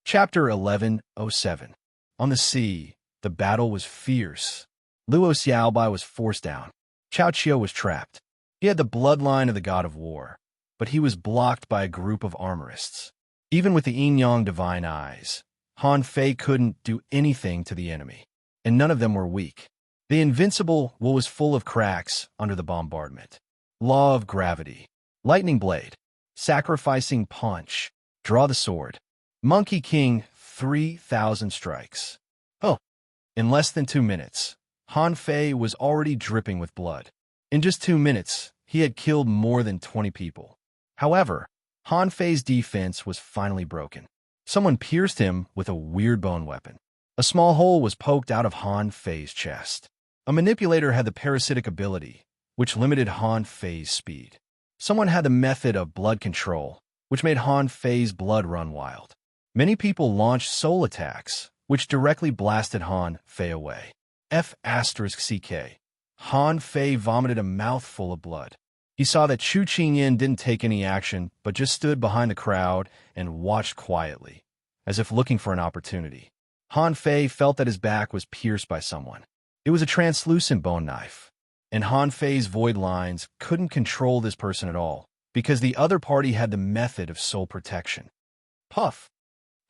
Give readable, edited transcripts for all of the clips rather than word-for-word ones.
Chapter 1107. On the sea, the battle was fierce. Luo Xiaobai was forced down. Cao Qiu was trapped. He had the bloodline of the god of war, but he was blocked by a group of armorists. Even with the yin-yang divine eyes, Han Fei couldn't do anything to the enemy, and none of them were weak. The invincible Wu was full of cracks under the bombardment. Law of gravity. Lightning blade. Sacrificing punch. Draw the sword. Monkey King, 3,000 strikes. Oh, in less than 2 minutes, Han Fei was already dripping with blood. In just 2 minutes, he had killed more than 20 people. However, Han Fei's defense was finally broken. Someone pierced him with a weird bone weapon. A small hole was poked out of Han Fei's chest. A manipulator had the parasitic ability, which limited Han Fei's speed. Someone had the method of blood control, which made Han Fei's blood run wild. Many people launched soul attacks, which directly blasted Han Fei away. F***CK. Han Fei vomited a mouthful of blood. He saw that Chu Qingyan didn't take any action, but just stood behind the crowd and watched quietly, as if looking for an opportunity. Han Fei felt that his back was pierced by someone. It was a translucent bone knife, and Han Fei's void lines couldn't control this person at all, because the other party had the method of soul protection. Puff.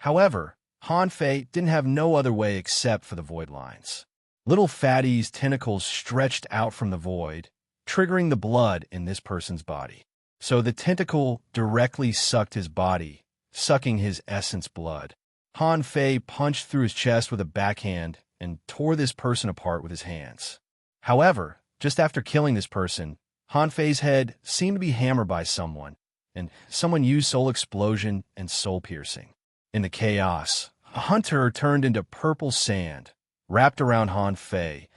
However, Han Fei didn't have no other way except for the void lines. Little Fatty's tentacles stretched out from the void, triggering the blood in this person's body. So the tentacle directly sucked his body, sucking his essence blood. Han Fei punched through his chest with a backhand and tore this person apart with his hands. However, just after killing this person, Han Fei's head seemed to be hammered by someone, and someone used soul explosion and soul piercing. In the chaos, a hunter turned into purple sand, wrapped around Han Fei,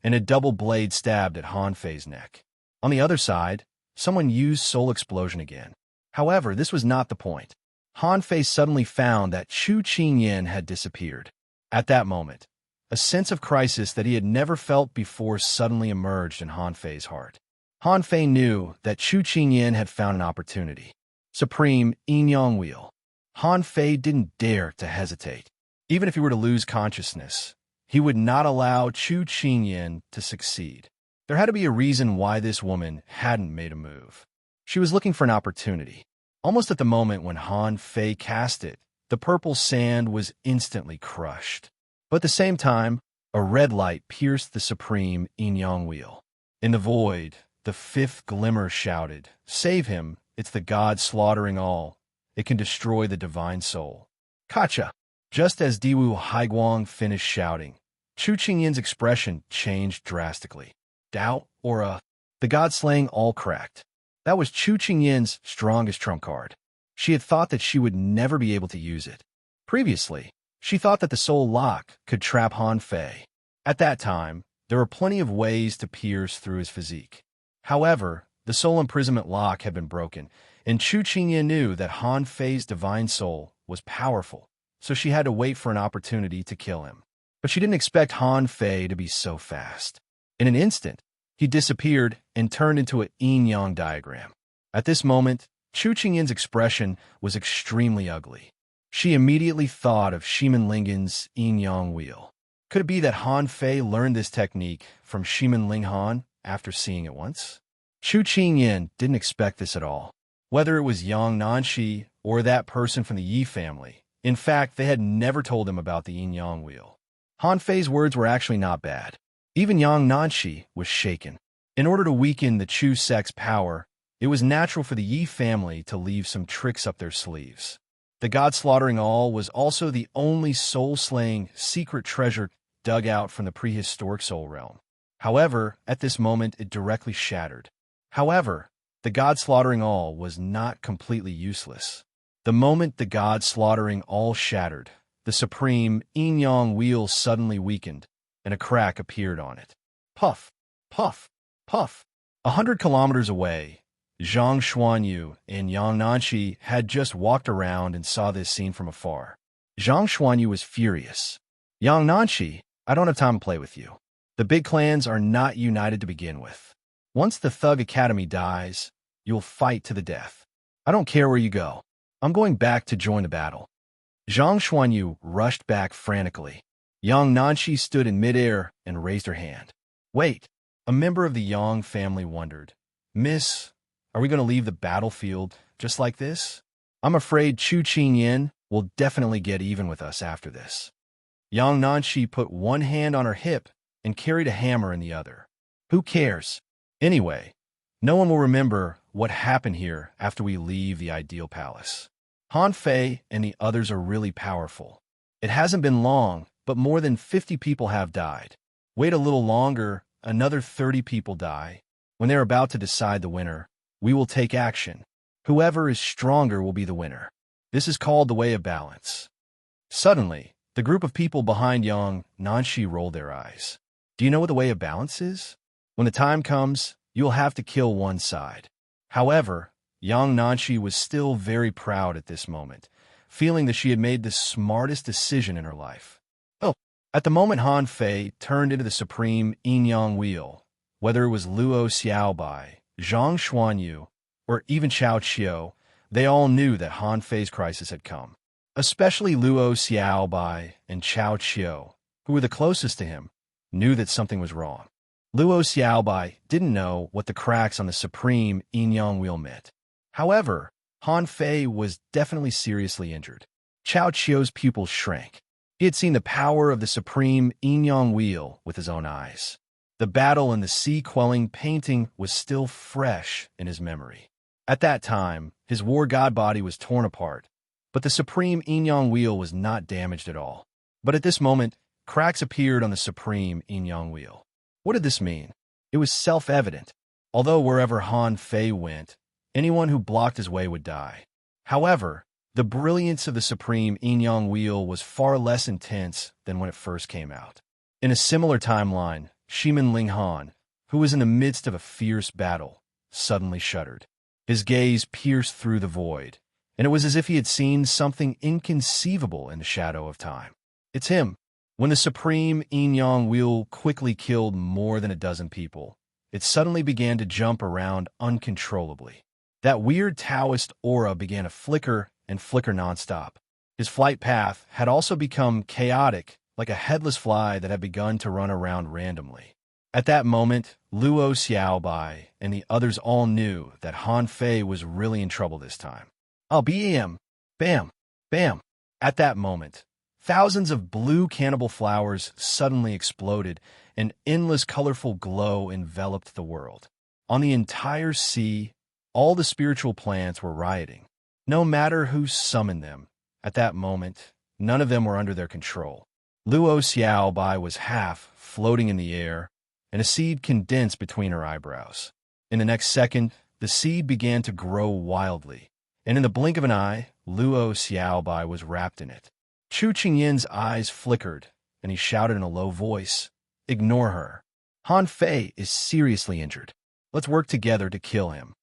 and a double blade stabbed at Han Fei's neck. On the other side, someone used soul explosion again. However, this was not the point. Han Fei suddenly found that Chu Qingyan had disappeared. At that moment, a sense of crisis that he had never felt before suddenly emerged in Han Fei's heart. Han Fei knew that Chu Qingyan had found an opportunity. Supreme yin-yang wheel. Han Fei didn't dare to hesitate. Even if he were to lose consciousness, he would not allow Chu Qingyan to succeed. There had to be a reason why this woman hadn't made a move. She was looking for an opportunity. Almost at the moment when Han Fei cast it, the purple sand was instantly crushed. But at the same time, a red light pierced the supreme yin-yang wheel. In the void, the fifth glimmer shouted, "Save him, it's the god slaughtering all. It can destroy the divine soul." Kacha! Just as Diwu Haiguang finished shouting, Chu Qingyan's expression changed drastically. Doubt or the god slaying all cracked. That was Chu Qingyan's strongest trump card. She had thought that she would never be able to use it. Previously, she thought that the soul lock could trap Han Fei. At that time, there were plenty of ways to pierce through his physique. However, the soul imprisonment lock had been broken, and Chu Qingyan knew that Han Fei's divine soul was powerful, so she had to wait for an opportunity to kill him. But she didn't expect Han Fei to be so fast. In an instant, he disappeared and turned into a yin-yang diagram. At this moment, Chu Qingyan's expression was extremely ugly. She immediately thought of Shiman Lingan's yin-yang wheel. Could it be that Han Fei learned this technique from Shiman Ling Han after seeing it once? Chu Qingyan didn't expect this at all. Whether it was Yang Nanshi or that person from the Yi family, in fact, they had never told him about the yin-yang wheel. Han Fei's words were actually not bad. Even Yang Nanshi was shaken. In order to weaken the Chu sect's power, it was natural for the Yi family to leave some tricks up their sleeves. The god slaughtering all was also the only soul-slaying secret treasure dug out from the prehistoric soul realm. However, at this moment, it directly shattered. However, the god slaughtering all was not completely useless. The moment the god slaughtering all shattered, the supreme yin-yang wheel suddenly weakened, and a crack appeared on it. Puff, puff, puff. 100 kilometers away, Zhang Xuanyu and Yang Nanshi had just walked around and saw this scene from afar. Zhang Xuanyu was furious. Yang Nanshi, I don't have time to play with you. The big clans are not united to begin with. Once the Thug Academy dies, you'll fight to the death. I don't care where you go. I'm going back to join the battle. Zhang Xuanyu rushed back frantically. Yang Nanshi stood in midair and raised her hand. Wait, a member of the Yang family wondered. Miss, are we going to leave the battlefield just like this? I'm afraid Chu Qingyin will definitely get even with us after this. Yang Nanshi put one hand on her hip and carried a hammer in the other. Who cares? Anyway, no one will remember what happened here after we leave the ideal palace. Han Fei and the others are really powerful. It hasn't been long, but more than 50 people have died. Wait a little longer, another 30 people die. When they're about to decide the winner, we will take action. Whoever is stronger will be the winner. This is called the way of balance. Suddenly, the group of people behind Yang Nanshi rolled their eyes. Do you know what the way of balance is? When the time comes, you'll have to kill one side. However, Yang Nanshi was still very proud at this moment, feeling that she had made the smartest decision in her life. Oh, at the moment Han Fei turned into the supreme yin-yang wheel, whether it was Luo Xiaobai, Zhang Xuanyu, or even Chao Qiu, they all knew that Han Fei's crisis had come. Especially Luo Xiaobai and Chao Qiu, who were the closest to him, knew that something was wrong. Luo Xiaobai didn't know what the cracks on the supreme yin-yang wheel meant. However, Han Fei was definitely seriously injured. Chao Qiu's pupils shrank. He had seen the power of the supreme yin-yang wheel with his own eyes. The battle and the sea-quelling painting was still fresh in his memory. At that time, his war god body was torn apart, but the supreme yin-yang wheel was not damaged at all. But at this moment, cracks appeared on the supreme yin-yang wheel. What did this mean? It was self-evident. Although wherever Han Fei went, anyone who blocked his way would die. However, the brilliance of the supreme yin-yang wheel was far less intense than when it first came out. In a similar timeline, Shimin Linghan, who was in the midst of a fierce battle, suddenly shuddered. His gaze pierced through the void, and it was as if he had seen something inconceivable in the shadow of time. It's him. When the supreme yin-yang wheel quickly killed more than a dozen people, it suddenly began to jump around uncontrollably. That weird Taoist aura began to flicker and flicker nonstop. His flight path had also become chaotic, like a headless fly that had begun to run around randomly. At that moment, Luo Xiaobai and the others all knew that Han Fei was really in trouble this time. I'll be him. Bam! Bam! At that moment, thousands of blue cannibal flowers suddenly exploded, and endless colorful glow enveloped the world. On the entire sea, all the spiritual plants were rioting. No matter who summoned them, at that moment, none of them were under their control. Luo Xiaobai was half floating in the air, and a seed condensed between her eyebrows. In the next second, the seed began to grow wildly, and in the blink of an eye, Luo Xiaobai was wrapped in it. Chu Qingyin's eyes flickered, and he shouted in a low voice, "Ignore her. Han Fei is seriously injured. Let's work together to kill him."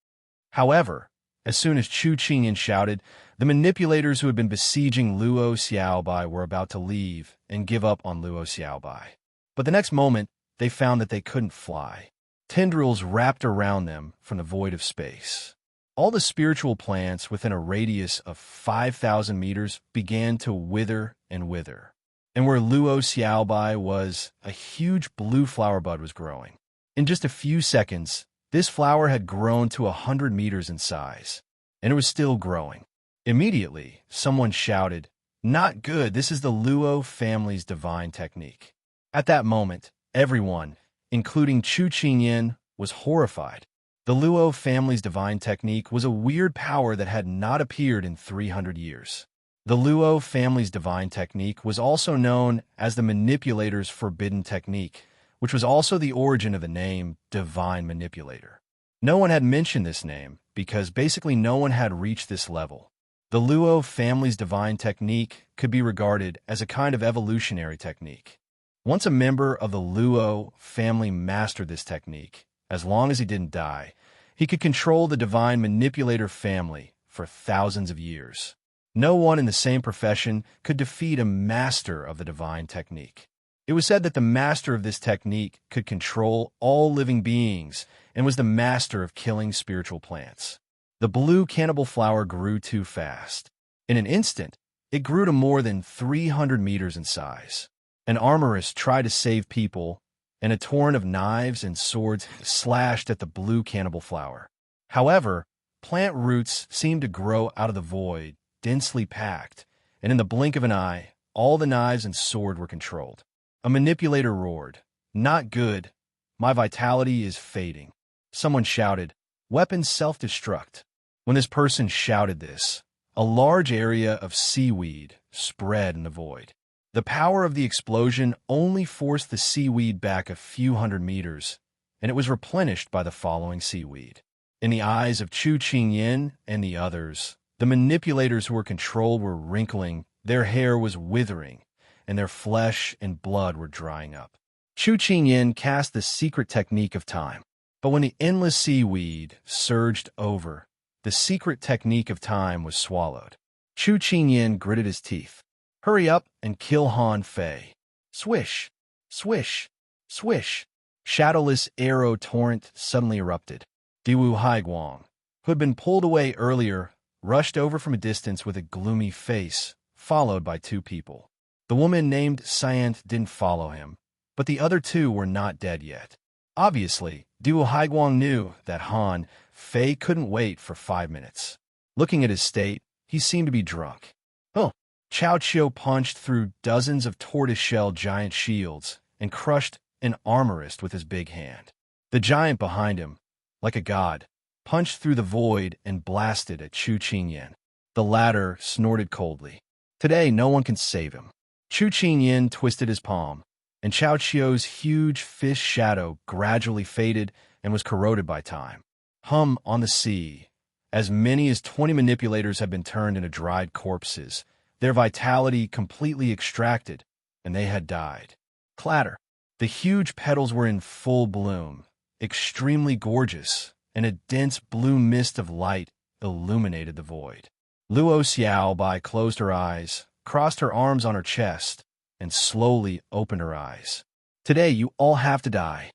However, as soon as Chu Qingyin shouted, the manipulators who had been besieging Luo Xiaobai were about to leave and give up on Luo Xiaobai. But the next moment, they found that they couldn't fly. Tendrils wrapped around them from the void of space. All the spiritual plants within a radius of 5,000 meters began to wither and wither. And where Luo Xiaobai was, a huge blue flower bud was growing. In just a few seconds, this flower had grown to 100 meters in size, and it was still growing. Immediately, someone shouted, "Not good, this is the Luo family's divine technique." At that moment, everyone, including Chu Qingyin, was horrified. The Luo family's divine technique was a weird power that had not appeared in 300 years. The Luo family's divine technique was also known as the manipulator's forbidden technique, which was also the origin of the name Divine Manipulator. No one had mentioned this name because basically no one had reached this level. The Luo family's divine technique could be regarded as a kind of evolutionary technique. Once a member of the Luo family mastered this technique, as long as he didn't die, he could control the Divine Manipulator family for thousands of years. No one in the same profession could defeat a master of the divine technique. It was said that the master of this technique could control all living beings and was the master of killing spiritual plants. The blue cannibal flower grew too fast. In an instant, It grew to more than 300 meters in size. An armorist tried to save people, and a torrent of knives and swords slashed at the blue cannibal flower. However, plant roots seemed to grow out of the void, densely packed, and in the blink of an eye, all the knives and sword were controlled. A manipulator roared, "Not good. My vitality is fading." Someone shouted, "Weapons self-destruct." When this person shouted this, a large area of seaweed spread in the void. The power of the explosion only forced the seaweed back a few hundred meters, and it was replenished by the following seaweed. In the eyes of Chu Qingyin and the others, the manipulators who were controlled were wrinkling, their hair was withering, and their flesh and blood were drying up. Chu Qingyin cast the secret technique of time, but when the endless seaweed surged over, the secret technique of time was swallowed. Chu Qingyin gritted his teeth. "Hurry up and kill Han Fei." Swish, swish, swish. Shadowless arrow torrent suddenly erupted. Diwu Haiguang, who had been pulled away earlier, rushed over from a distance with a gloomy face, followed by two people. The woman named Cyant didn't follow him, but the other two were not dead yet. Obviously, Diwu Haiguang knew that Han Fei couldn't wait for 5 minutes. Looking at his state, he seemed to be drunk. "Oh!" Cao Qiu punched through dozens of tortoiseshell giant shields and crushed an armorist with his big hand. The giant behind him, like a god, punched through the void and blasted at Chu Qingyin. The latter snorted coldly. Today, no one can save him. Chu Qingyin twisted his palm, and Cao Qiu's huge fish shadow gradually faded and was corroded by time. On the sea, as many as 20 manipulators had been turned into dried corpses, their vitality completely extracted, and they had died. Clatter. The huge petals were in full bloom, extremely gorgeous, and a dense blue mist of light illuminated the void. Luo Xiaobai closed her eyes, crossed her arms on her chest, and slowly opened her eyes. "Today you all have to die."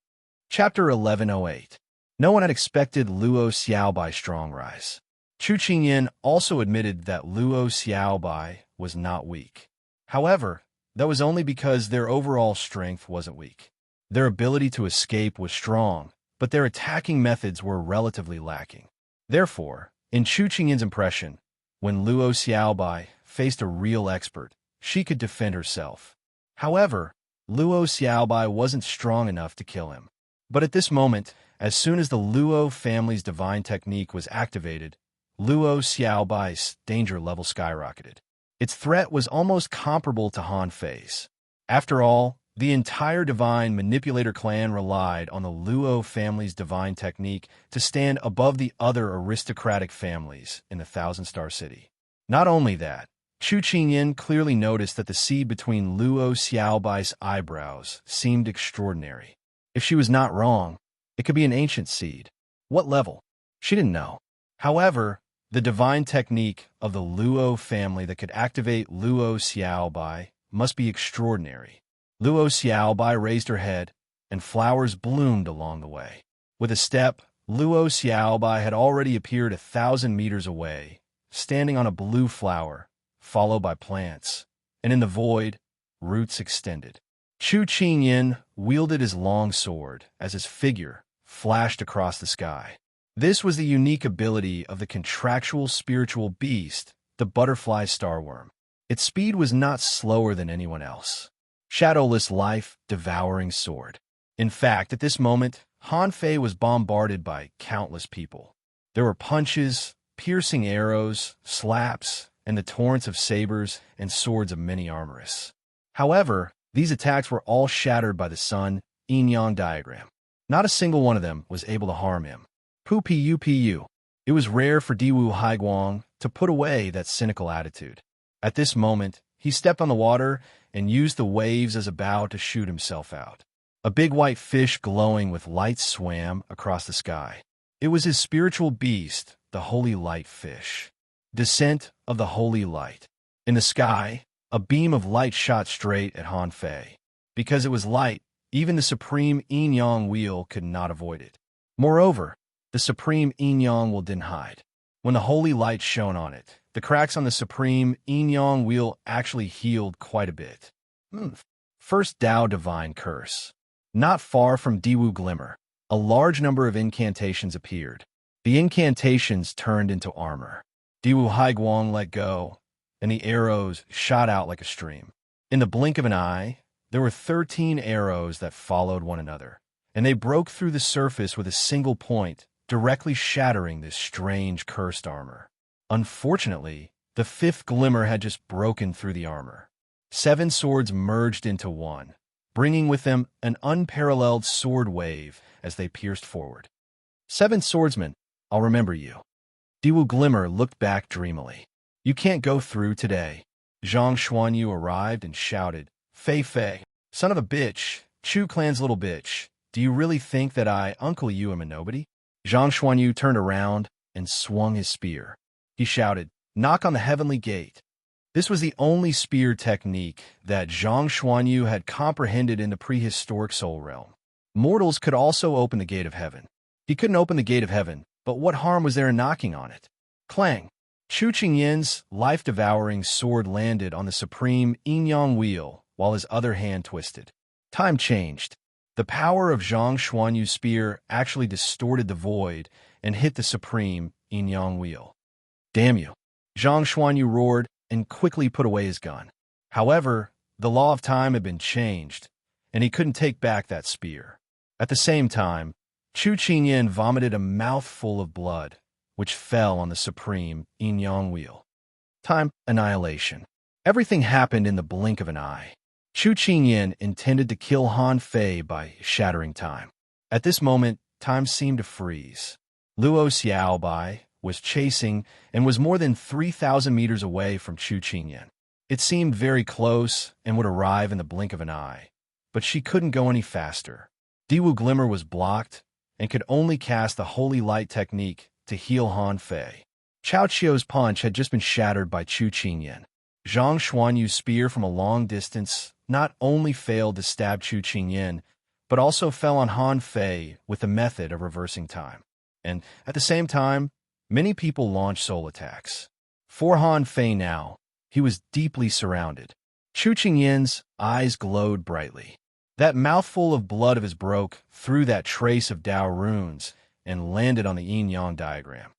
Chapter 1108. No one had expected Luo Xiaobai's strong rise. Chu Qingyin also admitted that Luo Xiaobai was not weak. However, that was only because their overall strength wasn't weak. Their ability to escape was strong, but their attacking methods were relatively lacking. Therefore, in Chu Qingyin's impression, when Luo Xiaobai faced a real expert, she could defend herself. However, Luo Xiaobai wasn't strong enough to kill him. But at this moment, as soon as the Luo family's divine technique was activated, Luo Xiaobai's danger level skyrocketed. Its threat was almost comparable to Han Fei's. After all, the entire divine manipulator clan relied on the Luo family's divine technique to stand above the other aristocratic families in the Thousand-Star City. Not only that, Chu Qingyin clearly noticed that the seed between Luo Xiaobai's eyebrows seemed extraordinary. If she was not wrong, it could be an ancient seed. What level? She didn't know. However, the divine technique of the Luo family that could activate Luo Xiaobai must be extraordinary. Luo Xiaobai raised her head, and flowers bloomed along the way. With a step, Luo Xiaobai had already appeared 1,000 meters away, standing on a blue flower, followed by plants, and in the void, roots extended. Chu Qingyin wielded his long sword as his figure flashed across the sky. This was the unique ability of the contractual spiritual beast, the butterfly starworm. Its speed was not slower than anyone else. Shadowless life, devouring sword. In fact, at this moment, Han Fei was bombarded by countless people. There were punches, piercing arrows, slaps, and the torrents of sabers and swords of many armorists. However, these attacks were all shattered by the sun-yin diagram. Not a single one of them was able to harm him. Pu. It was rare for Diwu Haiguang to put away that cynical attitude. At this moment, he stepped on the water and used the waves as a bow to shoot himself out. A big white fish glowing with light swam across the sky. It was his spiritual beast, the holy light fish. Descent of the holy light. In the sky, a beam of light shot straight at Han Fei. Because it was light, even the supreme yin-yang wheel could not avoid it. Moreover, the supreme yin-yang wheel didn't hide. When the holy light shone on it, The cracks on the supreme yin-yang wheel actually healed quite a bit. First Tao Divine Curse. Not far from Diwu Glimmer, a large number of incantations appeared. The incantations turned into armor. Diwu Haiguang let go, and the arrows shot out like a stream. In the blink of an eye, there were 13 arrows that followed one another, and they broke through the surface with a single point, directly shattering this strange cursed armor. Unfortunately, the fifth glimmer had just broken through the armor. 7 swords merged into one, bringing with them an unparalleled sword wave as they pierced forward. 7 swordsmen, I'll remember you. Diwu Glimmer looked back dreamily. You can't go through today. Zhang Xuanyu arrived and shouted, Fei Fei, son of a bitch, Chu Clan's little bitch, do you really think that I, uncle you, am a nobody? Zhang Xuanyu turned around and swung his spear. He shouted, knock on the heavenly gate. This was the only spear technique that Zhang Xuanyu had comprehended in the prehistoric soul realm. Mortals could also open the gate of heaven. He couldn't open the gate of heaven, but what harm was there in knocking on it? Clang! Chu Qingyin's life-devouring sword landed on the supreme yin-yang wheel while his other hand twisted. Time changed. The power of Zhang Xuanyu's spear actually distorted the void and hit the supreme yin-yang wheel. Damn you! Zhang Xuanyu roared and quickly put away his gun. However, the law of time had been changed, and he couldn't take back that spear. At the same time, Chu Qinyin vomited a mouthful of blood, which fell on the supreme yin-yang wheel. Time annihilation. Everything happened in the blink of an eye. Chu Qinyin intended to kill Han Fei by shattering time. At this moment, time seemed to freeze. Luo Xiaobai was chasing and was more than 3,000 meters away from Chu Qinyin. It seemed very close and would arrive in the blink of an eye, but she couldn't go any faster. Diwu Glimmer was blocked and could only cast the Holy Light technique to heal Han Fei. Chao Qiu's punch had just been shattered by Chu Qinyin. Zhang Xuanyu's spear from a long distance not only failed to stab Chu Qinyin, but also fell on Han Fei with the method of reversing time. And at the same time, many people launched soul attacks. For Han Fei now, he was deeply surrounded. Chu Qingyin's eyes glowed brightly. That mouthful of blood of his broke through that trace of Dao runes and landed on the yin-yang diagram.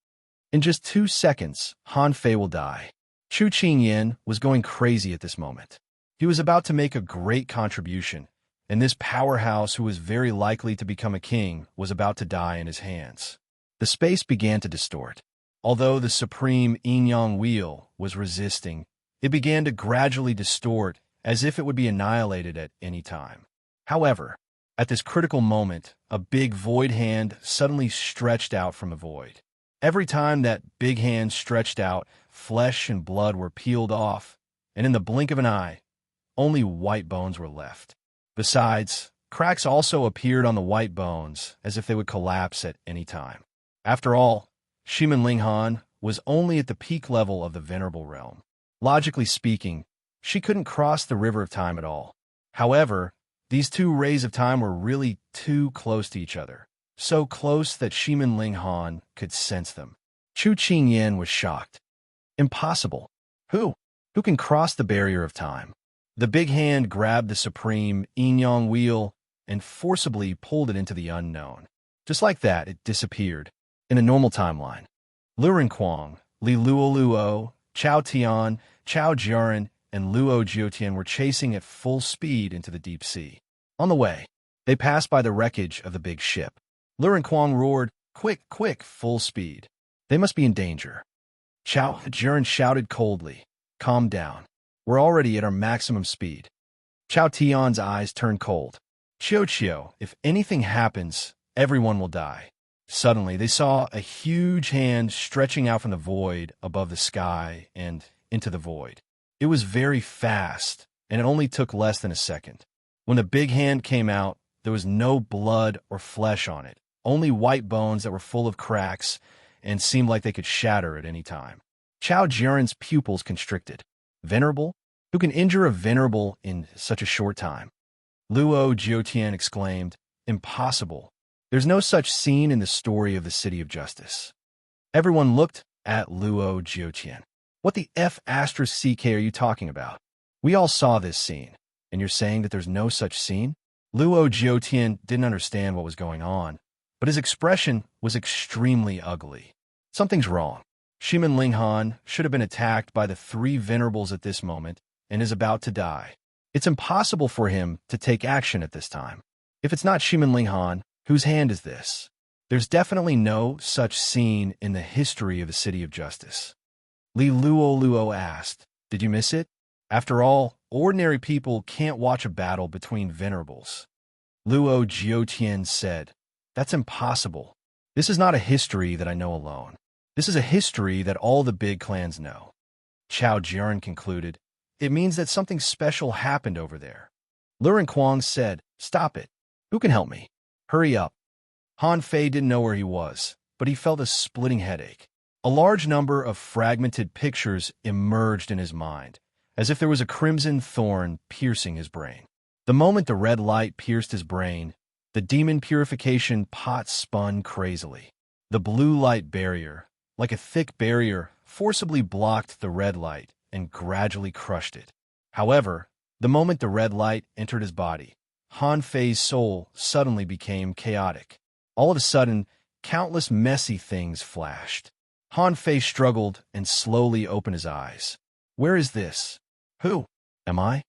In just 2 seconds, Han Fei will die. Chu Qinyin was going crazy at this moment. He was about to make a great contribution, and this powerhouse who was very likely to become a king was about to die in his hands. The space began to distort. Although the supreme yin-yang wheel was resisting, it began to gradually distort as if it would be annihilated at any time. However, at this critical moment, a big void hand suddenly stretched out from the void. Every time that big hand stretched out, flesh and blood were peeled off, and in the blink of an eye, only white bones were left. Besides, cracks also appeared on the white bones as if they would collapse at any time. After all, Shimen Linghan was only at the peak level of the Venerable Realm. Logically speaking, she couldn't cross the river of time at all. However, these two rays of time were really too close to each other, so close that Shimen Linghan could sense them. Chu Qinyin was shocked. Impossible. Who can cross the barrier of time? The big hand grabbed the supreme yin-yang wheel and forcibly pulled it into the unknown. Just like that, it disappeared. In a normal timeline, Lu Renquang, Li Luoluo, Chao Tian, Chao Jiaran, and Luo Jiotian were chasing at full speed into the deep sea. On the way, they passed by the wreckage of the big ship. Lu Renquang roared, quick, quick, full speed. They must be in danger. Chao Jiaran shouted coldly, calm down. We're already at our maximum speed. Chao Tian's eyes turned cold. Qiu, if anything happens, everyone will die. Suddenly, they saw a huge hand stretching out from the void above the sky and into the void. It was very fast, and it only took less than a second. When the big hand came out, there was no blood or flesh on it, only white bones that were full of cracks and seemed like they could shatter at any time. Chao Jiaran's pupils constricted. Venerable? Who can injure a venerable in such a short time? Luo Jiotian exclaimed, impossible. There's no such scene in the story of the City of Justice. Everyone looked at Luo Jiotian. What the F asterisk CK are you talking about? We all saw this scene, and you're saying that there's no such scene? Luo Jiutian didn't understand what was going on, but his expression was extremely ugly. Something's wrong. Shimin Linghan should have been attacked by the three venerables at this moment and is about to die. It's impossible for him to take action at this time. If it's not Shimin Linghan, whose hand is this? There's definitely no such scene in the history of the City of Justice. Li Luo asked, "Did you miss it? After all, ordinary people can't watch a battle between venerables." Luo Jiutian said, "That's impossible. This is not a history that I know alone. This is a history that all the big clans know." Chao Jian concluded, "It means that something special happened over there." Luren Kuang said, "Stop it. Who can help me? Hurry up." Han Fei didn't know where he was, but he felt a splitting headache. A large number of fragmented pictures emerged in his mind, as if there was a crimson thorn piercing his brain. The moment the red light pierced his brain, the demon purification pot spun crazily. The blue light barrier, like a thick barrier, forcibly blocked the red light and gradually crushed it. However, the moment the red light entered his body, Han Fei's soul suddenly became chaotic. All of a sudden, countless messy things flashed. Han Fei struggled and slowly opened his eyes. Where is this? Who am I?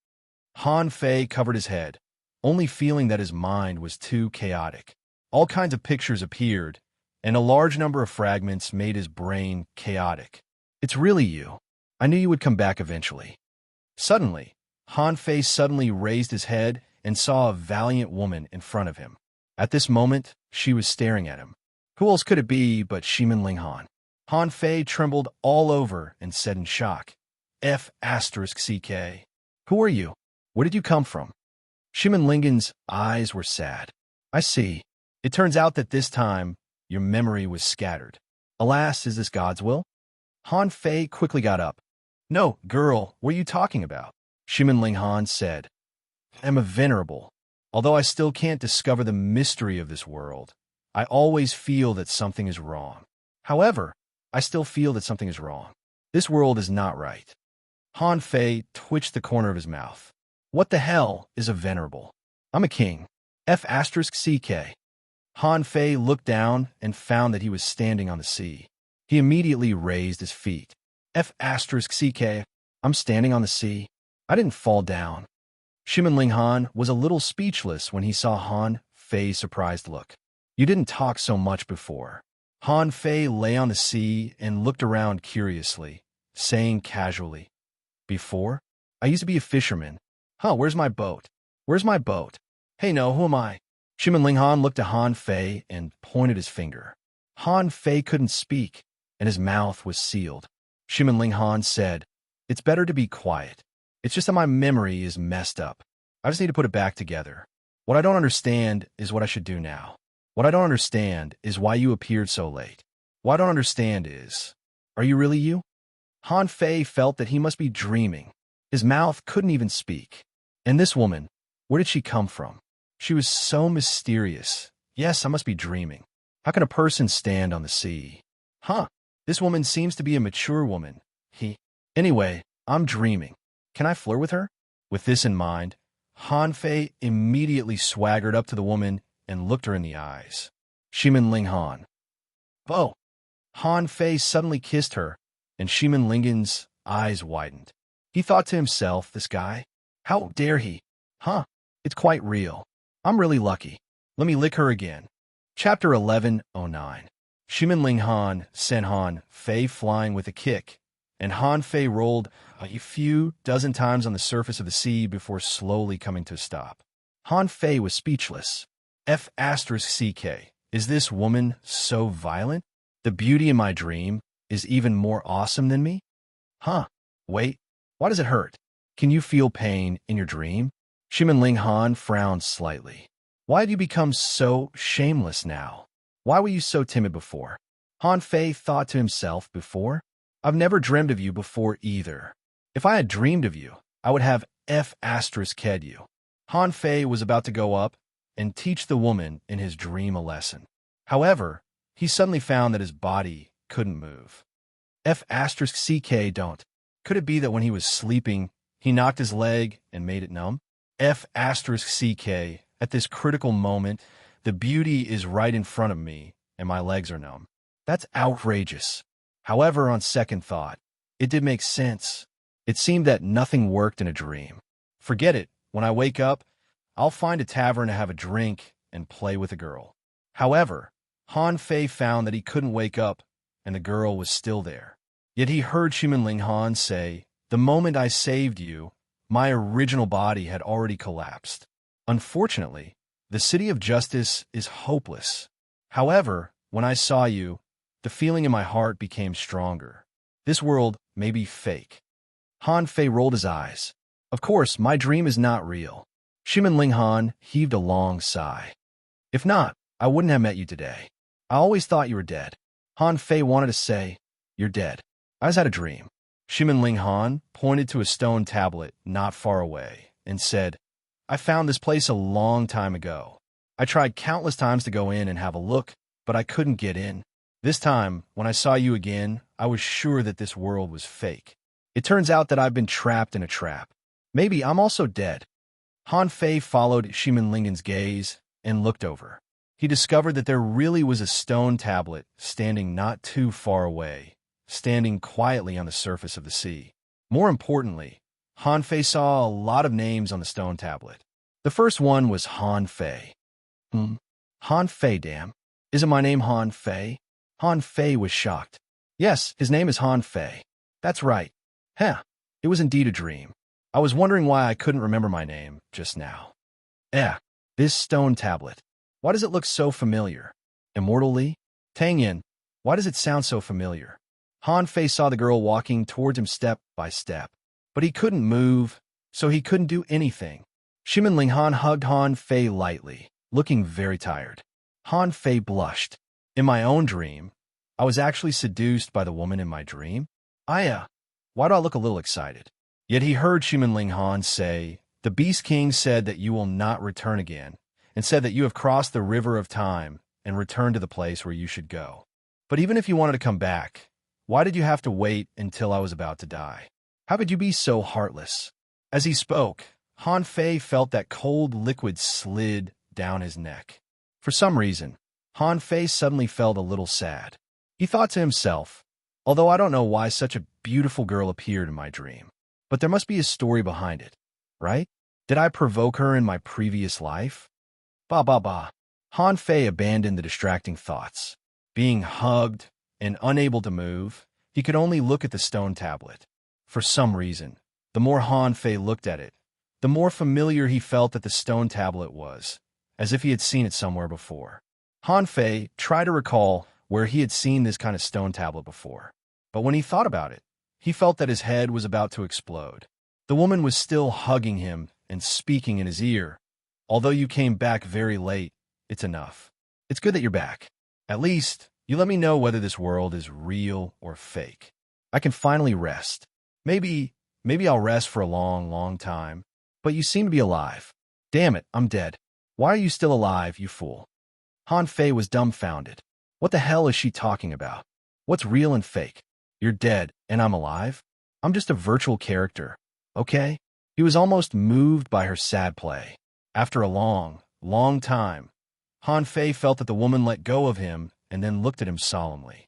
Han Fei covered his head, only feeling that his mind was too chaotic. All kinds of pictures appeared, and a large number of fragments made his brain chaotic. It's really you. I knew you would come back eventually. Suddenly, Han Fei suddenly raised his head and saw a valiant woman in front of him. At this moment, she was staring at him. Who else could it be but Shimin Linghan? Han Fei trembled all over and said in shock, "F asterisk CK. Who are you? Where did you come from?" Shimin Linghan's eyes were sad. "I see. It turns out that this time, your memory was scattered. Alas, is this God's will?" Han Fei quickly got up. "No, girl, what are you talking about?" Shimin Linghan said, "I'm a venerable. Although I still can't discover the mystery of this world, I always feel that something is wrong. However, I still feel that something is wrong. This world is not right." Han Fei twitched the corner of his mouth. "What the hell is a venerable? I'm a king. F asterisk CK." Han Fei looked down and found that he was standing on the sea. He immediately raised his feet. "F asterisk CK, I'm standing on the sea. I didn't fall down." Shimin Linghan was a little speechless when he saw Han Fei's surprised look. "You didn't talk so much before." Han Fei lay on the sea and looked around curiously, saying casually, "Before? I used to be a fisherman. Huh, where's my boat? Where's my boat? Hey, no, who am I?" Shimin Linghan looked at Han Fei and pointed his finger. Han Fei couldn't speak, and his mouth was sealed. Shimin Linghan said, "It's better to be quiet. It's just that my memory is messed up. I just need to put it back together. What I don't understand is what I should do now. What I don't understand is why you appeared so late. What I don't understand is, are you really you?" Han Fei felt that he must be dreaming. His mouth couldn't even speak. And this woman, where did she come from? She was so mysterious. Yes, I must be dreaming. How can a person stand on the sea? Huh, this woman seems to be a mature woman. Anyway, I'm dreaming. Can I flirt with her? With this in mind, Han Fei immediately swaggered up to the woman and looked her in the eyes. Shimin Linghan. "Oh!" Han Fei suddenly kissed her, and Shimin Linghan's eyes widened. He thought to himself, this guy? How dare he? Huh, it's quite real. I'm really lucky. Let me lick her again. Chapter 1109. Shimin Linghan sent Han Fei flying with a kick, and Han Fei rolled a few dozen times on the surface of the sea before slowly coming to a stop. Han Fei was speechless. F asterisk CK. Is this woman so violent? The beauty in my dream is even more awesome than me? Huh. Wait. Why does it hurt? Can you feel pain in your dream? Shimin Linghan frowned slightly. Why did you become so shameless now? Why were you so timid before? Han Fei thought to himself before. I've never dreamed of you before either. If I had dreamed of you, I would have F asterisk ked you. Han Fei was about to go up and teach the woman in his dream a lesson. However, he suddenly found that his body couldn't move. F asterisk CK don't. Could it be that when he was sleeping, he knocked his leg and made it numb? F***CK. At this critical moment, the beauty is right in front of me, and my legs are numb. That's outrageous. However, on second thought, it did make sense. It seemed that nothing worked in a dream. Forget it. When I wake up, I'll find a tavern to have a drink and play with a girl. However, Han Fei found that he couldn't wake up, and the girl was still there. Yet he heard Ximenling Han say, "The moment I saved you, my original body had already collapsed. Unfortunately, the city of justice is hopeless. However, when I saw you, the feeling in my heart became stronger. This world may be fake." Han Fei rolled his eyes. Of course, my dream is not real. Ximenling Han heaved a long sigh. If not, I wouldn't have met you today. I always thought you were dead. Han Fei wanted to say, "You're dead. I just had a dream." Ximenling Han pointed to a stone tablet not far away and said, "I found this place a long time ago. I tried countless times to go in and have a look, but I couldn't get in. This time, when I saw you again, I was sure that this world was fake. It turns out that I've been trapped in a trap. Maybe I'm also dead." Han Fei followed Ximenlingen's gaze and looked over. He discovered that there really was a stone tablet standing not too far away, standing quietly on the surface of the sea. More importantly, Han Fei saw a lot of names on the stone tablet. The first one was Han Fei. Han Fei, damn. Isn't my name Han Fei? Han Fei was shocked. Yes, his name is Han Fei. That's right. It was indeed a dream. I was wondering why I couldn't remember my name just now. This stone tablet. Why does it look so familiar? Immortal Li? Tang Yin, why does it sound so familiar? Han Fei saw the girl walking towards him step by step, but he couldn't move, so he couldn't do anything. Ximenling Han hugged Han Fei lightly, looking very tired. Han Fei blushed. In my own dream, I was actually seduced by the woman in my dream? Why do I look a little excited? Yet he heard Ximenling Han say, "The Beast King said that you will not return again, and said that you have crossed the river of time and returned to the place where you should go. But even if you wanted to come back, why did you have to wait until I was about to die? How could you be so heartless?" As he spoke, Han Fei felt that cold liquid slid down his neck. For some reason, Han Fei suddenly felt a little sad. He thought to himself, although I don't know why such a beautiful girl appeared in my dream, but there must be a story behind it, right? Did I provoke her in my previous life? Bah. Han Fei abandoned the distracting thoughts. Being hugged and unable to move, he could only look at the stone tablet. For some reason, the more Han Fei looked at it, the more familiar he felt that the stone tablet was, as if he had seen it somewhere before. Han Fei tried to recall where he had seen this kind of stone tablet before, but when he thought about it, he felt that his head was about to explode. The woman was still hugging him and speaking in his ear. "Although you came back very late, it's enough. It's good that you're back. At least, you let me know whether this world is real or fake. I can finally rest. Maybe I'll rest for a long, long time. But you seem to be alive. Damn it, I'm dead. Why are you still alive, you fool?" Han Fei was dumbfounded. What the hell is she talking about? What's real and fake? You're dead, and I'm alive? I'm just a virtual character, okay? He was almost moved by her sad play. After a long, long time, Han Fei felt that the woman let go of him and then looked at him solemnly.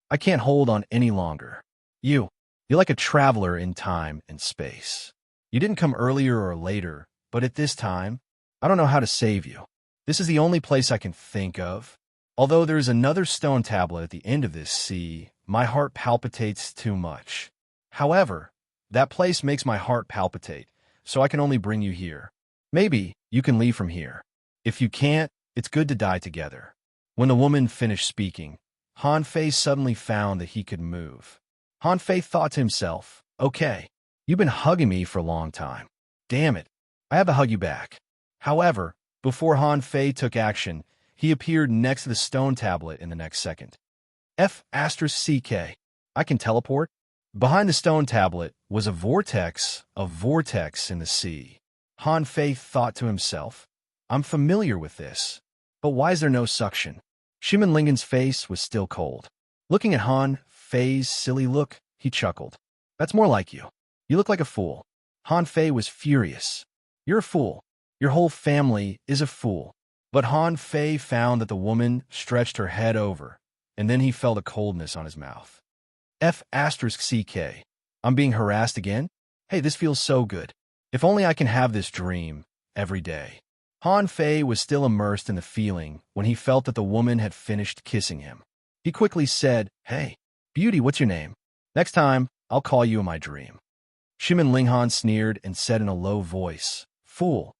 "I can't hold on any longer. You're like a traveler in time and space. You didn't come earlier or later, but at this time, I don't know how to save you. This is the only place I can think of. Although there is another stone tablet at the end of this sea, my heart palpitates too much. However, that place makes my heart palpitate, so I can only bring you here. Maybe you can leave from here. If you can't, it's good to die together." When the woman finished speaking, Han Fei suddenly found that he could move. Han Fei thought to himself, "Okay, you've been hugging me for a long time. Damn it, I have to hug you back." However, before Han Fei took action, he appeared next to the stone tablet in the next second. F***CK. I can teleport? Behind the stone tablet was a vortex in the sea. Han Fei thought to himself, "I'm familiar with this, but why is there no suction?" Ximenlingen's face was still cold. Looking at Han Fei's silly look, he chuckled. That's more like you. You look like a fool. Han Fei was furious. You're a fool. Your whole family is a fool. But Han Fei found that the woman stretched her head over, and then he felt a coldness on his mouth. F***CK. I'm being harassed again? Hey, this feels so good. If only I can have this dream every day. Han Fei was still immersed in the feeling when he felt that the woman had finished kissing him. He quickly said, "Hey, beauty, what's your name? Next time, I'll call you in my dream." Shimin Linghan sneered and said in a low voice, "Fool."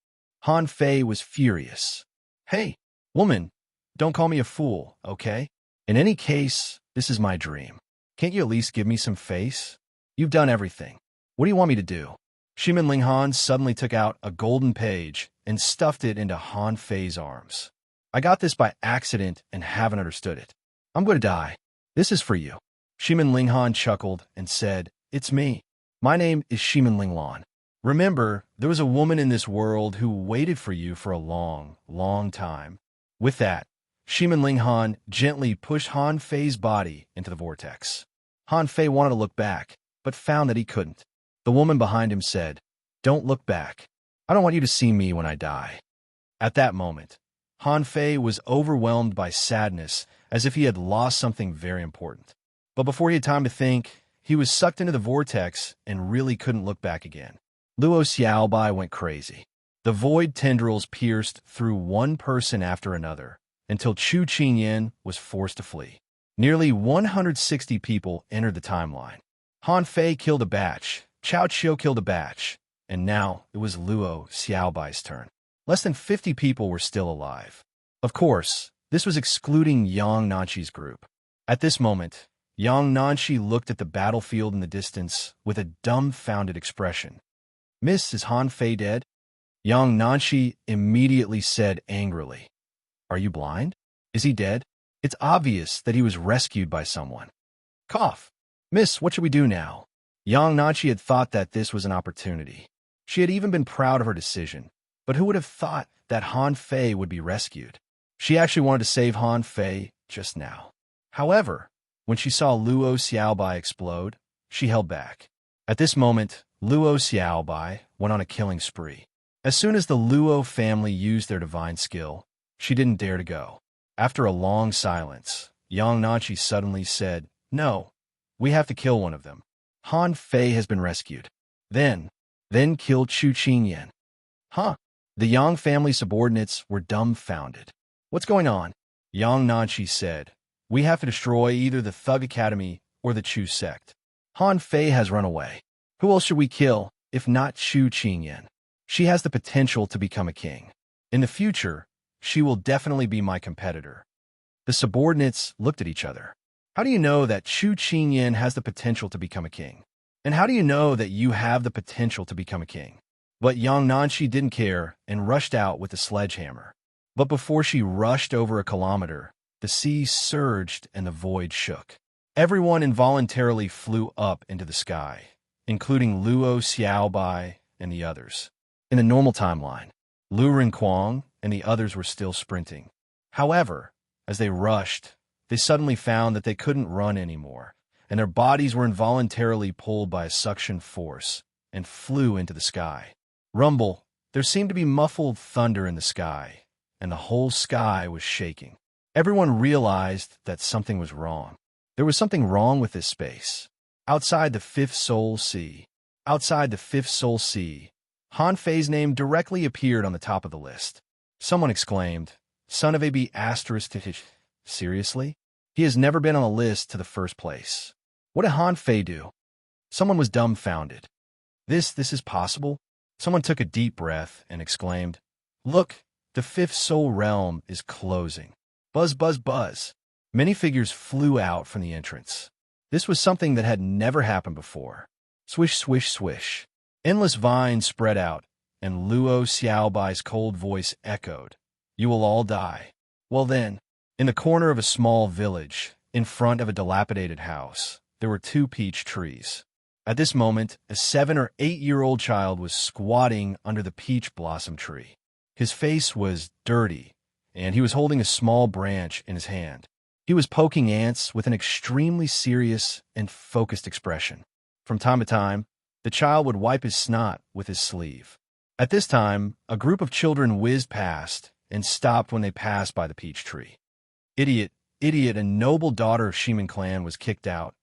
Han Fei was furious. "Hey, woman, don't call me a fool, okay? In any case, this is my dream. Can't you at least give me some face? You've done everything. What do you want me to do?" Shimin Linghan suddenly took out a golden page and stuffed it into Han Fei's arms. "I got this by accident and haven't understood it. I'm going to die. This is for you." Shimin Linghan chuckled and said, "It's me. My name is Shimin Linglan. Remember, there was a woman in this world who waited for you for a long, long time." With that, Shimin Linghan gently pushed Han Fei's body into the vortex. Han Fei wanted to look back, but found that he couldn't. The woman behind him said, "Don't look back. I don't want you to see me when I die." At that moment, Han Fei was overwhelmed by sadness, as if he had lost something very important. But before he had time to think, he was sucked into the vortex and really couldn't look back again. Luo Xiaobai went crazy. The void tendrils pierced through one person after another, until Chu Qingyan was forced to flee. Nearly 160 people entered the timeline. Han Fei killed a batch, Cao Qiu killed a batch, and now it was Luo Xiaobai's turn. Less than 50 people were still alive. Of course, this was excluding Yang Nanqi's group. At this moment, Yang Nanqi looked at the battlefield in the distance with a dumbfounded expression. "Miss, is Han Fei dead?" Yang Nanqi immediately said angrily, "Are you blind? Is he dead? It's obvious that he was rescued by someone." Cough. "Miss, what should we do now?" Yang Nanqi had thought that this was an opportunity. She had even been proud of her decision, but who would have thought that Han Fei would be rescued? She actually wanted to save Han Fei just now. However, when she saw Luo Xiaobai explode, she held back. At this moment, Luo Xiaobai went on a killing spree. As soon as the Luo family used their divine skill, she didn't dare to go. After a long silence, Yang Nanqi suddenly said, "No, we have to kill one of them. Han Fei has been rescued. Then kill Chu Qingyan." Huh? The Yang family subordinates were dumbfounded. "What's going on?" Yang Nanqi said, "We have to destroy either the Thug Academy or the Chu sect. Han Fei has run away. Who else should we kill, if not Chu Qingyan? She has the potential to become a king. In the future, she will definitely be my competitor." The subordinates looked at each other. "How do you know that Chu Qingyan has the potential to become a king? And how do you know that you have the potential to become a king?" But Yang Nanqi didn't care and rushed out with the sledgehammer. But before she rushed over a kilometer, the sea surged and the void shook. Everyone involuntarily flew up into the sky, including Luo Xiaobai and the others. In the normal timeline, Lu Rinquang and the others were still sprinting. However, as they rushed, they suddenly found that they couldn't run anymore, and their bodies were involuntarily pulled by a suction force and flew into the sky. Rumble, there seemed to be muffled thunder in the sky, and the whole sky was shaking. Everyone realized that something was wrong. There was something wrong with this space. Outside the Fifth Soul Sea, Han Fei's name directly appeared on the top of the list. Someone exclaimed, "Son of a B***. Seriously? He has never been on the list to the first place. What did Han Fei do?" Someone was dumbfounded. This is possible?" Someone took a deep breath and exclaimed, "Look, the Fifth Soul Realm is closing." Buzz, buzz, buzz. Many figures flew out from the entrance. This was something that had never happened before. Swish, swish, swish. Endless vines spread out, and Luo Xiaobai's cold voice echoed, "You will all die." Well then, in the corner of a small village, in front of a dilapidated house, there were 2 peach trees. At this moment, a 7 or 8-year-old child was squatting under the peach blossom tree. His face was dirty, and he was holding a small branch in his hand. He was poking ants with an extremely serious and focused expression. From time to time, the child would wipe his snot with his sleeve. At this time, a group of children whizzed past and stopped when they passed by the peach tree. Idiot, idiot, a noble daughter of Sheeman clan was kicked out.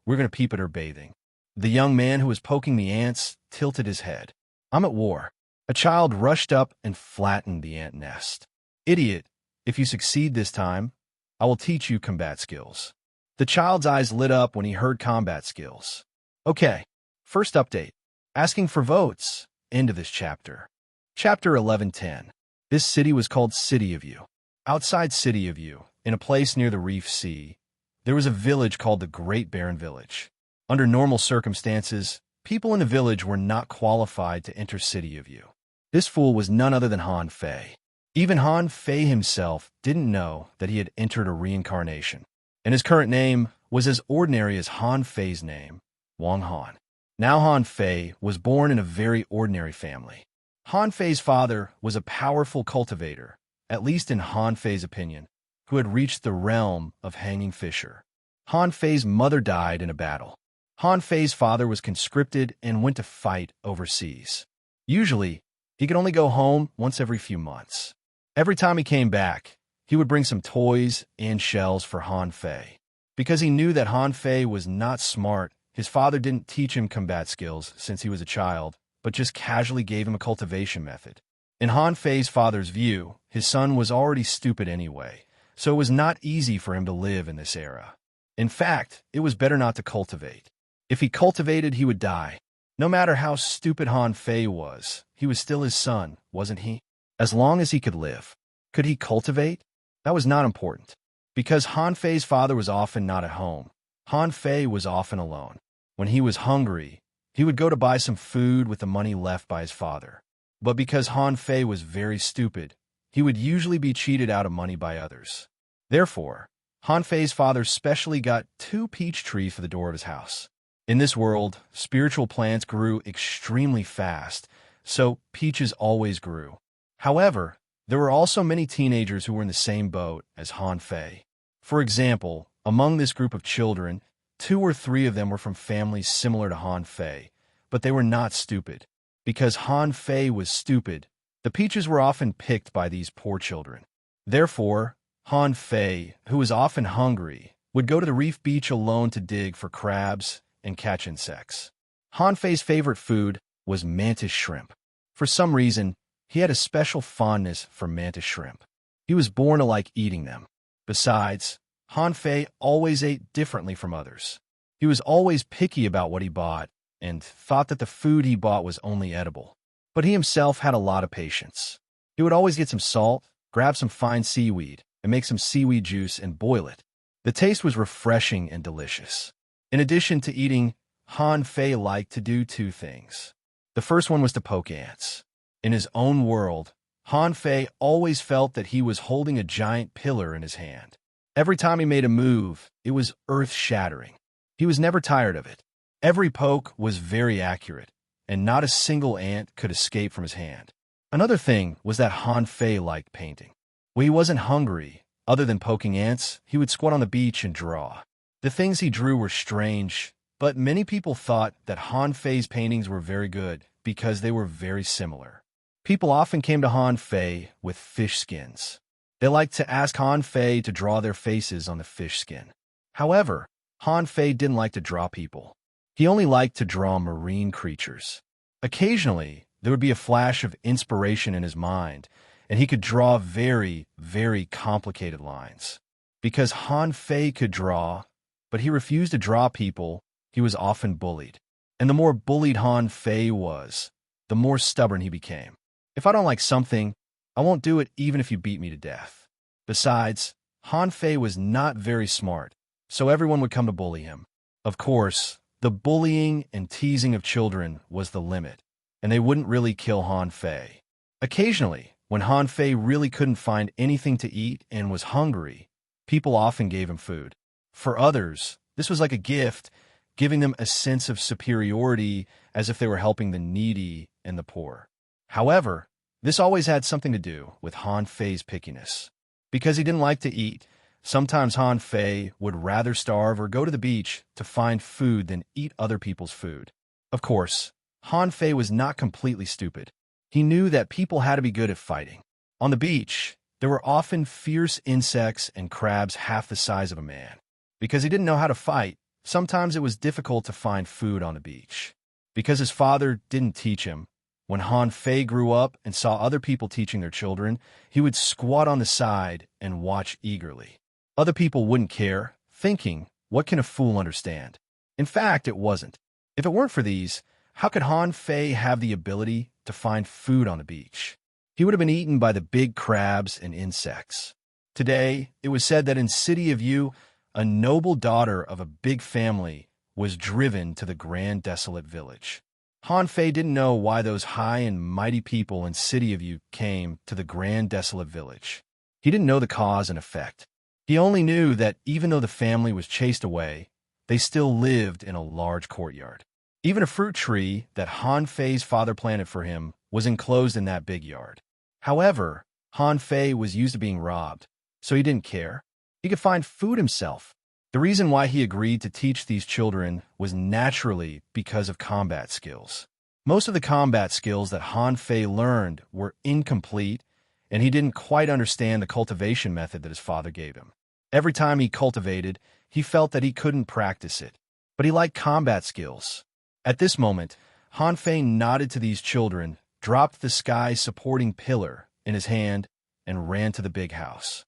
We're going to peep at her bathing. The young man who was poking the ants tilted his head. I'm at war. A child rushed up and flattened the ant nest. Idiot, if you succeed this time, I will teach you combat skills. The child's eyes lit up when he heard combat skills. Okay, first update. Asking for votes. End of this chapter. Chapter 11:10. This city was called City of You. Outside City of You, in a place near the Reef Sea, there was a village called the Great Barren Village. Under normal circumstances, people in the village were not qualified to enter City of You. This fool was none other than Han Fei. Even Han Fei himself didn't know that he had entered a reincarnation, and his current name was as ordinary as Han Fei's name, Wang Han. Now Han Fei was born in a very ordinary family. Han Fei's father was a powerful cultivator, at least in Han Fei's opinion, who had reached the realm of hanging fisher. Han Fei's mother died in a battle. Han Fei's father was conscripted and went to fight overseas. Usually, he could only go home once every few months. Every time he came back, he would bring some toys and shells for Han Fei. Because he knew that Han Fei was not smart, his father didn't teach him combat skills since he was a child, but just casually gave him a cultivation method. In Han Fei's father's view, his son was already stupid anyway, so it was not easy for him to live in this era. In fact, it was better not to cultivate. If he cultivated, he would die. No matter how stupid Han Fei was, he was still his son, wasn't he? As long as he could live. Could he cultivate? That was not important. Because Han Fei's father was often not at home, Han Fei was often alone. When he was hungry, he would go to buy some food with the money left by his father. But because Han Fei was very stupid, he would usually be cheated out of money by others. Therefore, Han Fei's father specially got 2 peach trees for the door of his house. In this world, spiritual plants grew extremely fast, so peaches always grew. However, there were also many teenagers who were in the same boat as Han Fei. For example, among this group of children, 2 or 3 of them were from families similar to Han Fei, but they were not stupid. Because Han Fei was stupid, the peaches were often picked by these poor children. Therefore, Han Fei, who was often hungry, would go to the reef beach alone to dig for crabs and catch insects. Han Fei's favorite food was mantis shrimp. For some reason, he had a special fondness for mantis shrimp. He was born to like eating them. Besides, Han Fei always ate differently from others. He was always picky about what he bought and thought that the food he bought was only edible. But he himself had a lot of patience. He would always get some salt, grab some fine seaweed, and make some seaweed juice and boil it. The taste was refreshing and delicious. In addition to eating, Han Fei liked to do 2 things. The first one was to poke ants. In his own world, Han Fei always felt that he was holding a giant pillar in his hand. Every time he made a move, it was earth-shattering. He was never tired of it. Every poke was very accurate, and not a single ant could escape from his hand. Another thing was that Han Fei liked painting. When he wasn't hungry, other than poking ants, he would squat on the beach and draw. The things he drew were strange, but many people thought that Han Fei's paintings were very good because they were very similar. People often came to Han Fei with fish skins. They liked to ask Han Fei to draw their faces on the fish skin. However, Han Fei didn't like to draw people. He only liked to draw marine creatures. Occasionally, there would be a flash of inspiration in his mind, and he could draw very, very complicated lines. Because Han Fei could draw, but he refused to draw people, he was often bullied. And the more bullied Han Fei was, the more stubborn he became. If I don't like something, I won't do it even if you beat me to death. Besides, Han Fei was not very smart, so everyone would come to bully him. Of course, the bullying and teasing of children was the limit, and they wouldn't really kill Han Fei. Occasionally, when Han Fei really couldn't find anything to eat and was hungry, people often gave him food. For others, this was like a gift, giving them a sense of superiority as if they were helping the needy and the poor. However, this always had something to do with Han Fei's pickiness. Because he didn't like to eat, Sometimes Han Fei would rather starve or go to the beach to find food than eat other people's food. Of course, Han Fei was not completely stupid. He knew that people had to be good at fighting. On the beach, there were often fierce insects and crabs half the size of a man. Because he didn't know how to fight, sometimes it was difficult to find food on the beach. Because his father didn't teach him, when Han Fei grew up and saw other people teaching their children, he would squat on the side and watch eagerly. Other people wouldn't care, thinking, what can a fool understand? In fact, it wasn't. If it weren't for these, how could Han Fei have the ability to find food on the beach? He would have been eaten by the big crabs and insects. Today, it was said that in City of Yu, a noble daughter of a big family was driven to the grand desolate village. Han Fei didn't know why those high and mighty people in City of Yu came to the grand desolate village. He didn't know the cause and effect. He only knew that even though the family was chased away, they still lived in a large courtyard. Even a fruit tree that Han Fei's father planted for him was enclosed in that big yard. However, Han Fei was used to being robbed, so he didn't care. He could find food himself. The reason why he agreed to teach these children was naturally because of combat skills. Most of the combat skills that Han Fei learned were incomplete, and he didn't quite understand the cultivation method that his father gave him. Every time he cultivated, he felt that he couldn't practice it, but he liked combat skills. At this moment, Han Fei nodded to these children, dropped the sky supporting pillar in his hand, and ran to the big house.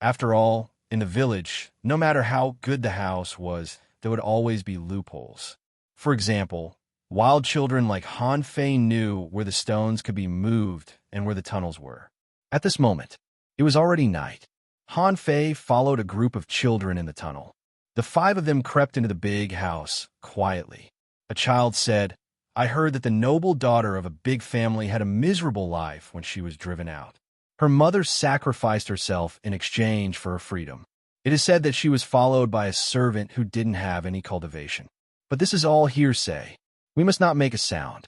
After all, in the village, no matter how good the house was, there would always be loopholes. For example, wild children like Han Fei knew where the stones could be moved and where the tunnels were. At this moment, it was already night. Han Fei followed a group of children in the tunnel. The 5 of them crept into the big house quietly. A child said, "I heard that the noble daughter of a big family had a miserable life when she was driven out. Her mother sacrificed herself in exchange for her freedom. It is said that she was followed by a servant who didn't have any cultivation. But this is all hearsay. We must not make a sound."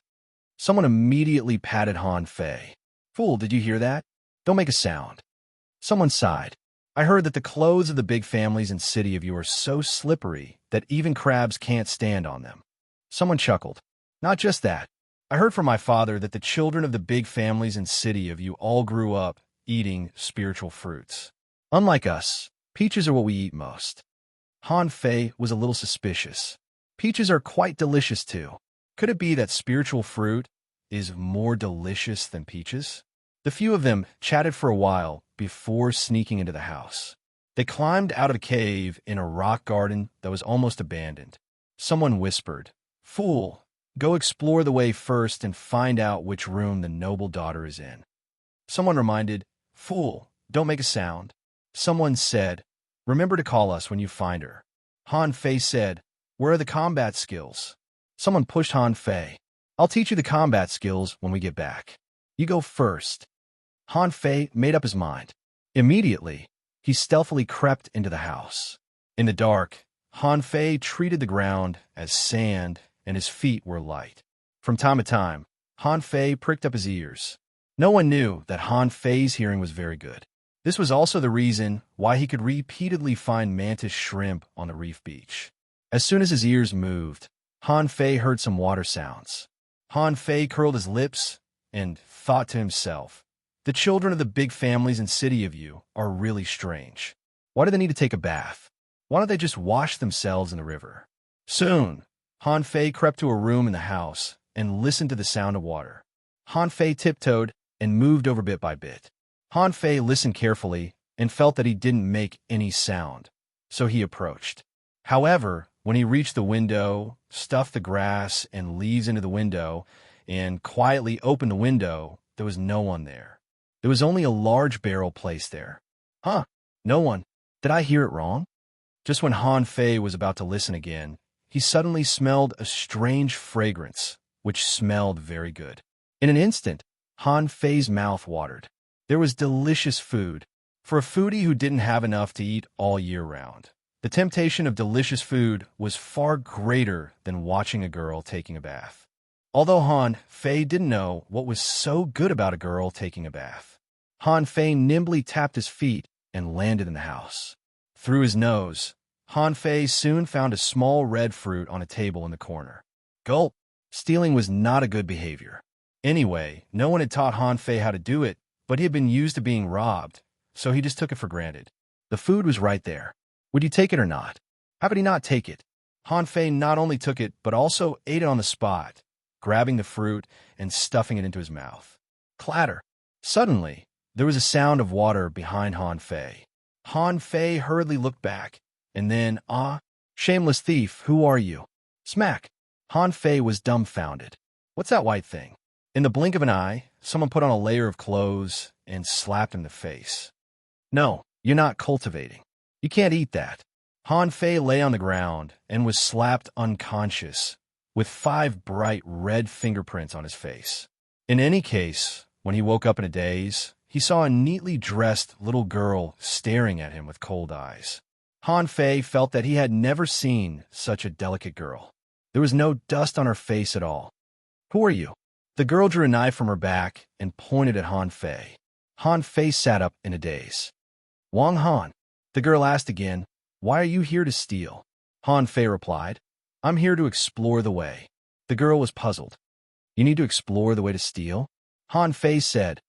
Someone immediately patted Han Fei. "Fool, did you hear that? Don't make a sound." Someone sighed. "I heard that the clothes of the big families in City of Yu are so slippery that even crabs can't stand on them." Someone chuckled. "Not just that. I heard from my father that the children of the big families in City of Yu all grew up eating spiritual fruits. Unlike us, peaches are what we eat most." Han Fei was a little suspicious. Peaches are quite delicious too. Could it be that spiritual fruit is more delicious than peaches? The few of them chatted for a while before sneaking into the house. They climbed out of a cave in a rock garden that was almost abandoned. Someone whispered, "Fool, go explore the way first and find out which room the noble daughter is in." Someone reminded, "Fool, don't make a sound." Someone said, "Remember to call us when you find her." Han Fei said, "Where are the combat skills?" Someone pushed Han Fei. "I'll teach you the combat skills when we get back. You go first." Han Fei made up his mind. Immediately, he stealthily crept into the house. In the dark, Han Fei treated the ground as sand, and his feet were light. From time to time, Han Fei pricked up his ears. No one knew that Han Fei's hearing was very good. This was also the reason why he could repeatedly find mantis shrimp on the reef beach. As soon as his ears moved, Han Fei heard some water sounds. Han Fei curled his lips and thought to himself, "The children of the big families in City of Yu are really strange. Why do they need to take a bath? Why don't they just wash themselves in the river?" Soon, Han Fei crept to a room in the house and listened to the sound of water. Han Fei tiptoed and moved over bit by bit. Han Fei listened carefully and felt that he didn't make any sound, so he approached. However, when he reached the window, stuffed the grass and leaves into the window, and quietly opened the window, there was no one there. There was only a large barrel placed there. "Huh, no one. Did I hear it wrong?" Just when Han Fei was about to listen again, he suddenly smelled a strange fragrance, which smelled very good. In an instant, Han Fei's mouth watered. There was delicious food, for a foodie who didn't have enough to eat all year round. The temptation of delicious food was far greater than watching a girl taking a bath. Although Han Fei didn't know what was so good about a girl taking a bath, Han Fei nimbly tapped his feet and landed in the house. Through his nose, Han Fei soon found a small red fruit on a table in the corner. Gulp! Stealing was not a good behavior. Anyway, no one had taught Han Fei how to do it, but he had been used to being robbed, so he just took it for granted. The food was right there. Would you take it or not? How could he not take it? Han Fei not only took it, but also ate it on the spot, grabbing the fruit and stuffing it into his mouth. Clatter! Suddenly, there was a sound of water behind Han Fei. Han Fei hurriedly looked back, and then, shameless thief, who are you? Smack! Han Fei was dumbfounded. What's that white thing? In the blink of an eye, someone put on a layer of clothes and slapped him in the face. No, you're not cultivating. You can't eat that. Han Fei lay on the ground and was slapped unconscious, with 5 bright red fingerprints on his face. In any case, when he woke up in a daze, he saw a neatly dressed little girl staring at him with cold eyes. Han Fei felt that he had never seen such a delicate girl. There was no dust on her face at all. Who are you? The girl drew a knife from her back and pointed at Han Fei. Han Fei sat up in a daze. Wang Han. The girl asked again, why are you here to steal? Han Fei replied, I'm here to explore the way. The girl was puzzled. You need to explore the way to steal? Han Fei said,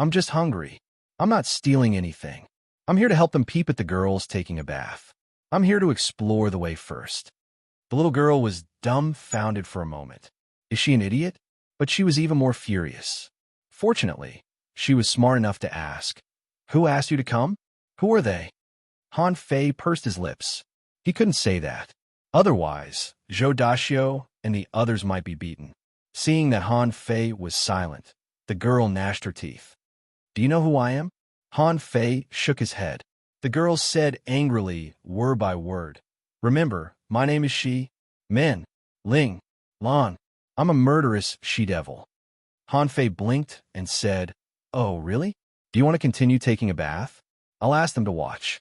I'm just hungry. I'm not stealing anything. I'm here to help them peep at the girls taking a bath. I'm here to explore the way first. The little girl was dumbfounded for a moment. Is she an idiot? But she was even more furious. Fortunately, she was smart enough to ask, who asked you to come? Who are they? Han Fei pursed his lips. He couldn't say that. Otherwise, Zhou Daxio and the others might be beaten. Seeing that Han Fei was silent, the girl gnashed her teeth. Do you know who I am? Han Fei shook his head. The girl said angrily, word by word, remember, my name is Shi, Min, Ling, Lan. I'm a murderous she-devil. Han Fei blinked and said, oh, really? Do you want to continue taking a bath? I'll ask them to watch.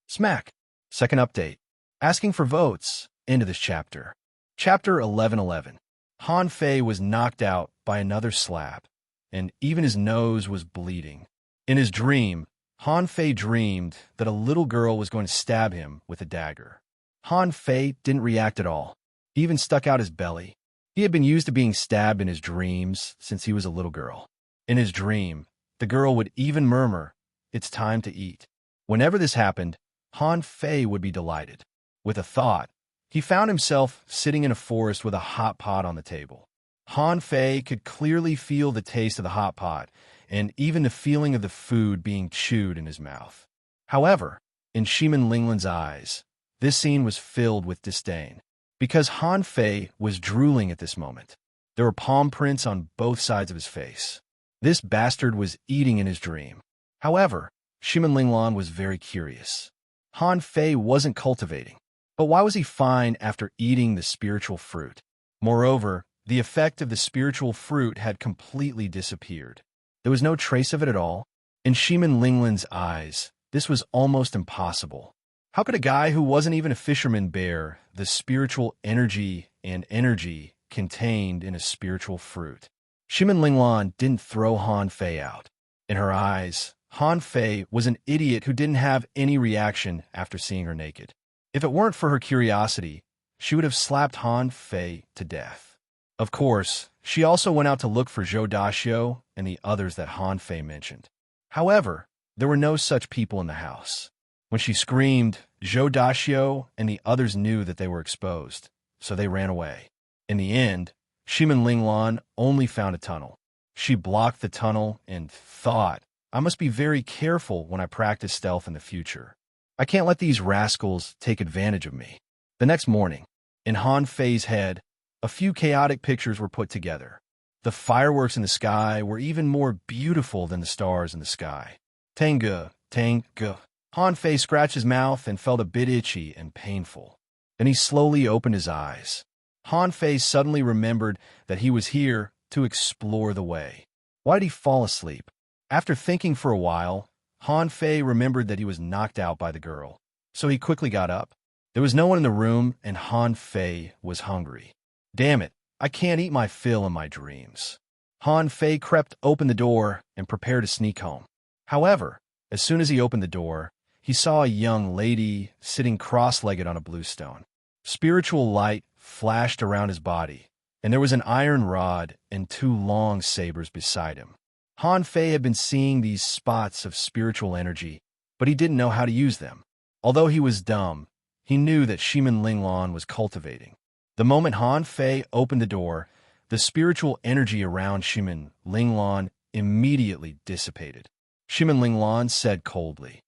Smack. Second update. Asking for votes. End of this chapter. Chapter 1111. Han Fei was knocked out by another slap, and even his nose was bleeding. In his dream, Han Fei dreamed that a little girl was going to stab him with a dagger. Han Fei didn't react at all. He even stuck out his belly. He had been used to being stabbed in his dreams since he was a little girl. In his dream, the girl would even murmur, it's time to eat. Whenever this happened, Han Fei would be delighted. With a thought, he found himself sitting in a forest with a hot pot on the table. Han Fei could clearly feel the taste of the hot pot and even the feeling of the food being chewed in his mouth. However, in Shimin Linglan's eyes, this scene was filled with disdain. Because Han Fei was drooling at this moment. There were palm prints on both sides of his face. This bastard was eating in his dream. However, Shimin Linglan was very curious. Han Fei wasn't cultivating, but why was he fine after eating the spiritual fruit? Moreover, the effect of the spiritual fruit had completely disappeared. There was no trace of it at all. In Shimin Linglan's eyes, this was almost impossible. How could a guy who wasn't even a fisherman bear the spiritual energy and energy contained in a spiritual fruit? Shimin Linglan didn't throw Han Fei out. In her eyes, Han Fei was an idiot who didn't have any reaction after seeing her naked. If it weren't for her curiosity, she would have slapped Han Fei to death. Of course, she also went out to look for Zhou Daxio and the others that Han Fei mentioned. However, there were no such people in the house. When she screamed, Zhou Daxio and the others knew that they were exposed, so they ran away. In the end, Shimin Linglan only found a tunnel. She blocked the tunnel and thought, I must be very careful when I practice stealth in the future. I can't let these rascals take advantage of me. The next morning, in Han Fei's head, a few chaotic pictures were put together. The fireworks in the sky were even more beautiful than the stars in the sky. Tengu, Tengu. Han Fei scratched his mouth and felt a bit itchy and painful. Then he slowly opened his eyes. Han Fei suddenly remembered that he was here to explore the way. Why did he fall asleep? After thinking for a while, Han Fei remembered that he was knocked out by the girl, so he quickly got up. There was no one in the room, and Han Fei was hungry. Damn it, I can't eat my fill in my dreams. Han Fei crept open the door and prepared to sneak home. However, as soon as he opened the door, he saw a young lady sitting cross-legged on a bluestone. Spiritual light flashed around his body, and there was an iron rod and 2 long sabers beside him. Han Fei had been seeing these spots of spiritual energy, but he didn't know how to use them. Although he was dumb, he knew that Shimin Linglan was cultivating. The moment Han Fei opened the door, the spiritual energy around Shimin Linglan immediately dissipated. Shimin Linglan said coldly,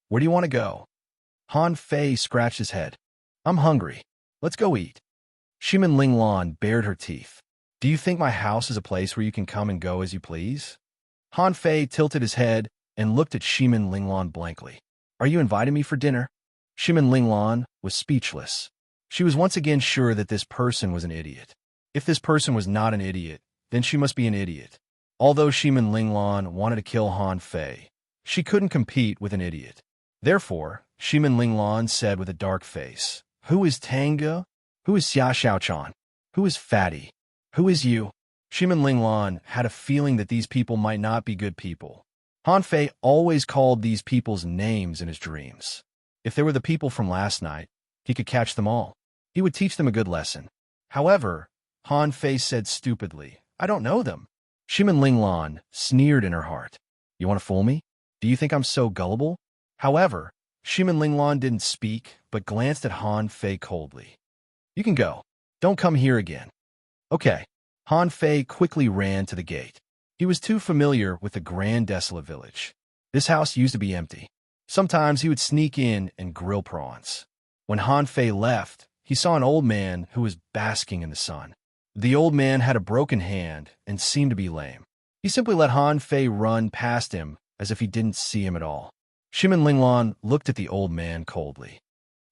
"Where do you want to go?" Han Fei scratched his head. "I'm hungry. Let's go eat." Shimin Linglan bared her teeth. "Do you think my house is a place where you can come and go as you please?" Han Fei tilted his head and looked at Shimin Linglan blankly. "Are you inviting me for dinner?" Shimin Linglan was speechless. She was once again sure that this person was an idiot. If this person was not an idiot, then she must be an idiot. Although Shimin Linglan wanted to kill Han Fei, she couldn't compete with an idiot. Therefore, Shimin Linglan said with a dark face, "Who is Tanga? Who is Xia Xiaochan? Who is Fatty? Who is you?" Shimin Linglan had a feeling that these people might not be good people. Han Fei always called these people's names in his dreams. If they were the people from last night, he could catch them all. He would teach them a good lesson. However, Han Fei said stupidly, "I don't know them." Shimin Linglan sneered in her heart. "You want to fool me? Do you think I'm so gullible?" However, Shimin Linglan didn't speak, but glanced at Han Fei coldly. "You can go. Don't come here again." "Okay." Han Fei quickly ran to the gate. He was too familiar with the grand desolate village. This house used to be empty. Sometimes he would sneak in and grill prawns. When Han Fei left, he saw an old man who was basking in the sun. The old man had a broken hand and seemed to be lame. He simply let Han Fei run past him as if he didn't see him at all. Shimin Linglan looked at the old man coldly.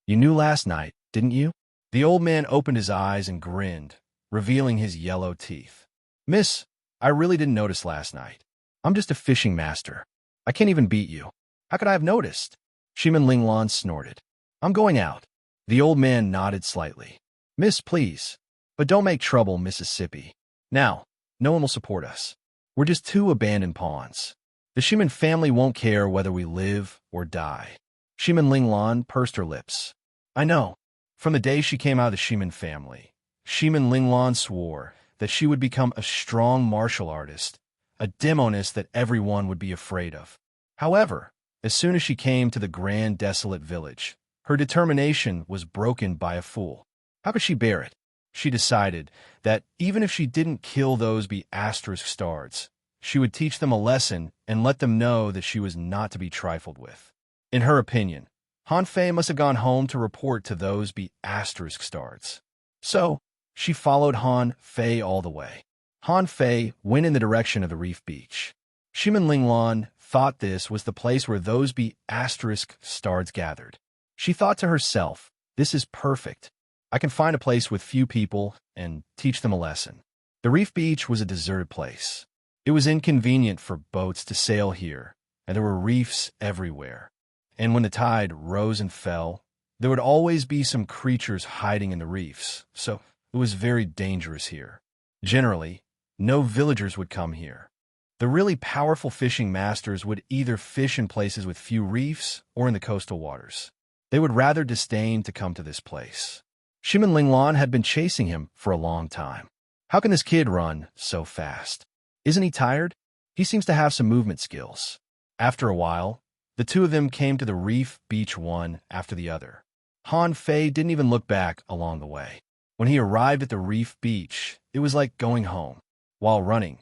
"You knew last night, didn't you?" The old man opened his eyes and grinned, revealing his yellow teeth. "Miss, I really didn't notice last night. I'm just a fishing master. I can't even beat you. How could I have noticed?" Shimin Linglan snorted. "I'm going out." The old man nodded slightly. "Miss, please. But don't make trouble, Mississippi. Now, no one will support us. We're just 2 abandoned pawns. The Shimin family won't care whether we live or die." Shimin Linglan pursed her lips. "I know. From the day she came out of the Shimin family, Shimin Linglan swore that she would become a strong martial artist, a demoness that everyone would be afraid of. However, as soon as she came to the grand desolate village, her determination was broken by a fool. How could she bear it? She decided that even if she didn't kill those stars, she would teach them a lesson and let them know that she was not to be trifled with. In her opinion, Han Fei must have gone home to report to those stars. So, she followed Han Fei all the way. Han Fei went in the direction of the reef beach. Shimin Linglan thought this was the place where those stars gathered. She thought to herself, "This is perfect. I can find a place with few people and teach them a lesson." The reef beach was a deserted place. It was inconvenient for boats to sail here, and there were reefs everywhere. And when the tide rose and fell, there would always be some creatures hiding in the reefs, so it was very dangerous here. Generally, no villagers would come here. The really powerful fishing masters would either fish in places with few reefs or in the coastal waters. They would rather disdain to come to this place. Shimin Linglan had been chasing him for a long time. How can this kid run so fast? Isn't he tired? He seems to have some movement skills. After a while, the 2 of them came to the reef beach one after the other. Han Fei didn't even look back along the way. When he arrived at the reef beach, it was like going home. While running,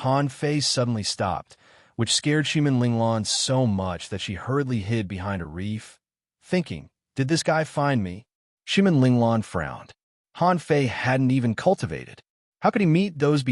Han Fei suddenly stopped, which scared Shimin Linglan so much that she hurriedly hid behind a reef, thinking, "Did this guy find me?" Shimin Linglan frowned. Han Fei hadn't even cultivated. How could he meet those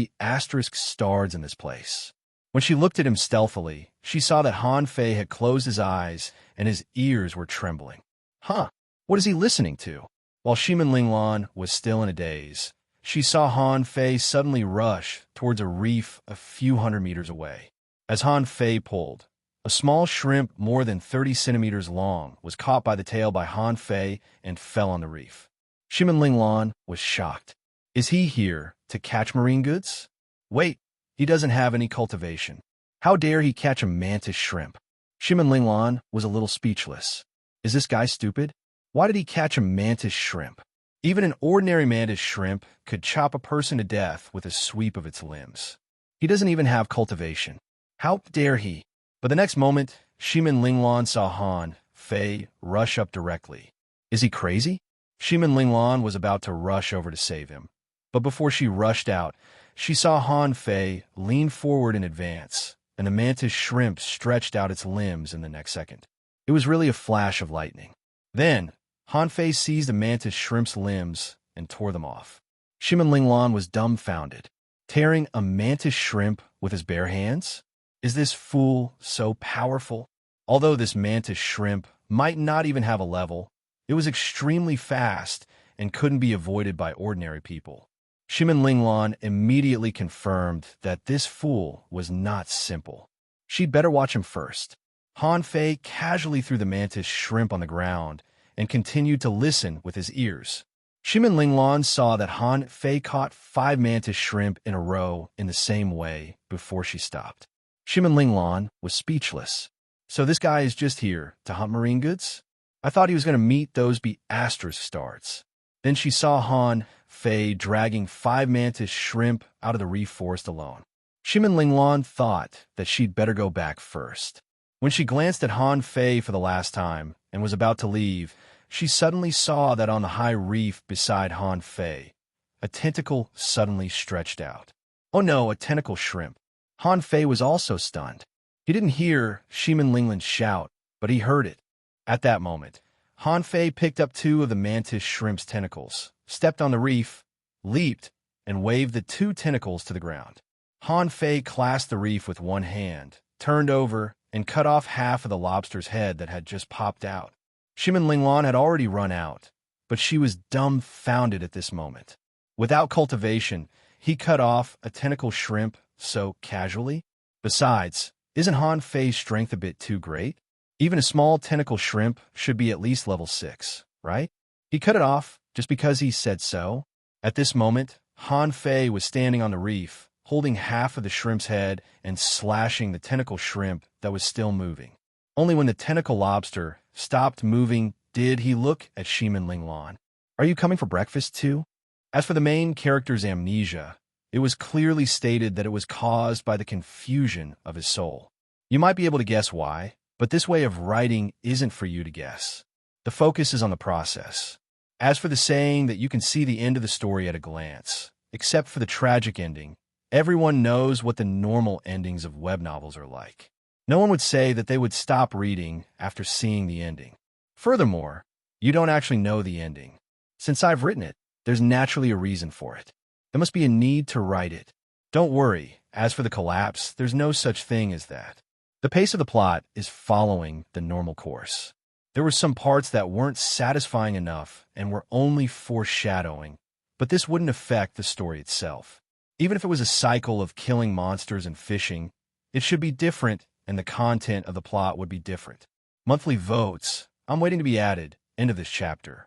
stars in this place? When she looked at him stealthily, she saw that Han Fei had closed his eyes and his ears were trembling. Huh, what is he listening to? While Shimin Linglan was still in a daze, she saw Han Fei suddenly rush towards a reef a few hundred meters away. As Han Fei pulled, a small shrimp more than 30 centimeters long was caught by the tail by Han Fei and fell on the reef. Shimin Linglan was shocked. Is he here to catch marine goods? Wait, he doesn't have any cultivation. How dare he catch a mantis shrimp? Shimin Linglan was a little speechless. Is this guy stupid? Why did he catch a mantis shrimp? Even an ordinary mantis shrimp could chop a person to death with a sweep of its limbs. He doesn't even have cultivation. How dare he? But the next moment, Shimin Linglan saw Han Fei rush up directly. Is he crazy? Shimin Linglan was about to rush over to save him. But before she rushed out, she saw Han Fei lean forward in advance, and the mantis shrimp stretched out its limbs in the next second. It was really a flash of lightning. Then, Han Fei seized the mantis shrimp's limbs and tore them off. Shimin Linglan was dumbfounded. Tearing a mantis shrimp with his bare hands? Is this fool so powerful? Although this mantis shrimp might not even have a level, it was extremely fast and couldn't be avoided by ordinary people. Shimin Linglan immediately confirmed that this fool was not simple. She'd better watch him first. Han Fei casually threw the mantis shrimp on the ground and continued to listen with his ears. Shimin Linglan saw that Han Fei caught 5 mantis shrimp in a row in the same way before she stopped. Shimin Linglan was speechless. So this guy is just here to hunt marine goods? I thought he was going to meet those be asterisk stars. Then she saw Han Fei dragging 5 mantis shrimp out of the reef forest alone. Shimin Linglan thought that she'd better go back first. When she glanced at Han Fei for the last time and was about to leave, she suddenly saw that on the high reef beside Han Fei, a tentacle suddenly stretched out. Oh no, a tentacle shrimp. Han Fei was also stunned. He didn't hear Shimin Linglan shout, but he heard it. At that moment, Han Fei picked up 2 of the mantis shrimp's tentacles, stepped on the reef, leaped, and waved the 2 tentacles to the ground. Han Fei clasped the reef with one hand, turned over, and cut off half of the lobster's head that had just popped out. Shimin Linglan had already run out, but she was dumbfounded at this moment. Without cultivation, he cut off a tentacle shrimp so casually. Besides, isn't Han Fei's strength a bit too great? Even a small tentacle shrimp should be at least level 6, right? He cut it off just because he said so. At this moment, Han Fei was standing on the reef, holding half of the shrimp's head and slashing the tentacle shrimp that was still moving. Only when the tentacle lobster stopped moving did he look at Shimin Linglan. Are you coming for breakfast too? As for the main character's amnesia, it was clearly stated that it was caused by the confusion of his soul. You might be able to guess why, but this way of writing isn't for you to guess. The focus is on the process. As for the saying that you can see the end of the story at a glance, except for the tragic ending, everyone knows what the normal endings of web novels are like. No one would say that they would stop reading after seeing the ending. Furthermore, you don't actually know the ending. Since I've written it, there's naturally a reason for it. There must be a need to write it. Don't worry, as for the collapse, there's no such thing as that. The pace of the plot is following the normal course. There were some parts that weren't satisfying enough and were only foreshadowing, but this wouldn't affect the story itself. Even if it was a cycle of killing monsters and fishing, it should be different and the content of the plot would be different. Monthly votes. I'm waiting to be added. End of this chapter.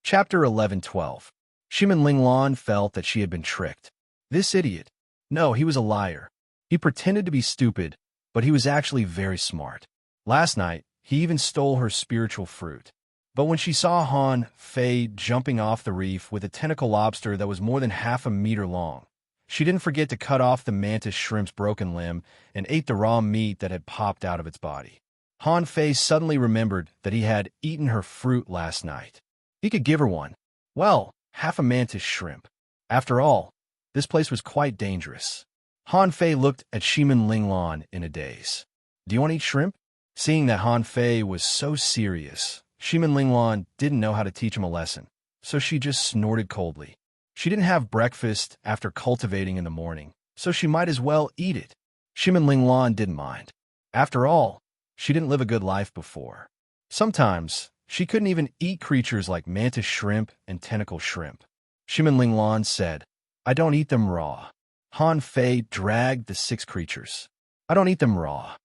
Chapter 11-12. Shimin Linglan felt that she had been tricked. This idiot. No, he was a liar. He pretended to be stupid, but he was actually very smart. Last night, he even stole her spiritual fruit. But when she saw Han Fei jumping off the reef with a tentacle lobster that was more than half a meter long, she didn't forget to cut off the mantis shrimp's broken limb and ate the raw meat that had popped out of its body. Han Fei suddenly remembered that he had eaten her fruit last night. He could give her one. Well, half a mantis shrimp. After all, this place was quite dangerous. Han Fei looked at Shimin Linglan in a daze. Do you want to eat shrimp? Seeing that Han Fei was so serious, Shimin Linglan didn't know how to teach him a lesson, so she just snorted coldly. She didn't have breakfast after cultivating in the morning, so she might as well eat it. Shimin Linglan didn't mind. After all, she didn't live a good life before. Sometimes, she couldn't even eat creatures like mantis shrimp and tentacle shrimp. Shimin Linglan said, I don't eat them raw. Han Fei dragged the 6 creatures. I don't eat them raw.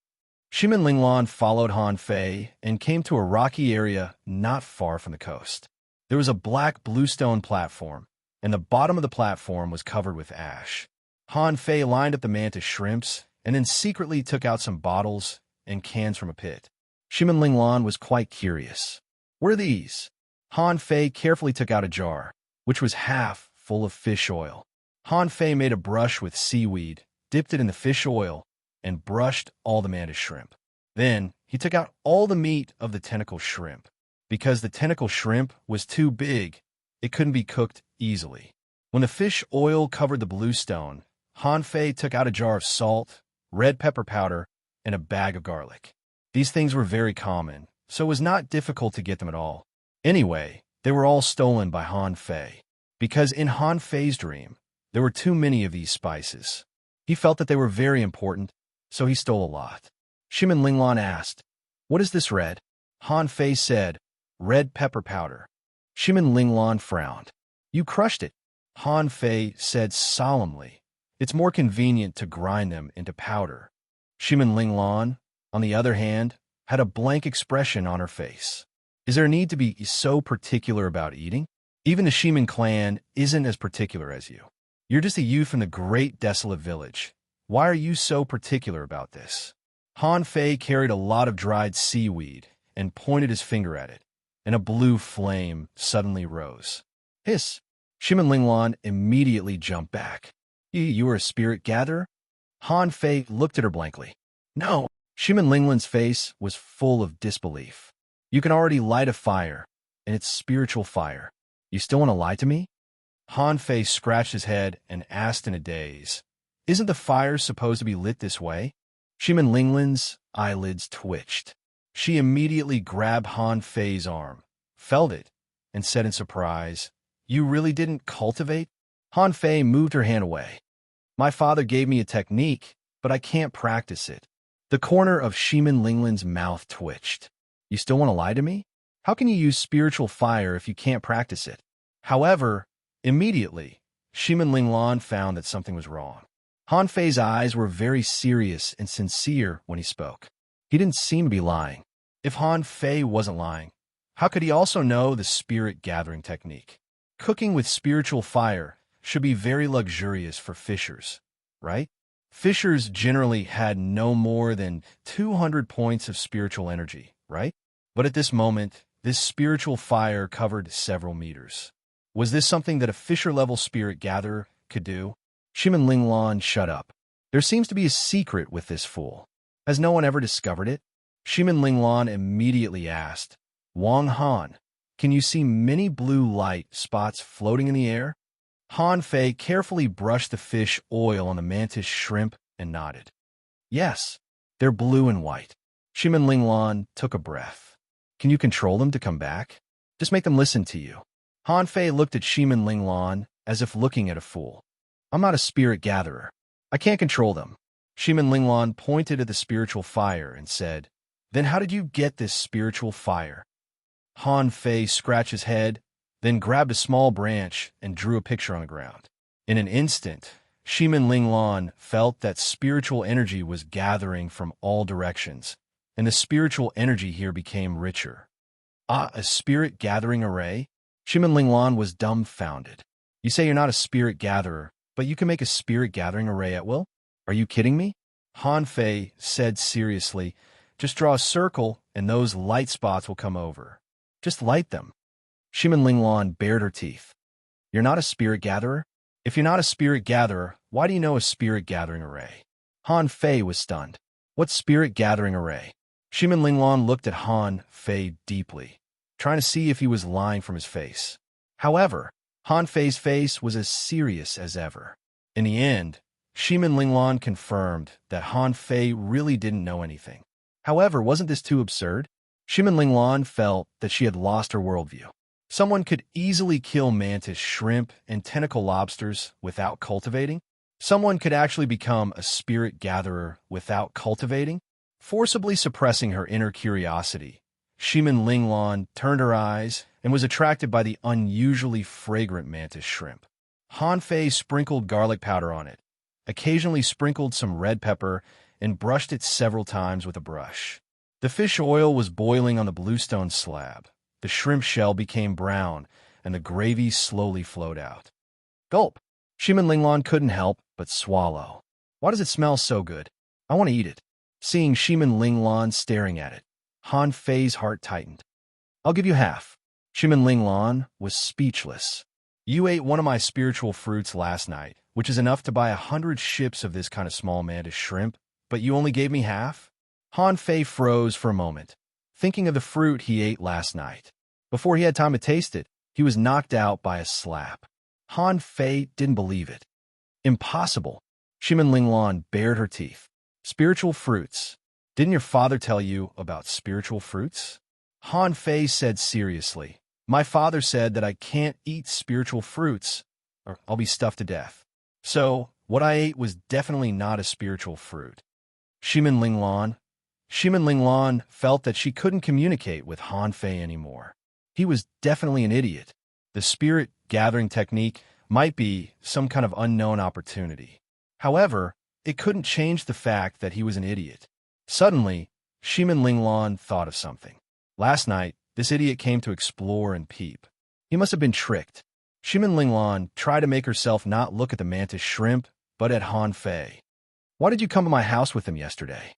Shimin Linglan followed Han Fei and came to a rocky area not far from the coast. There was a black bluestone platform, and the bottom of the platform was covered with ash. Han Fei lined up the mantis shrimps and then secretly took out some bottles and cans from a pit. Shimin Linglan was quite curious. What are these? Han Fei carefully took out a jar, which was half full of fish oil. Han Fei made a brush with seaweed, dipped it in the fish oil, and brushed all the mantis shrimp. Then he took out all the meat of the tentacle shrimp. Because the tentacle shrimp was too big, it couldn't be cooked easily. When the fish oil covered the bluestone, Han Fei took out a jar of salt, red pepper powder, and a bag of garlic. These things were very common, so it was not difficult to get them at all. Anyway, they were all stolen by Han Fei. Because in Han Fei's dream, there were too many of these spices. He felt that they were very important, so he stole a lot. Shimin Linglan asked, "What is this red?" Han Fei said, "Red pepper powder." Shimin Linglan frowned. "You crushed it," Han Fei said solemnly. "It's more convenient to grind them into powder." Shimin Linglan, on the other hand, had a blank expression on her face. Is there a need to be so particular about eating? Even the Shimin clan isn't as particular as you. You're just a youth in the great desolate village. Why are you so particular about this? Han Fei carried a lot of dried seaweed and pointed his finger at it, and a blue flame suddenly rose. Hiss! Shimin Linglan immediately jumped back. You are a spirit gatherer? Han Fei looked at her blankly. No. Shimin Linglan's face was full of disbelief. You can already light a fire, and it's spiritual fire. You still want to lie to me? Han Fei scratched his head and asked in a daze, "Isn't the fire supposed to be lit this way?" Shimin Linglan's eyelids twitched. She immediately grabbed Han Fei's arm, felt it, and said in surprise, "You really didn't cultivate?" Han Fei moved her hand away. "My father gave me a technique, but I can't practice it." The corner of Shimin Linglan's mouth twitched. "You still want to lie to me? How can you use spiritual fire if you can't practice it?" However, immediately, Shimin Linglan found that something was wrong. Han Fei's eyes were very serious and sincere when he spoke. He didn't seem to be lying. If Han Fei wasn't lying, how could he also know the spirit gathering technique? Cooking with spiritual fire should be very luxurious for fishers, right? Fishers generally had no more than 200 points of spiritual energy, right? But at this moment, this spiritual fire covered several meters. Was this something that a fisher-level spirit gatherer could do? Shimin Linglan shut up. There seems to be a secret with this fool. Has no one ever discovered it? Shimin Linglan immediately asked, "Wang Han, can you see many blue light spots floating in the air?" Han Fei carefully brushed the fish oil on the mantis shrimp and nodded. "Yes, they're blue and white." Shimin Linglan took a breath. "Can you control them to come back? Just make them listen to you." Han Fei looked at Shimin Linglan as if looking at a fool. "I'm not a spirit gatherer. I can't control them." Shimin Linglan pointed at the spiritual fire and said, "Then how did you get this spiritual fire?" Han Fei scratched his head, then grabbed a small branch and drew a picture on the ground. In an instant, Shimin Linglan felt that spiritual energy was gathering from all directions, and the spiritual energy here became richer. "Ah, a spirit gathering array?" Shimin Linglan was dumbfounded. "You say you're not a spirit gatherer, but you can make a spirit gathering array at will? Are you kidding me?" Han Fei said seriously, "Just draw a circle and those light spots will come over. Just light them." Shimin Linglan bared her teeth. "You're not a spirit gatherer? If you're not a spirit gatherer, why do you know a spirit gathering array?" Han Fei was stunned. "What spirit gathering array?" Shimin Linglan looked at Han Fei deeply, trying to see if he was lying from his face. However, Han Fei's face was as serious as ever. In the end, Shimin Linglan confirmed that Han Fei really didn't know anything. However, wasn't this too absurd? Shimin Linglan felt that she had lost her worldview. Someone could easily kill mantis shrimp and tentacle lobsters without cultivating? Someone could actually become a spirit gatherer without cultivating? Forcibly suppressing her inner curiosity, Shimin Linglan turned her eyes and was attracted by the unusually fragrant mantis shrimp. Han Fei sprinkled garlic powder on it, occasionally sprinkled some red pepper, and brushed it several times with a brush. The fish oil was boiling on the bluestone slab. The shrimp shell became brown, and the gravy slowly flowed out. Gulp! Shimin Linglan couldn't help but swallow. Why does it smell so good? I want to eat it. Seeing Shimin Linglan staring at it, Han Fei's heart tightened. I'll give you half. Shimin Linglan was speechless. You ate one of my spiritual fruits last night, which is enough to buy 100 ships of this kind of small mantis shrimp, but you only gave me half? Han Fei froze for a moment, thinking of the fruit he ate last night. Before he had time to taste it, he was knocked out by a slap. Han Fei didn't believe it. Impossible. Shimin Linglan bared her teeth. Spiritual fruits. Didn't your father tell you about spiritual fruits? Han Fei said seriously. My father said that I can't eat spiritual fruits, or I'll be stuffed to death. So, what I ate was definitely not a spiritual fruit. Shimin Linglan felt that she couldn't communicate with Han Fei anymore. He was definitely an idiot. The spirit gathering technique might be some kind of unknown opportunity. However, it couldn't change the fact that he was an idiot. Suddenly, Shimin Linglan thought of something. Last night, this idiot came to explore and peep. He must have been tricked. Shimin Linglan tried to make herself not look at the mantis shrimp, but at Han Fei. Why did you come to my house with him yesterday?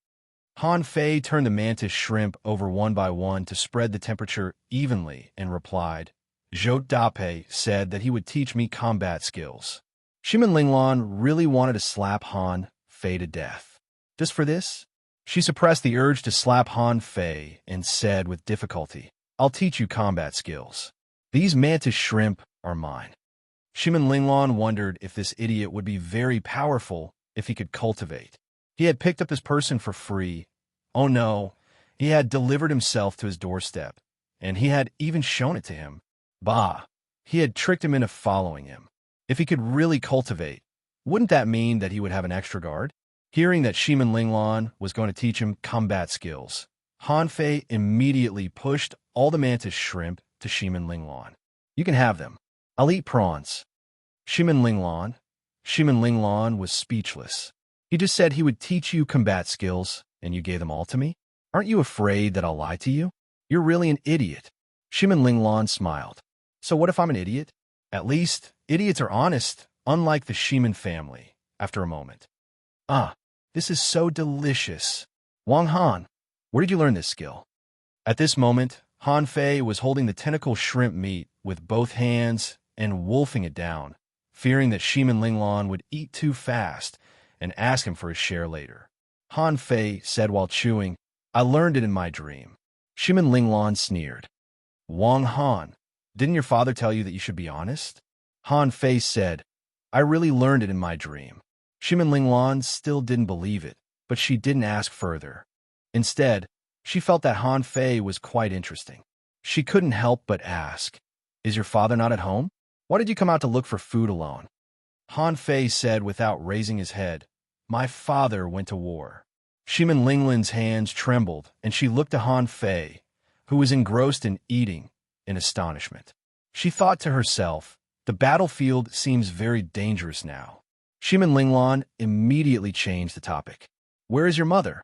Han Fei turned the mantis shrimp over one by one to spread the temperature evenly and replied, Zhou Dape said that he would teach me combat skills. Shimin Linglan really wanted to slap Han Fei to death. Just for this? She suppressed the urge to slap Han Fei and said with difficulty, I'll teach you combat skills. These mantis shrimp are mine. Shimin Linglan wondered if this idiot would be very powerful if he could cultivate. He had picked up this person for free. Oh no, he had delivered himself to his doorstep, and he had even shown it to him. Bah, he had tricked him into following him. If he could really cultivate, wouldn't that mean that he would have an extra guard? Hearing that Shimin Linglan was going to teach him combat skills, Han Fei immediately pushed all the mantis shrimp to Shimin Linglan. You can have them. I'll eat prawns. Shimin Linglan was speechless. He just said he would teach you combat skills, and you gave them all to me? Aren't you afraid that I'll lie to you? You're really an idiot. Shimin Linglan smiled. So what if I'm an idiot? At least, idiots are honest, unlike the Shimin family, after a moment. Ah, this is so delicious. Wang Han, where did you learn this skill? At this moment, Han Fei was holding the tentacle shrimp meat with both hands and wolfing it down, fearing that Shimin Linglan would eat too fast and ask him for his share later. Han Fei said while chewing, I learned it in my dream. Shimin Linglan sneered. Wang Han, didn't your father tell you that you should be honest? Han Fei said, I really learned it in my dream. Shimin Linglan still didn't believe it, but she didn't ask further. Instead, she felt that Han Fei was quite interesting. She couldn't help but ask, Is your father not at home? Why did you come out to look for food alone? Han Fei said without raising his head, My father went to war. Shimin Linglan's hands trembled, and she looked to Han Fei, who was engrossed in eating, in astonishment. She thought to herself, the battlefield seems very dangerous now. Shimin Linglan immediately changed the topic. Where is your mother?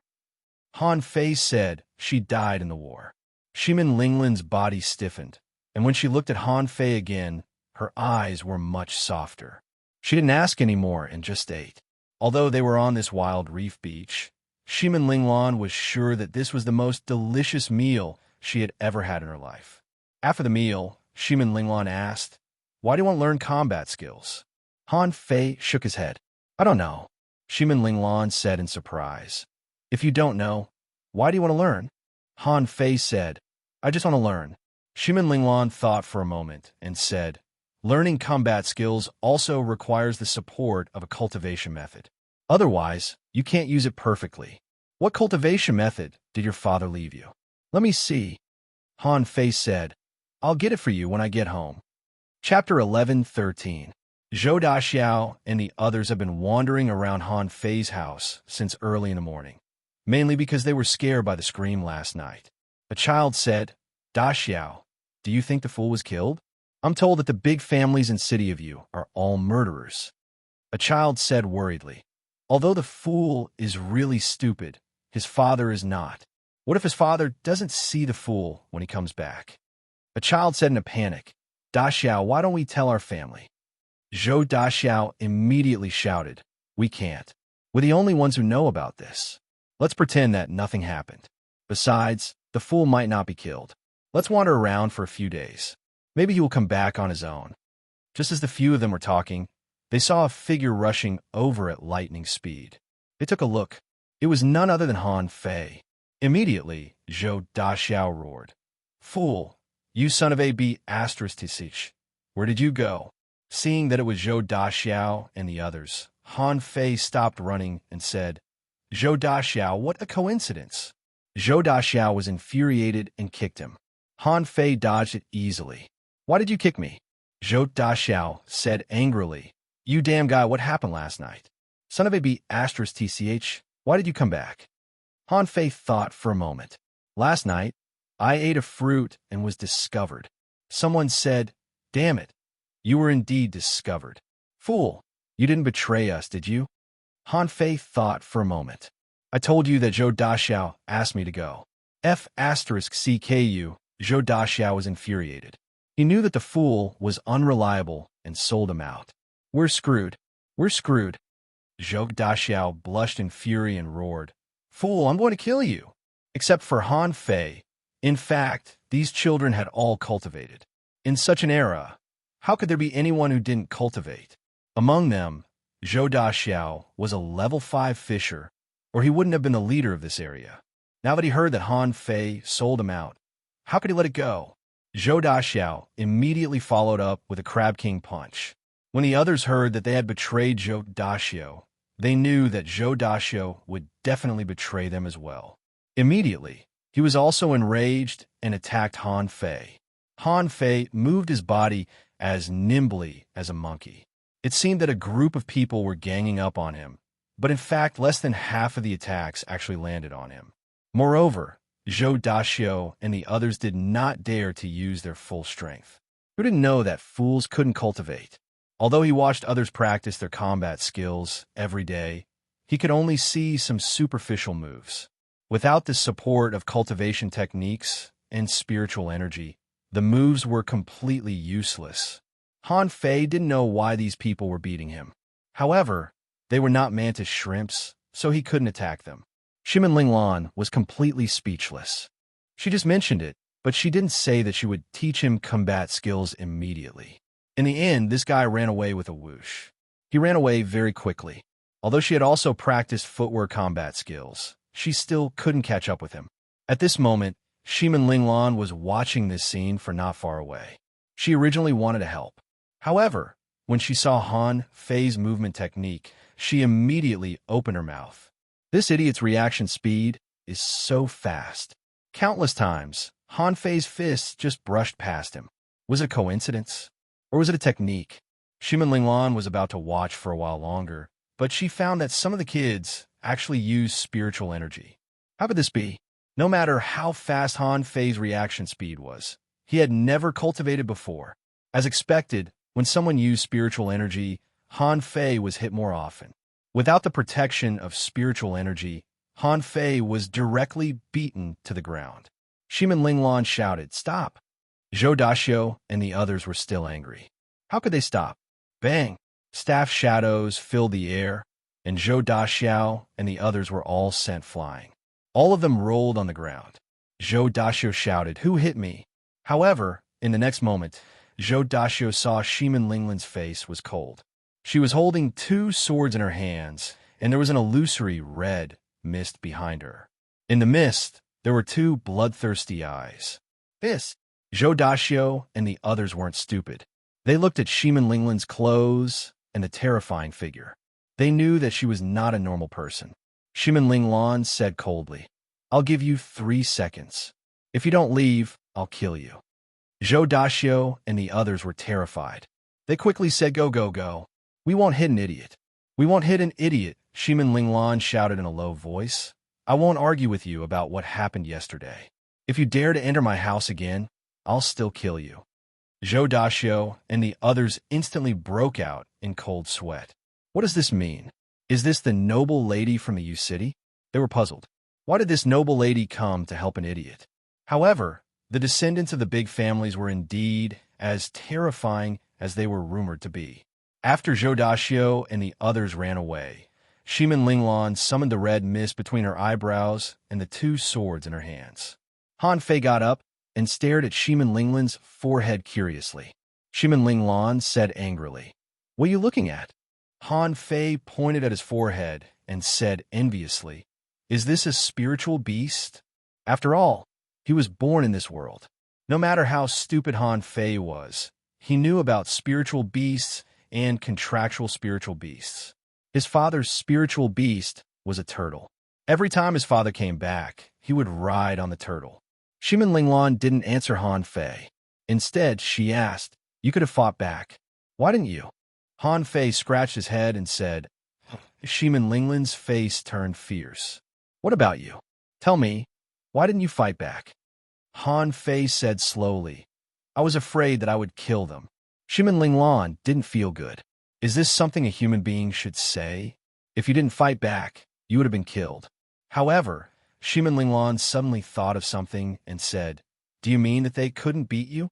Han Fei said she died in the war. Shimin Linglan's body stiffened, and when she looked at Han Fei again, her eyes were much softer. She didn't ask anymore and just ate. Although they were on this wild reef beach, Shimin Linglan was sure that this was the most delicious meal she had ever had in her life. After the meal, Shimin Linglan asked, Why do you want to learn combat skills? Han Fei shook his head. I don't know, Shimin Linglan said in surprise. If you don't know, why do you want to learn? Han Fei said, I just want to learn. Shimin Linglan thought for a moment and said, Learning combat skills also requires the support of a cultivation method. Otherwise, you can't use it perfectly. What cultivation method did your father leave you? Let me see. Han Fei said, I'll get it for you when I get home. Chapter 11:13. Zhou Daxiao and the others have been wandering around Han Fei's house since early in the morning, mainly because they were scared by the scream last night. A child said, Daxiao, do you think the fool was killed? I'm told that the big families in city of you are all murderers. A child said worriedly, Although the fool is really stupid, his father is not. What if his father doesn't see the fool when he comes back? A child said in a panic, Daxiao, why don't we tell our family? Zhou Daxiao immediately shouted, We can't. We're the only ones who know about this. Let's pretend that nothing happened. Besides, the fool might not be killed. Let's wander around for a few days. Maybe he will come back on his own. Just as the few of them were talking, they saw a figure rushing over at lightning speed. They took a look. It was none other than Han Fei. Immediately, Zhou Daxiao roared. "Fool! You son of a b****, where did you go?" Seeing that it was Zhou Daxiao and the others, Han Fei stopped running and said, "Zhou Daxiao, what a coincidence!" Zhou Daxiao was infuriated and kicked him. Han Fei dodged it easily. "Why did you kick me?" Zhou Daxiao said angrily. "You damn guy, what happened last night? Son of a b****, why did you come back?" Han Fei thought for a moment. "Last night, I ate a fruit and was discovered. Someone said, 'Damn it, you were indeed discovered.' Fool, you didn't betray us, did you?" Han Fei thought for a moment. "I told you that Zhou Daxiao asked me to go." F***CKU, Zhou Daxiao was infuriated. He knew that the fool was unreliable and sold him out. "We're screwed. We're screwed." Zhou Daxiao blushed in fury and roared, "Fool, I'm going to kill you." Except for Han Fei. In fact, these children had all cultivated. In such an era, how could there be anyone who didn't cultivate? Among them, Zhou Daxiao was a level 5 fisher, or he wouldn't have been the leader of this area. Now that he heard that Han Fei sold him out, how could he let it go? Zhou Daxiao immediately followed up with a Crab King punch. When the others heard that they had betrayed Zhou Daxiao, they knew that Zhou Daxiao would definitely betray them as well. Immediately, he was also enraged and attacked Han Fei. Han Fei moved his body as nimbly as a monkey. It seemed that a group of people were ganging up on him, but in fact less than half of the attacks actually landed on him. Moreover, Zhou Daxiao and the others did not dare to use their full strength. Who didn't know that fools couldn't cultivate? Although he watched others practice their combat skills every day, he could only see some superficial moves. Without the support of cultivation techniques and spiritual energy, the moves were completely useless. Han Fei didn't know why these people were beating him. However, they were not mantis shrimps, so he couldn't attack them. Shimin Linglan was completely speechless. She just mentioned it, but she didn't say that she would teach him combat skills immediately. In the end, this guy ran away with a whoosh. He ran away very quickly. Although she had also practiced footwork combat skills, she still couldn't catch up with him. At this moment, Shimin Linglan was watching this scene from not far away. She originally wanted to help. However, when she saw Han Fei's movement technique, she immediately opened her mouth. This idiot's reaction speed is so fast. Countless times, Han Fei's fists just brushed past him. Was it a coincidence? Or was it a technique? Shimin Linglan was about to watch for a while longer, but she found that some of the kids actually used spiritual energy. How could this be? No matter how fast Han Fei's reaction speed was, he had never cultivated before. As expected, when someone used spiritual energy, Han Fei was hit more often. Without the protection of spiritual energy, Han Fei was directly beaten to the ground. Shimin Linglan shouted, "Stop!" Zhou Daxiao and the others were still angry. How could they stop? Bang! Staff shadows filled the air, and Zhou Daxiao and the others were all sent flying. All of them rolled on the ground. Zhou Daxiao shouted, "Who hit me?" However, in the next moment, Zhou Daxiao saw Shimin Linglan's face was cold. She was holding 2 swords in her hands, and there was an illusory red mist behind her. In the mist, there were 2 bloodthirsty eyes. This, Zhou Daxiao and the others weren't stupid. They looked at Shimin Linglan's clothes and the terrifying figure. They knew that she was not a normal person. Shimin Linglan said coldly, "I'll give you 3 seconds. If you don't leave, I'll kill you." Zhou Daxiao and the others were terrified. They quickly said, "Go, go, go. We won't hit an idiot." "We won't hit an idiot," Shimin Linglan shouted in a low voice. "I won't argue with you about what happened yesterday. If you dare to enter my house again, I'll still kill you." Zhou Daxiao and the others instantly broke out in cold sweat. What does this mean? Is this the noble lady from the U City? They were puzzled. Why did this noble lady come to help an idiot? However, the descendants of the big families were indeed as terrifying as they were rumored to be. After Zhou Daxiao and the others ran away, Shimin Linglan summoned the red mist between her eyebrows and the 2 swords in her hands. Han Fei got up and stared at Shimin Linglan's forehead curiously. Shimin Linglan said angrily, "What are you looking at?" Han Fei pointed at his forehead and said enviously, "Is this a spiritual beast?" After all, he was born in this world. No matter how stupid Han Fei was, he knew about spiritual beasts and contractual spiritual beasts. His father's spiritual beast was a turtle. Every time his father came back, he would ride on the turtle. Shimin Linglan didn't answer Han Fei. Instead, she asked, "You could have fought back. Why didn't you?" Han Fei scratched his head and said, Shimin Linglan's face turned fierce. "What about you? Tell me, why didn't you fight back?" Han Fei said slowly, "I was afraid that I would kill them." Shimin Linglan didn't feel good. Is this something a human being should say? If you didn't fight back, you would have been killed. However, Shimin Linglan suddenly thought of something and said, "Do you mean that they couldn't beat you?"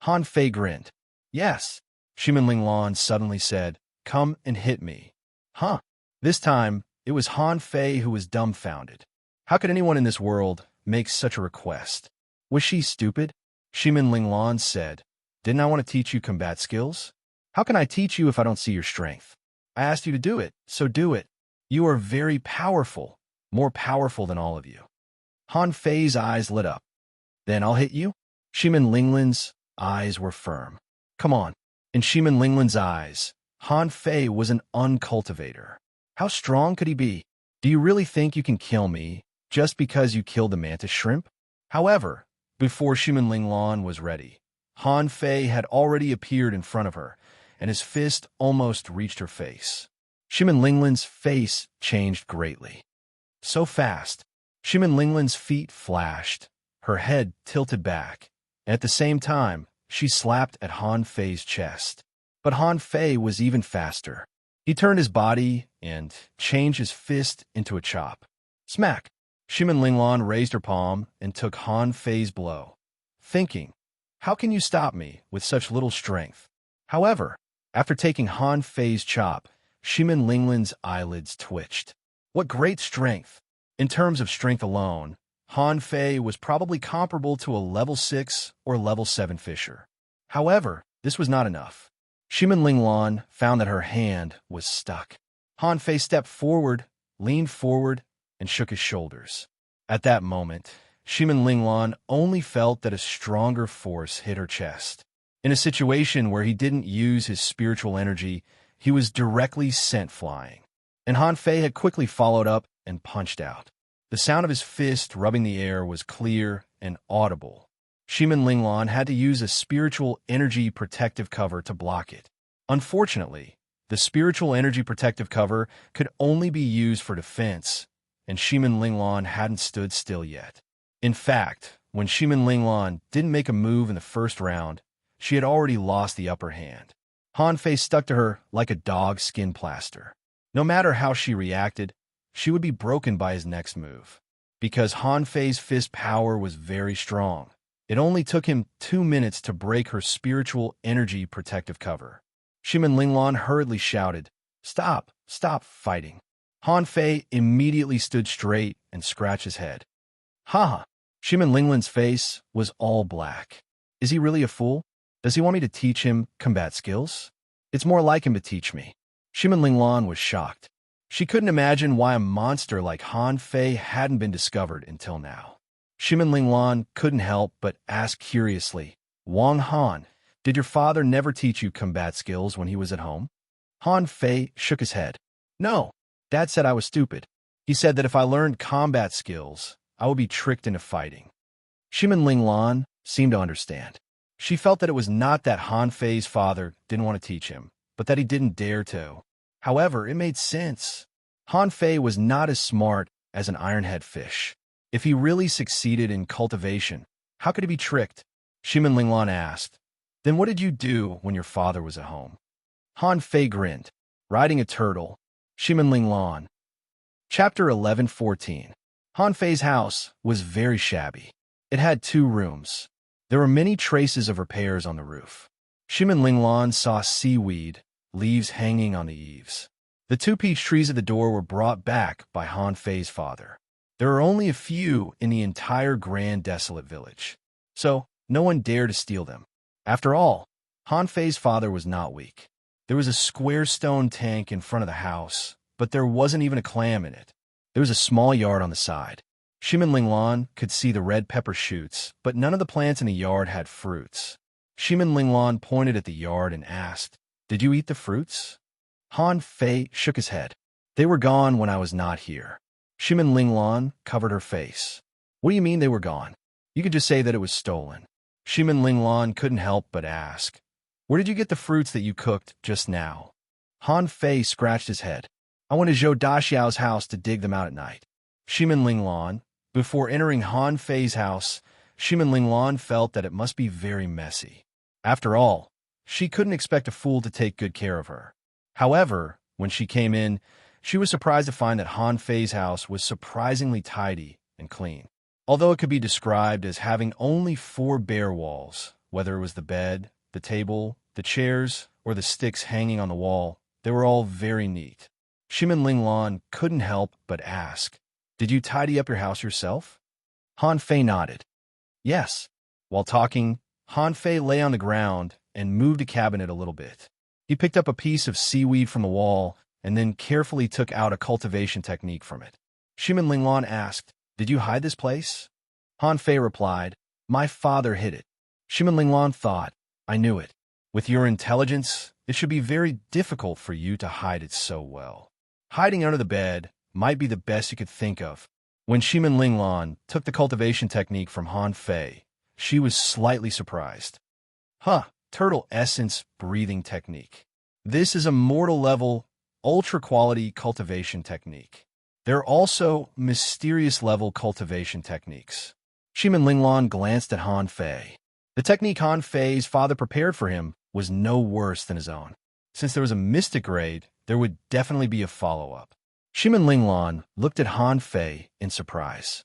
Han Fei grinned. "Yes." Shimin Linglan suddenly said, "Come and hit me." Huh. This time, it was Han Fei who was dumbfounded. How could anyone in this world make such a request? Was she stupid? Shimin Linglan said, "Didn't I want to teach you combat skills? How can I teach you if I don't see your strength? I asked you to do it, so do it. You are very powerful, more powerful than all of you." Han Fei's eyes lit up. "Then I'll hit you?" Shimin Linglan's eyes were firm. "Come on." In Shimin Linglan's eyes, Han Fei was an uncultivator. How strong could he be? "Do you really think you can kill me just because you killed the mantis shrimp?" However, before Shimin Linglan was ready, Han Fei had already appeared in front of her, and his fist almost reached her face. Shimin Linglan's face changed greatly. So fast, Shimin Linglan's feet flashed, her head tilted back, and at the same time, she slapped at Han Fei's chest. But Han Fei was even faster. He turned his body and changed his fist into a chop. Smack! Shimin Linglan raised her palm and took Han Fei's blow, thinking, "How can you stop me with such little strength?" However, after taking Han Fei's chop, Shimin Linglan's eyelids twitched. What great strength! In terms of strength alone, Han Fei was probably comparable to a level 6 or level 7 fisher. However, this was not enough. Shimin Linglan found that her hand was stuck. Han Fei stepped forward, leaned forward, and shook his shoulders. At that moment, Shimin Linglan only felt that a stronger force hit her chest. In a situation where he didn't use his spiritual energy, he was directly sent flying. And Han Fei had quickly followed up and punched out. The sound of his fist rubbing the air was clear and audible. Shimin Linglan had to use a spiritual energy protective cover to block it. Unfortunately, the spiritual energy protective cover could only be used for defense, and Shimin Linglan hadn't stood still yet. In fact, when Shimin Linglan didn't make a move in the first round, she had already lost the upper hand. Han Fei stuck to her like a dog's skin plaster. No matter how she reacted, she would be broken by his next move. Because Han Fei's fist power was very strong, it only took him 2 minutes to break her spiritual energy protective cover. Shimin Linglan hurriedly shouted, "Stop! Stop fighting!" Han Fei immediately stood straight and scratched his head. "Ha!" Shimin Linglan's face was all black. Is he really a fool? Does he want me to teach him combat skills? It's more like him to teach me. Shimin Linglan was shocked. She couldn't imagine why a monster like Han Fei hadn't been discovered until now. Shimin Linglan couldn't help but ask curiously, "Wang Han, did your father never teach you combat skills when he was at home?" Han Fei shook his head. "No, Dad said I was stupid. He said that if I learned combat skills, I would be tricked into fighting." Shimin Linglan seemed to understand. She felt that it was not that Han Fei's father didn't want to teach him, but that he didn't dare to. However, it made sense. Han Fei was not as smart as an ironhead fish. If he really succeeded in cultivation, how could he be tricked? Shimin Linglan asked, "Then what did you do when your father was at home?" Han Fei grinned, riding a turtle. Shimin Linglan. Chapter 11:14. Han Fei's house was very shabby. It had 2 rooms. There were many traces of repairs on the roof. Shimin Linglan saw seaweed, leaves hanging on the eaves. The 2 peach trees at the door were brought back by Han Fei's father. There are only a few in the entire grand desolate village. so no one dared to steal them. After all, Han Fei's father was not weak. There was a square stone tank in front of the house, but there wasn't even a clam in it. There was a small yard on the side. Shimin Linglan could see the red pepper shoots, but none of the plants in the yard had fruits. Shimin Linglan pointed at the yard and asked, "Did you eat the fruits?" Han Fei shook his head. "They were gone when I was not here." Shimin Linglan covered her face. "What do you mean they were gone? You could just say that it was stolen." Shimin Linglan couldn't help but ask, "Where did you get the fruits that you cooked just now?" Han Fei scratched his head. "I went to Zhou Daxiao's house to dig them out at night." Shimin Linglan, before entering Han Fei's house, Shimin Linglan felt that it must be very messy. After all, she couldn't expect a fool to take good care of her. However, when she came in, she was surprised to find that Han Fei's house was surprisingly tidy and clean. Although it could be described as having only 4 bare walls, whether it was the bed, the table, the chairs, or the sticks hanging on the wall, they were all very neat. Shimin Linglan couldn't help but ask, "Did you tidy up your house yourself?" Han Fei nodded. "Yes." While talking, Han Fei lay on the ground and moved a cabinet a little bit. He picked up a piece of seaweed from the wall and then carefully took out a cultivation technique from it. Shimin Linglan asked, "Did you hide this place?" Han Fei replied, "My father hid it." Shimin Linglan thought, "I knew it. With your intelligence, it should be very difficult for you to hide it so well." Hiding under the bed might be the best you could think of. When Shimin Linglan took the cultivation technique from Han Fei, she was slightly surprised. Turtle essence breathing technique. This is a mortal level, ultra quality cultivation technique. There are also mysterious level cultivation techniques. Shimin Linglan glanced at Han Fei. The technique Han Fei's father prepared for him was no worse than his own. Since there was a mystic grade, there would definitely be a follow-up. Shimin Linglan looked at Han Fei in surprise.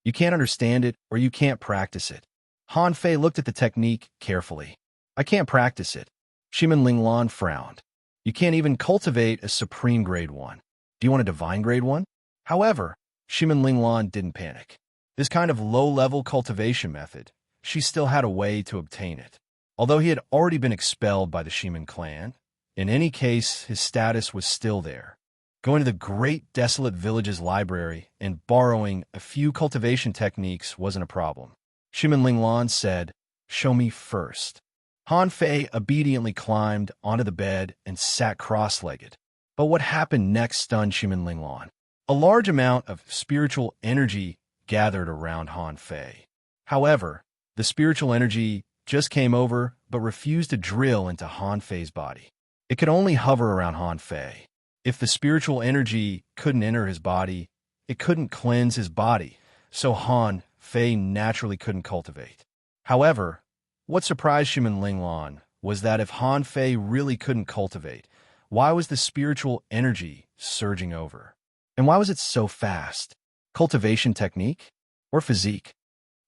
"You can't understand it or you can't practice it." Han Fei looked at the technique carefully. "I can't practice it." Shimin Linglan frowned. "You can't even cultivate a supreme grade 1. Do you want a divine grade 1? However, Shimin Linglan didn't panic. This kind of low-level cultivation method, she still had a way to obtain it. Although he had already been expelled by the Shimin clan, in any case, his status was still there. Going to the great desolate village's library and borrowing a few cultivation techniques wasn't a problem. Shimin Linglan said, "Show me first." Han Fei obediently climbed onto the bed and sat cross-legged. But what happened next stunned Shimin Linglan. A large amount of spiritual energy gathered around Han Fei. However, the spiritual energy just came over but refused to drill into Han Fei's body. It could only hover around Han Fei. If the spiritual energy couldn't enter his body, it couldn't cleanse his body, so Han Fei naturally couldn't cultivate. However, what surprised Shimin Linglan was that if Han Fei really couldn't cultivate, why was the spiritual energy surging over? And why was it so fast? Cultivation technique? Or physique?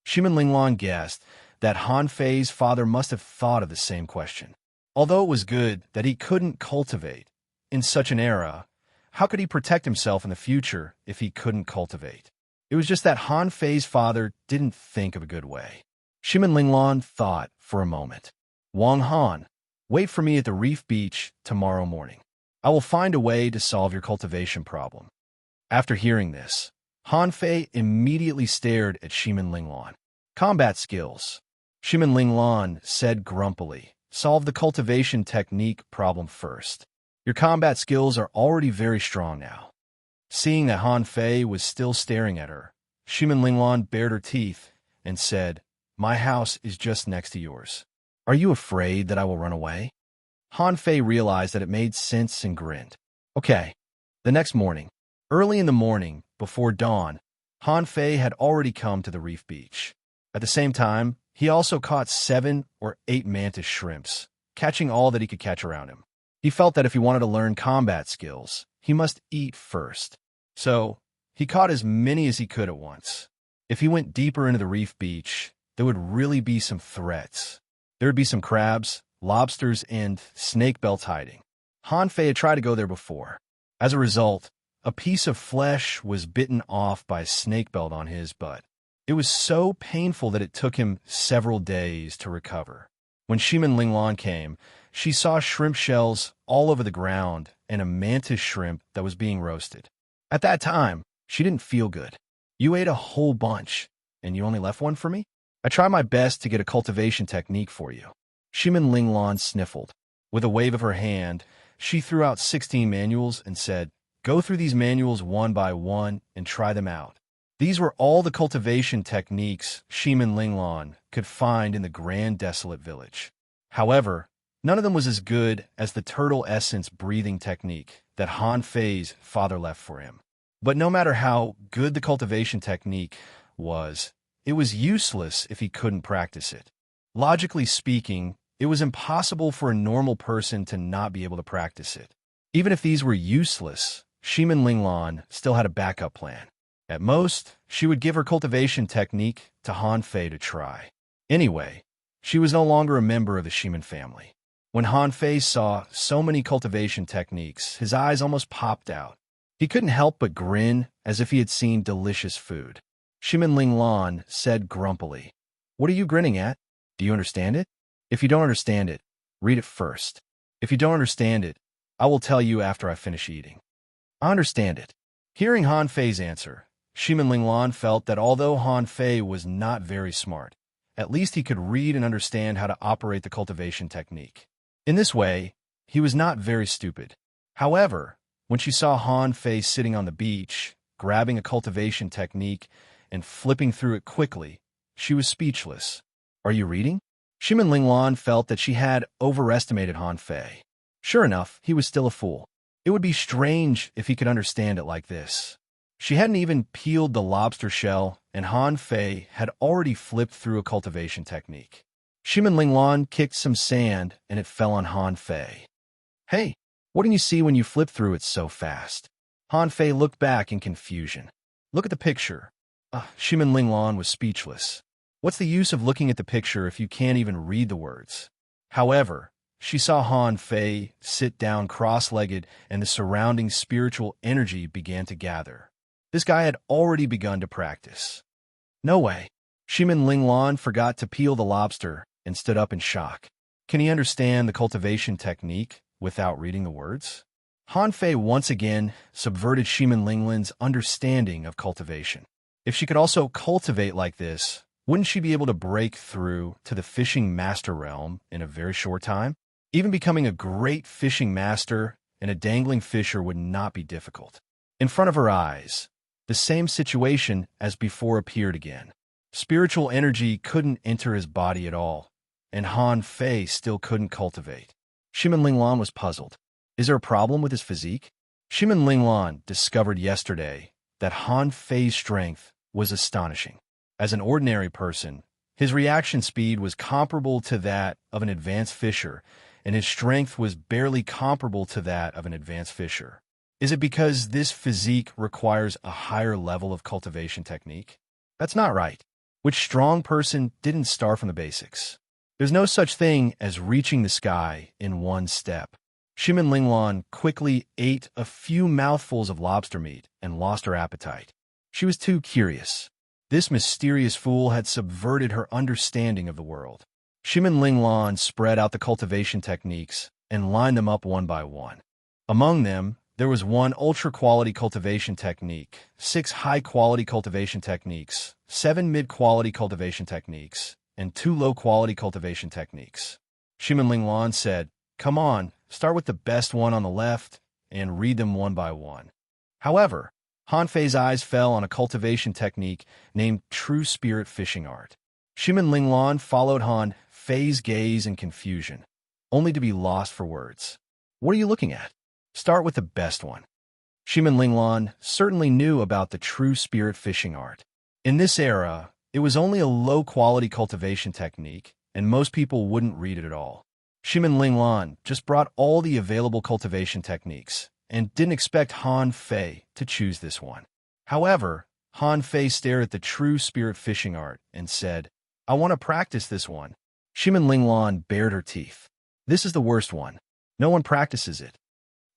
Shimin Linglan guessed that Han Fei's father must have thought of the same question. Although it was good that he couldn't cultivate in such an era, how could he protect himself in the future if he couldn't cultivate? It was just that Han Fei's father didn't think of a good way. Shimin Linglan thought for a moment. "Wang Han, wait for me at the reef beach tomorrow morning. I will find a way to solve your cultivation problem." After hearing this, Han Fei immediately stared at Shimin Linglan. "Combat skills," Shimin Linglan said grumpily. "Solve the cultivation technique problem first. Your combat skills are already very strong now." Seeing that Han Fei was still staring at her, Shimin Linglan bared her teeth and said, "My house is just next to yours. Are you afraid that I will run away?" Han Fei realized that it made sense and grinned. "Okay." The next morning, early in the morning, before dawn, Han Fei had already come to the reef beach. At the same time, he also caught 7 or 8 mantis shrimps, catching all that he could catch around him. He felt that if he wanted to learn combat skills, he must eat first. So, he caught as many as he could at once. If he went deeper into the reef beach, there would really be some threats. There would be some crabs, lobsters, and snake belts hiding. Han Fei had tried to go there before. As a result, a piece of flesh was bitten off by a snake belt on his butt. It was so painful that it took him several days to recover. When Shimin Linglan came, she saw shrimp shells all over the ground and a mantis shrimp that was being roasted. At that time, she didn't feel good. You ate a whole bunch, and you only left one for me? I tried my best to get a cultivation technique for you. Shimin Linglan sniffled. With a wave of her hand, she threw out 16 manuals and said, "Go through these manuals one by one and try them out." These were all the cultivation techniques Shimin Linglan could find in the grand desolate village. However, none of them was as good as the turtle essence breathing technique that Han Fei's father left for him. But no matter how good the cultivation technique was, it was useless if he couldn't practice it. Logically speaking, it was impossible for a normal person to not be able to practice it. Even if these were useless, Shimin Linglan still had a backup plan. At most, she would give her cultivation technique to Han Fei to try. Anyway, she was no longer a member of the Shimin family. When Han Fei saw so many cultivation techniques, his eyes almost popped out. He couldn't help but grin as if he had seen delicious food. Shimin Linglan said grumpily, "What are you grinning at? Do you understand it? If you don't understand it, read it first. If you don't understand it, I will tell you after I finish eating." "I understand it." Hearing Han Fei's answer, Shimin Linglan felt that although Han Fei was not very smart, at least he could read and understand how to operate the cultivation technique. In this way, he was not very stupid. However, when she saw Han Fei sitting on the beach, grabbing a cultivation technique and flipping through it quickly, she was speechless. "Are you reading?" Shimin Linglan felt that she had overestimated Han Fei. Sure enough, he was still a fool. It would be strange if he could understand it like this. She hadn't even peeled the lobster shell, and Han Fei had already flipped through a cultivation technique. Shimin Linglan kicked some sand, and it fell on Han Fei. "Hey, what didn't you see when you flipped through it so fast?" Han Fei looked back in confusion. "Look at the picture." Shimin Linglan was speechless. What's the use of looking at the picture if you can't even read the words? However, she saw Han Fei sit down cross-legged, and the surrounding spiritual energy began to gather. This guy had already begun to practice. No way. Shimin Linglan forgot to peel the lobster and stood up in shock. Can he understand the cultivation technique without reading the words? Han Fei once again subverted Shimin Linglan's understanding of cultivation. If she could also cultivate like this, wouldn't she be able to break through to the fishing master realm in a very short time? Even becoming a great fishing master and a dangling fisher would not be difficult. In front of her eyes, the same situation as before appeared again. Spiritual energy couldn't enter his body at all, and Han Fei still couldn't cultivate. Shimin Linglan was puzzled. Is there a problem with his physique? Shimin Linglan discovered yesterday that Han Fei's strength was astonishing. As an ordinary person, his reaction speed was comparable to that of an advanced fisher, and his strength was barely comparable to that of an advanced fisher. Is it because this physique requires a higher level of cultivation technique? That's not right. Which strong person didn't start from the basics? There's no such thing as reaching the sky in one step. Shimin Linglan quickly ate a few mouthfuls of lobster meat and lost her appetite. She was too curious. This mysterious fool had subverted her understanding of the world. Shimin Linglan spread out the cultivation techniques and lined them up one by one. Among them, there was one ultra-quality cultivation technique, 6 high-quality cultivation techniques, 7 mid-quality cultivation techniques, and 2 low-quality cultivation techniques. Shimin Linglan said, "Come on, start with the best one on the left and read them one by one." However, Han Fei's eyes fell on a cultivation technique named True Spirit Fishing Art. Shimin Linglan followed Han Fei's gaze in confusion, only to be lost for words. "What are you looking at? Start with the best one." Shimin Linglan certainly knew about the True Spirit Fishing Art. In this era, it was only a low-quality cultivation technique, and most people wouldn't read it at all. Shimin Linglan just brought all the available cultivation techniques and didn't expect Han Fei to choose this one. However, Han Fei stared at the True Spirit Fishing Art and said, "I want to practice this one." Shimin Linglan bared her teeth. "This is the worst one. No one practices it."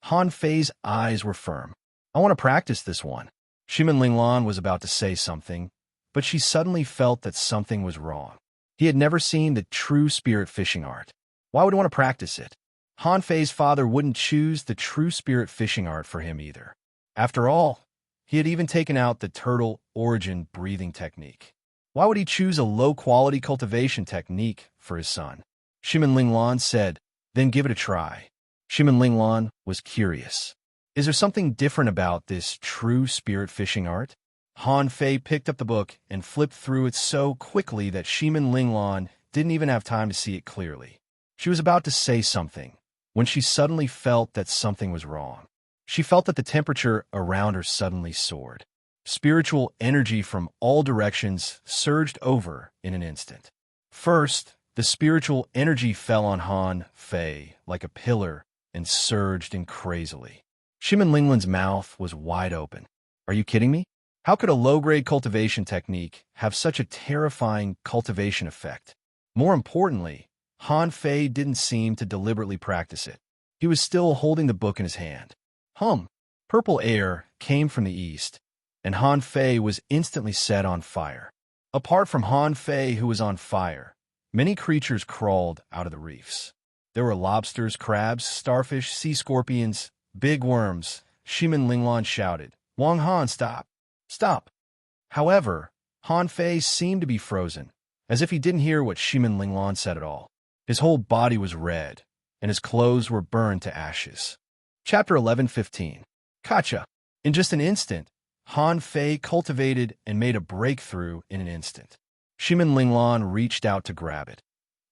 Han Fei's eyes were firm. "I want to practice this one." Shimin Linglan was about to say something, but she suddenly felt that something was wrong. He had never seen the true spirit fishing art. Why would he want to practice it? Han Fei's father wouldn't choose the true spirit fishing art for him either. After all, he had even taken out the turtle origin breathing technique. Why would he choose a low-quality cultivation technique for his son? Shimin Linglan said, "Then give it a try." Shimin Linglan was curious. Is there something different about this true spirit fishing art? Han Fei picked up the book and flipped through it so quickly that Shimin Linglan didn't even have time to see it clearly. She was about to say something when she suddenly felt that something was wrong. She felt that the temperature around her suddenly soared. Spiritual energy from all directions surged over in an instant. First, the spiritual energy fell on Han Fei like a pillar and surged in crazily. Shimin Linglan's mouth was wide open. Are you kidding me? How could a low-grade cultivation technique have such a terrifying cultivation effect? More importantly, Han Fei didn't seem to deliberately practice it. He was still holding the book in his hand. Purple air came from the east, and Han Fei was instantly set on fire. Apart from Han Fei, who was on fire, many creatures crawled out of the reefs. There were lobsters, crabs, starfish, sea scorpions, big worms. Shimin Linglan shouted, "Wang Han, stop! Stop!" However, Han Fei seemed to be frozen, as if he didn't hear what Shimin Linglan said at all. His whole body was red, and his clothes were burned to ashes. Chapter 11:15. Gotcha! In just an instant, Han Fei cultivated and made a breakthrough in an instant. Shimin Linglan reached out to grab it,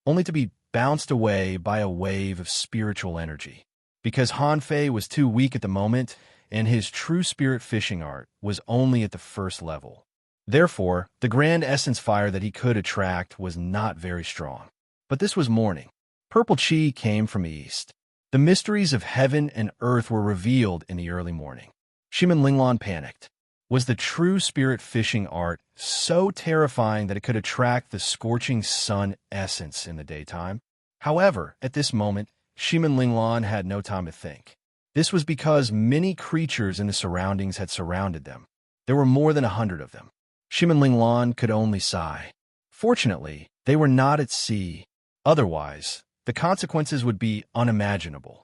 only to be bounced away by a wave of spiritual energy. Because Han Fei was too weak at the moment, and his true spirit fishing art was only at the first level. Therefore, the grand essence fire that he could attract was not very strong. But this was morning. Purple chi came from east. The mysteries of heaven and earth were revealed in the early morning. Shimin Linglan panicked. Was the true spirit fishing art so terrifying that it could attract the scorching sun essence in the daytime? However, at this moment, Shimin Linglan had no time to think. This was because many creatures in the surroundings had surrounded them. There were more than 100 of them. Shimin Linglan could only sigh. Fortunately, they were not at sea. Otherwise, the consequences would be unimaginable.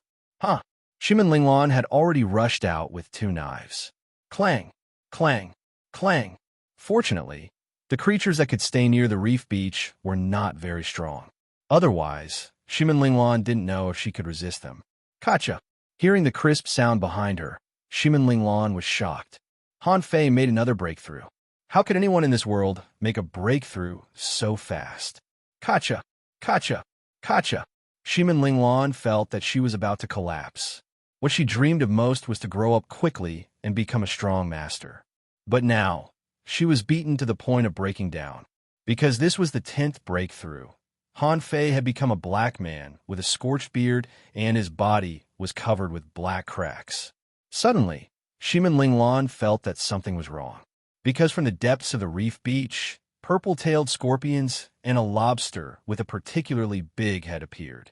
Shimin Linglan had already rushed out with 2 knives. Clang, clang, clang. Fortunately, the creatures that could stay near the reef beach were not very strong. Otherwise, Shimin Linglan didn't know if she could resist them. Gotcha! Hearing the crisp sound behind her, Shimin Linglan was shocked. Han Fei made another breakthrough. How could anyone in this world make a breakthrough so fast? Gotcha! Gotcha! Gotcha! Shimin Linglan felt that she was about to collapse. What she dreamed of most was to grow up quickly and become a strong master. But now, she was beaten to the point of breaking down. Because this was the 10th breakthrough. Han Fei had become a black man with a scorched beard, and his body was covered with black cracks. Suddenly, Shimin Linglan felt that something was wrong. Because from the depths of the reef beach, purple-tailed scorpions and a lobster with a particularly big head appeared.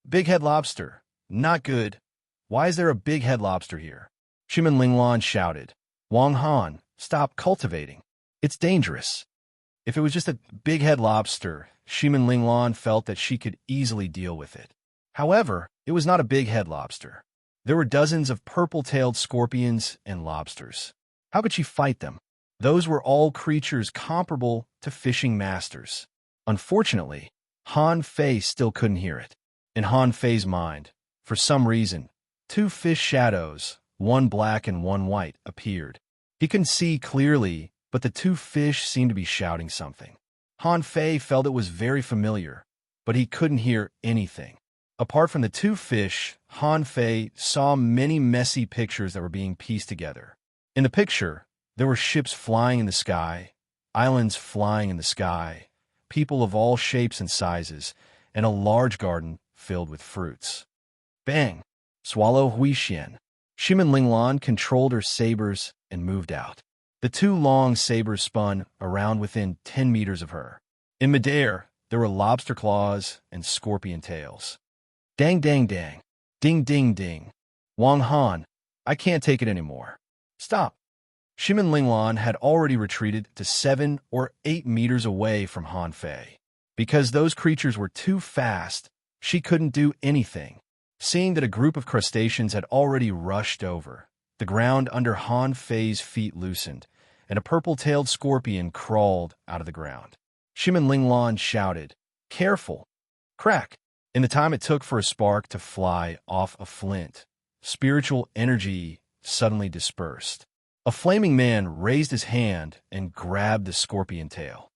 Big head lobster. Not good. Why is there a big head lobster here? Shimin Linglan shouted. Wang Han, stop cultivating. It's dangerous. If it was just a big head lobster, Shimin Linglan felt that she could easily deal with it. However, it was not a big head lobster. There were dozens of purple-tailed scorpions and lobsters. How could she fight them? Those were all creatures comparable to fishing masters. Unfortunately, Han Fei still couldn't hear it. In Han Fei's mind, for some reason, 2 fish shadows, one black and one white, appeared. He couldn't see clearly, but the 2 fish seemed to be shouting something. Han Fei felt it was very familiar, but he couldn't hear anything. Apart from the 2 fish, Han Fei saw many messy pictures that were being pieced together. In the picture, there were ships flying in the sky, islands flying in the sky, people of all shapes and sizes, and a large garden filled with fruits. Bang! Swallow Huixian. Shimin Linglan controlled her sabers and moved out. The 2 long sabers spun around within 10 meters of her. In midair, there were lobster claws and scorpion tails. Dang, dang, dang. Ding, ding, ding. Wang Han, I can't take it anymore. Stop. Shimin Linglan had already retreated to 7 or 8 meters away from Han Fei. Because those creatures were too fast, she couldn't do anything. Seeing that a group of crustaceans had already rushed over, the ground under Han Fei's feet loosened, and a purple-tailed scorpion crawled out of the ground. Shimin Linglan shouted, "Careful!" Crack! In the time it took for a spark to fly off a flint, spiritual energy suddenly dispersed. A flaming man raised his hand and grabbed the scorpion tail.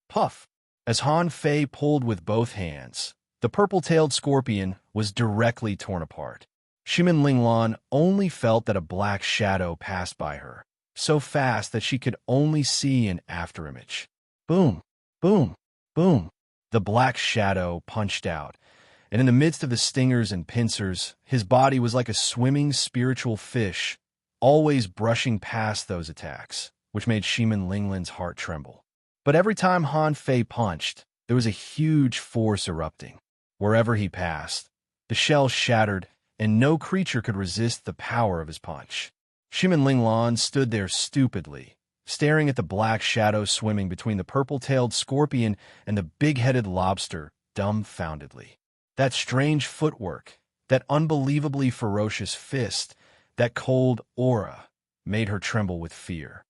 Puff! As Han Fei pulled with both hands, the purple-tailed scorpion was directly torn apart. Shimin Linglan only felt that a black shadow passed by her, so fast that she could only see an afterimage. Boom! Boom! Boom! The black shadow punched out, and in the midst of the stingers and pincers, his body was like a swimming spiritual fish, always brushing past those attacks, which made Shimin Linglan's heart tremble. But every time Han Fei punched, there was a huge force erupting. Wherever he passed, the shell shattered, and no creature could resist the power of his punch. Shimin Linglan stood there stupidly, staring at the black shadow swimming between the purple-tailed scorpion and the big-headed lobster, dumbfoundedly. That strange footwork, that unbelievably ferocious fist, that cold aura made her tremble with fear.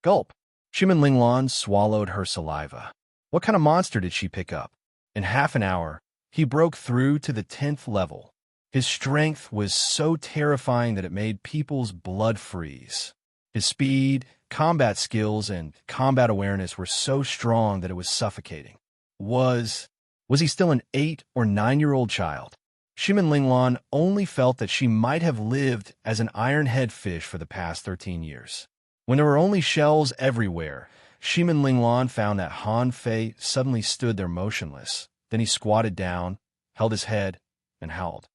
Gulp! Shimin Linglan swallowed her saliva. What kind of monster did she pick up? In half an hour, he broke through to the 10th level. His strength was so terrifying that it made people's blood freeze. His speed, combat skills, and combat awareness were so strong that it was suffocating. Was he still an 8 or 9-year-old child? Shimin Linglan only felt that she might have lived as an iron-head fish for the past 13 years. When there were only shells everywhere, Shimin Linglan found that Han Fei suddenly stood there motionless. Then he squatted down, held his head, and howled.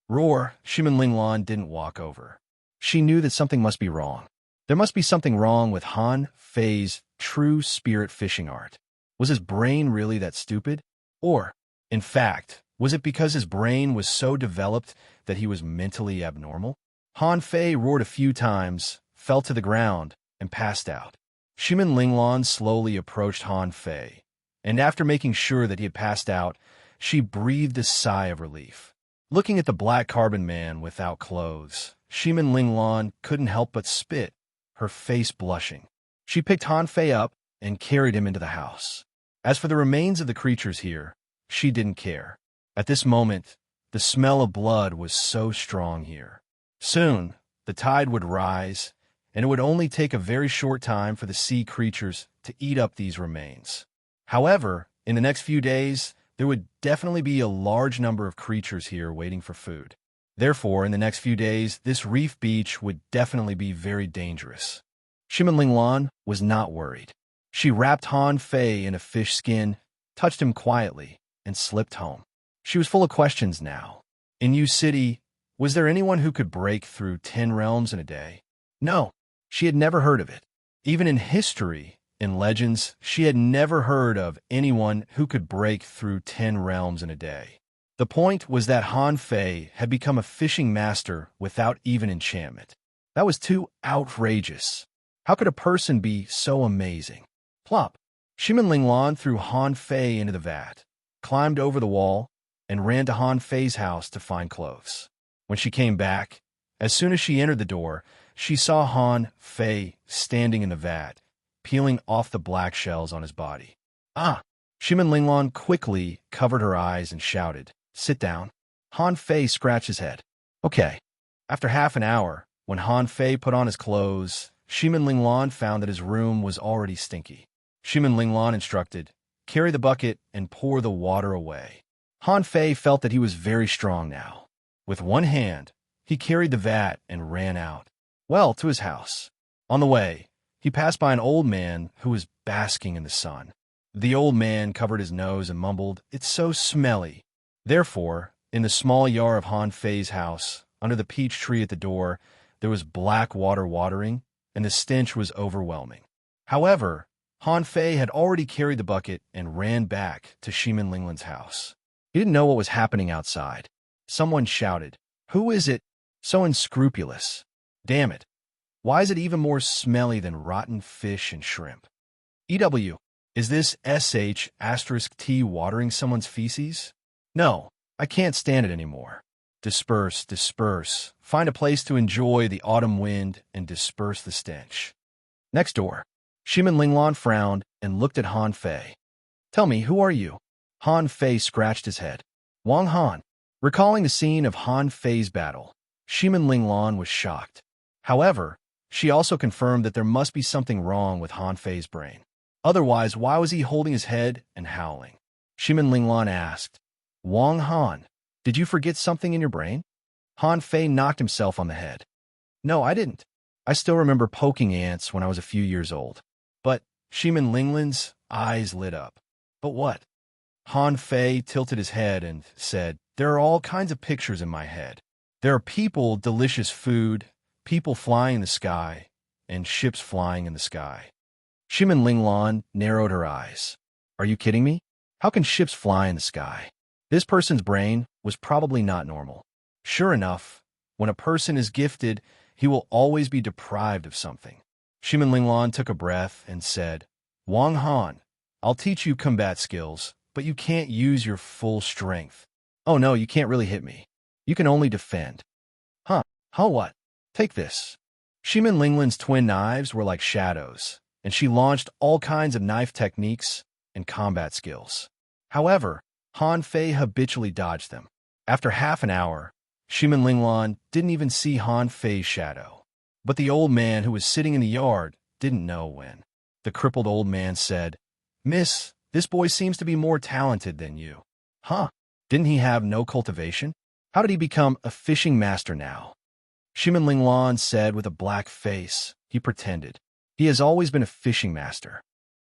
Roar! Shimin Linglan didn't walk over. She knew that something must be wrong. There must be something wrong with Han Fei's true spirit fishing art. Was his brain really that stupid? Or, in fact, was it because his brain was so developed that he was mentally abnormal? Han Fei roared a few times, fell to the ground, and passed out. Shimin Linglan slowly approached Han Fei, and after making sure that he had passed out, she breathed a sigh of relief. Looking at the black carbon man without clothes, Shimin Linglan couldn't help but spit, her face blushing. She picked Han Fei up and carried him into the house. As for the remains of the creatures here, she didn't care. At this moment, the smell of blood was so strong here. Soon, the tide would rise, and it would only take a very short time for the sea creatures to eat up these remains. However, in the next few days, there would definitely be a large number of creatures here waiting for food. Therefore, in the next few days, this reef beach would definitely be very dangerous. Shimin Linglan was not worried. She wrapped Han Fei in a fish skin, touched him quietly, and slipped home. She was full of questions now. In Yu City, was there anyone who could break through 10 realms in a day? No, she had never heard of it. Even in history, in legends, she had never heard of anyone who could break through 10 realms in a day. The point was that Han Fei had become a fishing master without even enchantment. That was too outrageous. How could a person be so amazing? Plop! Shimin Linglan threw Han Fei into the vat, climbed over the wall, and ran to Han Fei's house to find clothes. When she came back, as soon as she entered the door, she saw Han Fei standing in the vat, peeling off the black shells on his body. Shimin Linglan quickly covered her eyes and shouted, "Sit down." Han Fei scratched his head. Okay. After half an hour, when Han Fei put on his clothes, Shimin Linglan found that his room was already stinky. Shimin Linglan instructed, "Carry the bucket and pour the water away." Han Fei felt that he was very strong now. With one hand, he carried the vat and ran out. To his house. On the way, he passed by an old man who was basking in the sun. The old man covered his nose and mumbled, "It's so smelly." Therefore, in the small yard of Han Fei's house, under the peach tree at the door, there was black water watering, and the stench was overwhelming. However, Han Fei had already carried the bucket and ran back to Shimin Linglan's house. He didn't know what was happening outside. Someone shouted, "Who is it? So unscrupulous. Damn it. Why is it even more smelly than rotten fish and shrimp? EW. Is this SH*T watering someone's feces? No, I can't stand it anymore. Disperse, disperse. Find a place to enjoy the autumn wind and disperse the stench. Next door. Shimin Linglong frowned and looked at Han Fei. Tell me, who are you? Han Fei scratched his head. Wang Han. Recalling the scene of Han Fei's battle, Shimin Linglong was shocked. However, she also confirmed that there must be something wrong with Han Fei's brain. Otherwise, why was he holding his head and howling? Shimin Linglong asked, Wang Han, did you forget something in your brain? Han Fei knocked himself on the head. No, I didn't. I still remember poking ants when I was a few years old. But Shimin Linglong's eyes lit up. But what? Han Fei tilted his head and said, There are all kinds of pictures in my head. There are people, delicious food, people flying in the sky, and ships flying in the sky. Shimin Linglong narrowed her eyes. Are you kidding me? How can ships fly in the sky? This person's brain was probably not normal. Sure enough, when a person is gifted, he will always be deprived of something. Shimin Linglong took a breath and said, Wang Han, I'll teach you combat skills, but you can't use your full strength. Oh no, you can't really hit me. You can only defend. Huh? What? Take this. Shimin Linglong's twin knives were like shadows, and she launched all kinds of knife techniques and combat skills. However, Han Fei habitually dodged them. After half an hour, Shimin Linglong didn't even see Han Fei's shadow. But the old man who was sitting in the yard didn't know when. The crippled old man said, Miss, this boy seems to be more talented than you. Huh? Didn't he have no cultivation? How did he become a fishing master now? Shimin Linglong said with a black face. He pretended. He has always been a fishing master.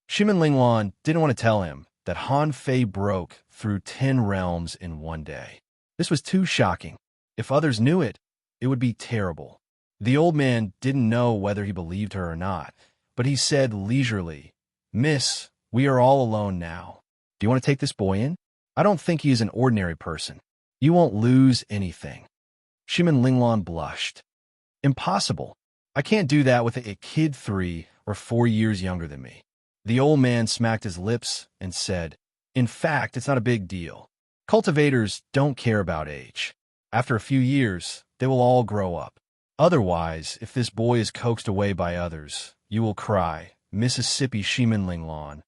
Shimin Linglong didn't want to tell him that Han Fei broke through 10 realms in one day. This was too shocking. If others knew it, it would be terrible. The old man didn't know whether he believed her or not, but he said leisurely, Miss, we are all alone now. Do you want to take this boy in? I don't think he is an ordinary person. You won't lose anything. Shimin Linglong blushed. Impossible. I can't do that with a kid 3 or 4 years younger than me. The old man smacked his lips and said, In fact, it's not a big deal. Cultivators don't care about age. After a few years, they will all grow up. Otherwise, if this boy is coaxed away by others, you will cry, Mississippi Shimin Linglong.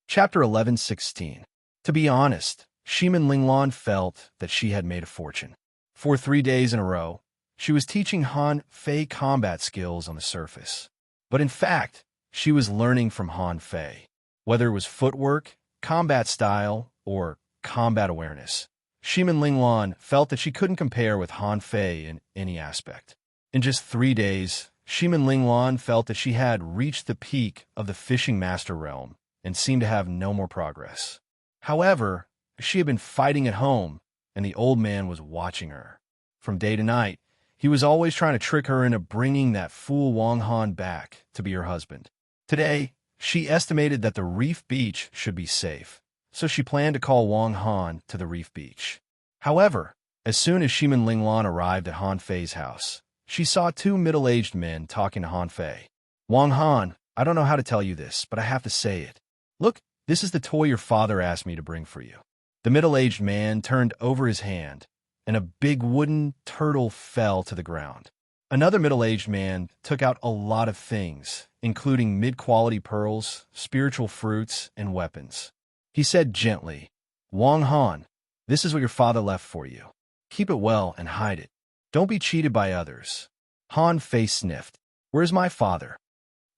Chapter 11:16. To be honest, Shimin Linglong felt that she had made a fortune. For 3 days in a row, she was teaching Han Fei combat skills on the surface. But in fact, she was learning from Han Fei. Whether it was footwork, combat style, or combat awareness, Shimin Linglong felt that she couldn't compare with Han Fei in any aspect. In just 3 days, Shimin Linglong felt that she had reached the peak of the fishing master realm and seemed to have no more progress. However, she had been fighting at home, and the old man was watching her. From day to night, he was always trying to trick her into bringing that fool Wang Han back to be her husband. Today, she estimated that the reef beach should be safe, so she planned to call Wang Han to the reef beach. However, as soon as Shimin Linglong arrived at Han Fei's house, she saw 2 middle-aged men talking to Han Fei. Wang Han, I don't know how to tell you this, but I have to say it. Look, this is the toy your father asked me to bring for you. The middle-aged man turned over his hand, and a big wooden turtle fell to the ground. Another middle-aged man took out a lot of things, including mid-quality pearls, spiritual fruits, and weapons. He said gently, Wang Han, this is what your father left for you. Keep it well and hide it. Don't be cheated by others. Han Fei sniffed. Where's my father?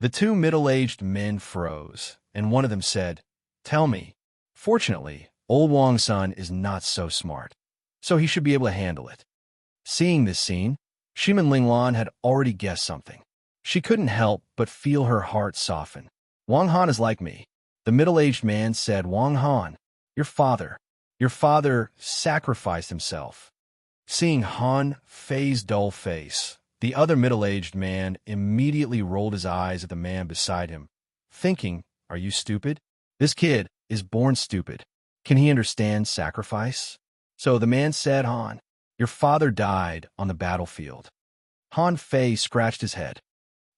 The 2 middle-aged men froze, and one of them said, Tell me. Fortunately, old Wang's son is not so smart, so he should be able to handle it. Seeing this scene, Shimin Linglong had already guessed something. She couldn't help but feel her heart soften. Wang Han is like me. The middle-aged man said, Wang Han, your father sacrificed himself. Seeing Han Fei's dull face, the other middle-aged man immediately rolled his eyes at the man beside him, thinking, Are you stupid? This kid is born stupid. Can he understand sacrifice? So the man said, Han, your father died on the battlefield. Han Fei scratched his head.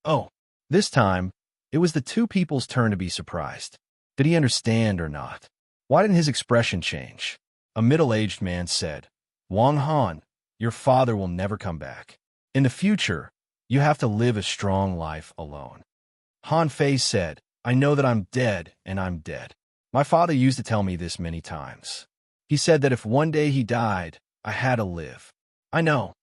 Oh, this time, it was the two people's turn to be surprised. Did he understand or not? Why didn't his expression change? A middle-aged man said, Wang Han, your father will never come back. In the future, you have to live a strong life alone. Han Fei said, I know that I'm dead, and I'm dead. My father used to tell me this many times. He said that if one day he died, I had to live. I know.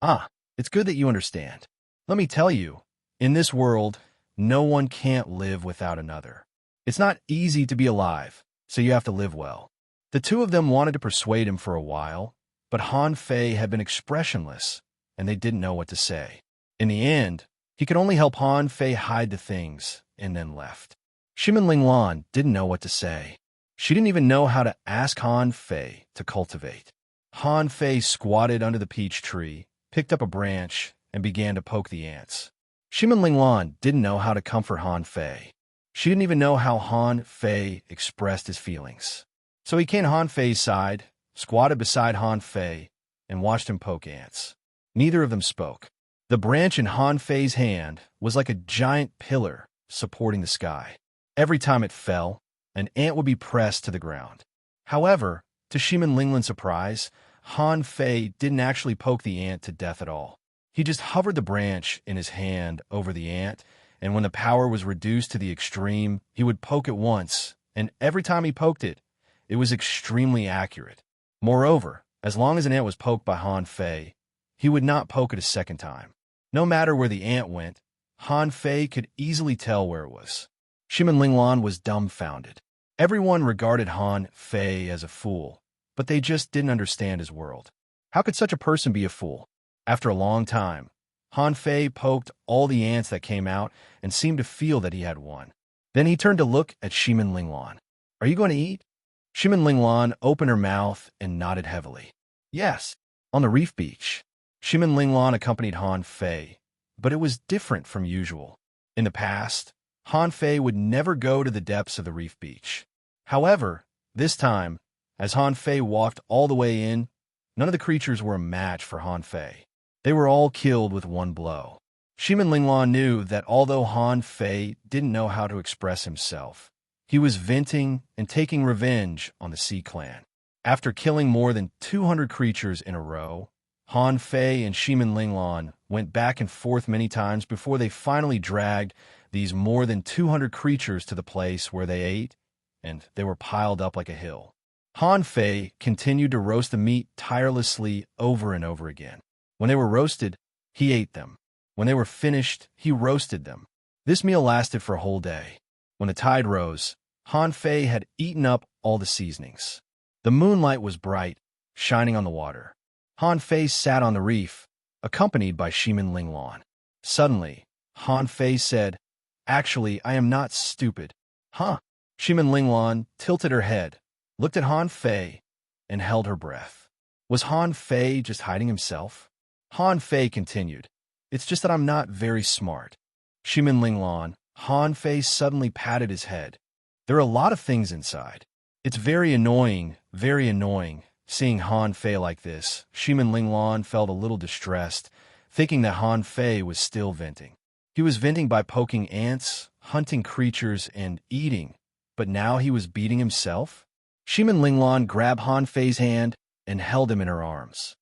Ah, it's good that you understand. Let me tell you, in this world, no one can't live without another. It's not easy to be alive, so you have to live well. The two of them wanted to persuade him for a while, but Han Fei had been expressionless, and they didn't know what to say. In the end, he could only help Han Fei hide the things, and then left. Shimin Linglan didn't know what to say. She didn't even know how to ask Han Fei to cultivate. Han Fei squatted under the peach tree, picked up a branch, and began to poke the ants. Shimin Linglan didn't know how to comfort Han Fei. She didn't even know how Han Fei expressed his feelings. So he came to Han Fei's side, squatted beside Han Fei, and watched him poke ants. Neither of them spoke. The branch in Han Fei's hand was like a giant pillar supporting the sky. Every time it fell, an ant would be pressed to the ground. However, to Shimin Linglan's surprise, Han Fei didn't actually poke the ant to death at all. He just hovered the branch in his hand over the ant, and when the power was reduced to the extreme, he would poke it once, and every time he poked it, it was extremely accurate. Moreover, as long as an ant was poked by Han Fei, he would not poke it a second time. No matter where the ant went, Han Fei could easily tell where it was. Shimin Linglan was dumbfounded. Everyone regarded Han Fei as a fool, but they just didn't understand his world. How could such a person be a fool? After a long time, Han Fei poked all the ants that came out and seemed to feel that he had won. Then he turned to look at Shimin Linglan. Are you going to eat? Shimin Linglan opened her mouth and nodded heavily. Yes, on the reef beach. Shimin Linglan accompanied Han Fei, but it was different from usual. In the past, Han Fei would never go to the depths of the reef beach. However, this time, as Han Fei walked all the way in, none of the creatures were a match for Han Fei. They were all killed with one blow. Shimin Linglan knew that although Han Fei didn't know how to express himself, he was venting and taking revenge on the Sea Clan. After killing more than 200 creatures in a row, Han Fei and Shimin Linglan went back and forth many times before they finally dragged these more than 200 creatures to the place where they ate, and they were piled up like a hill. Han Fei continued to roast the meat tirelessly over and over again. When they were roasted, he ate them. When they were finished, he roasted them. This meal lasted for a whole day. When the tide rose, Han Fei had eaten up all the seasonings. The moonlight was bright, shining on the water. Han Fei sat on the reef, accompanied by Shimin Linglan. Suddenly, Han Fei said, Actually, I am not stupid. Huh? Shimin Linglan tilted her head, looked at Han Fei, and held her breath. Was Han Fei just hiding himself? Han Fei continued, It's just that I'm not very smart. Shimin Linglan, Han Fei suddenly patted his head. There are a lot of things inside. It's very annoying, seeing Han Fei like this. Shimin Linglan felt a little distressed, thinking that Han Fei was still venting. He was venting by poking ants, hunting creatures, and eating, but now he was beating himself? Shimin Linglan grabbed Han Fei's hand and held him in her arms.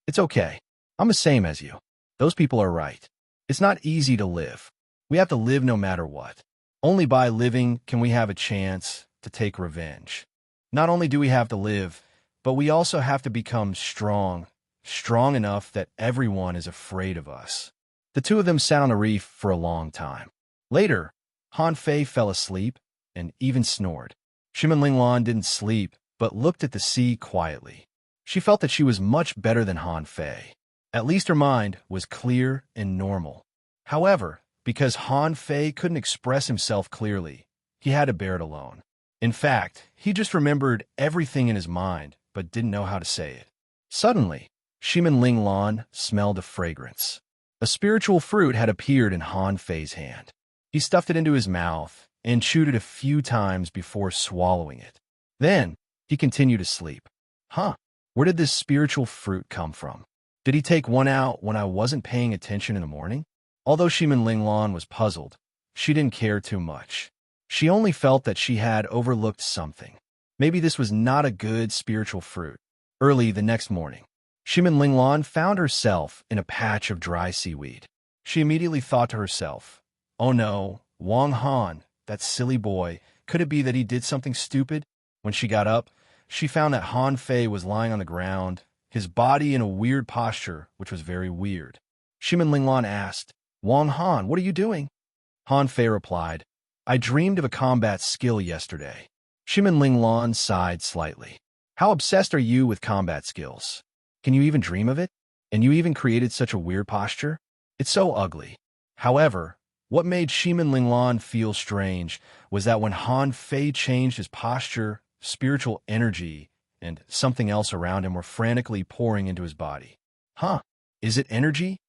It's okay. I'm the same as you. Those people are right. It's not easy to live. We have to live no matter what. Only by living can we have a chance to take revenge. Not only do we have to live, but we also have to become strong enough that everyone is afraid of us. The two of them sat on the reef for a long time. Later, Han Fei fell asleep and even snored. Shimin Linglan didn't sleep, but looked at the sea quietly. She felt that she was much better than Han Fei. At least her mind was clear and normal. However, because Han Fei couldn't express himself clearly, he had to bear it alone. In fact, he just remembered everything in his mind, but didn't know how to say it. Suddenly, Shimin Linglan smelled a fragrance. A spiritual fruit had appeared in Han Fei's hand. He stuffed it into his mouth and chewed it a few times before swallowing it. Then, he continued to sleep. Huh, where did this spiritual fruit come from? Did he take one out when I wasn't paying attention in the morning? Although Shimin Linglan was puzzled, she didn't care too much. She only felt that she had overlooked something. Maybe this was not a good spiritual fruit. Early the next morning, Shimin Linglan found herself in a patch of dry seaweed. She immediately thought to herself, "Oh no, Wang Han, that silly boy, could it be that he did something stupid?" When she got up, she found that Han Fei was lying on the ground, his body in a weird posture, which was very weird. Shimin Linglan asked, "Wang Han, what are you doing?" Han Fei replied, "I dreamed of a combat skill yesterday." Shimin Linglan sighed slightly. "How obsessed are you with combat skills? Can you even dream of it? And you even created such a weird posture? It's so ugly." However, what made Shimin Linglan feel strange was that when Han Fei changed his posture, spiritual energy and something else around him were frantically pouring into his body. Huh? Is it energy?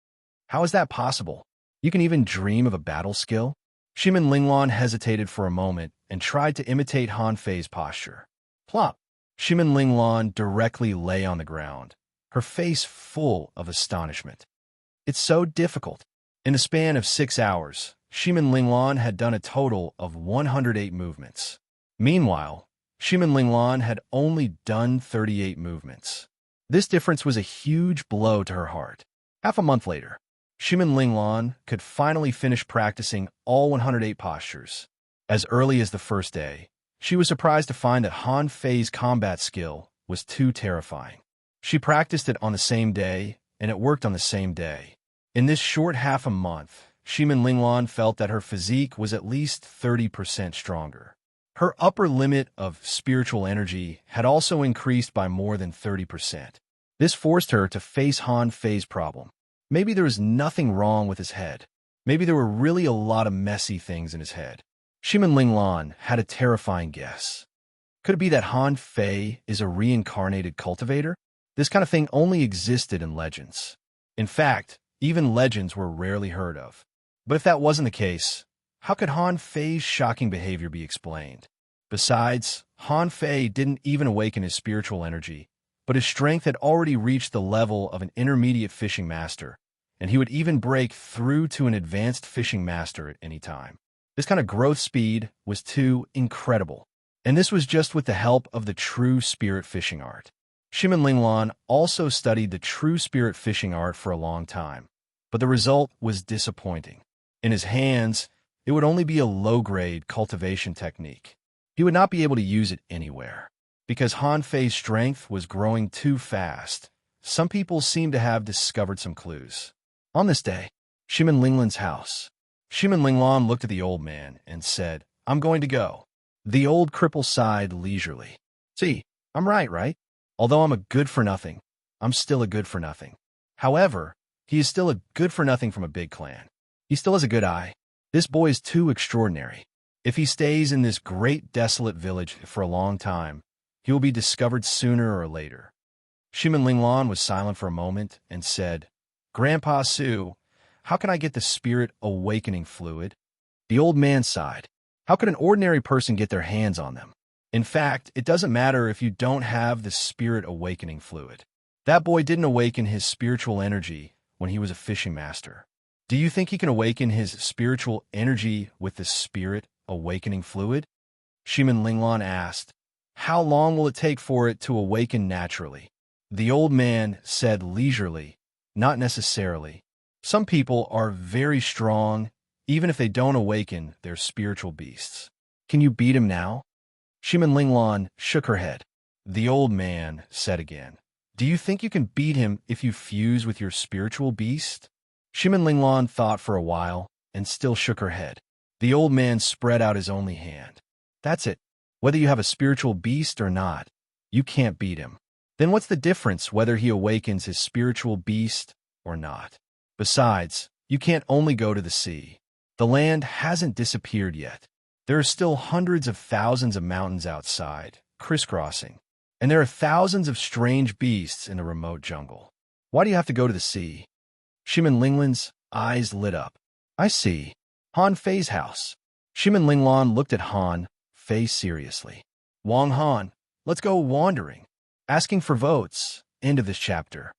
How is that possible? You can even dream of a battle skill? Shimin Linglan hesitated for a moment and tried to imitate Han Fei's posture. Plop! Shimin Linglan directly lay on the ground, her face full of astonishment. It's so difficult. In the span of 6 hours, Shimin Linglan had done a total of 108 movements. Meanwhile, Shimin Linglan had only done 38 movements. This difference was a huge blow to her heart. Half a month later, Shimin Linglan could finally finish practicing all 108 postures. As early as the first day, she was surprised to find that Han Fei's combat skill was too terrifying. She practiced it on the same day, and it worked on the same day. In this short half a month, Shimin Linglan felt that her physique was at least 30% stronger. Her upper limit of spiritual energy had also increased by more than 30%. This forced her to face Han Fei's problem. Maybe there was nothing wrong with his head. Maybe there were really a lot of messy things in his head. Shimin Linglan had a terrifying guess. Could it be that Han Fei is a reincarnated cultivator? This kind of thing only existed in legends. In fact, even legends were rarely heard of. But if that wasn't the case, how could Han Fei's shocking behavior be explained? Besides, Han Fei didn't even awaken his spiritual energy, but his strength had already reached the level of an intermediate fishing master, and he would even break through to an advanced fishing master at any time. This kind of growth speed was too incredible, and this was just with the help of the true spirit fishing art. Shimin Linglan also studied the true spirit fishing art for a long time, but the result was disappointing. In his hands, it would only be a low-grade cultivation technique. He would not be able to use it anywhere. Because Han Fei's strength was growing too fast, some people seemed to have discovered some clues. On this day, Shimin Linglan's house. Shimin Linglan looked at the old man and said, "I'm going to go." The old cripple sighed leisurely. "See, I'm right? Although I'm a good-for-nothing, I'm still a good-for-nothing. However, he is still a good-for-nothing from a big clan. He still has a good eye. This boy is too extraordinary. If he stays in this great desolate village for a long time, he will be discovered sooner or later." Shimin Linglan was silent for a moment and said, "Grandpa Su, how can I get the spirit awakening fluid?" The old man sighed. How could an ordinary person get their hands on them? In fact, it doesn't matter if you don't have the spirit awakening fluid. That boy didn't awaken his spiritual energy when he was a fishing master. Do you think he can awaken his spiritual energy with the spirit awakening fluid? Shimin Linglan asked. How long will it take for it to awaken naturally? The old man said leisurely, not necessarily. Some people are very strong, even if they don't awaken their spiritual beasts. Can you beat him now? Shimin Linglan shook her head. The old man said again, do you think you can beat him if you fuse with your spiritual beast? Shimin Linglan thought for a while and still shook her head. The old man spread out his only hand. That's it. Whether you have a spiritual beast or not, you can't beat him. Then what's the difference whether he awakens his spiritual beast or not? Besides, you can't only go to the sea. The land hasn't disappeared yet. There are still hundreds of thousands of mountains outside, crisscrossing, and there are thousands of strange beasts in the remote jungle. Why do you have to go to the sea? Shimin Linglan's eyes lit up. I see. Han Fei's house. Shimin Linglan looked at Han Fei seriously. Wang Han, let's go wandering. Asking for votes. End of this chapter.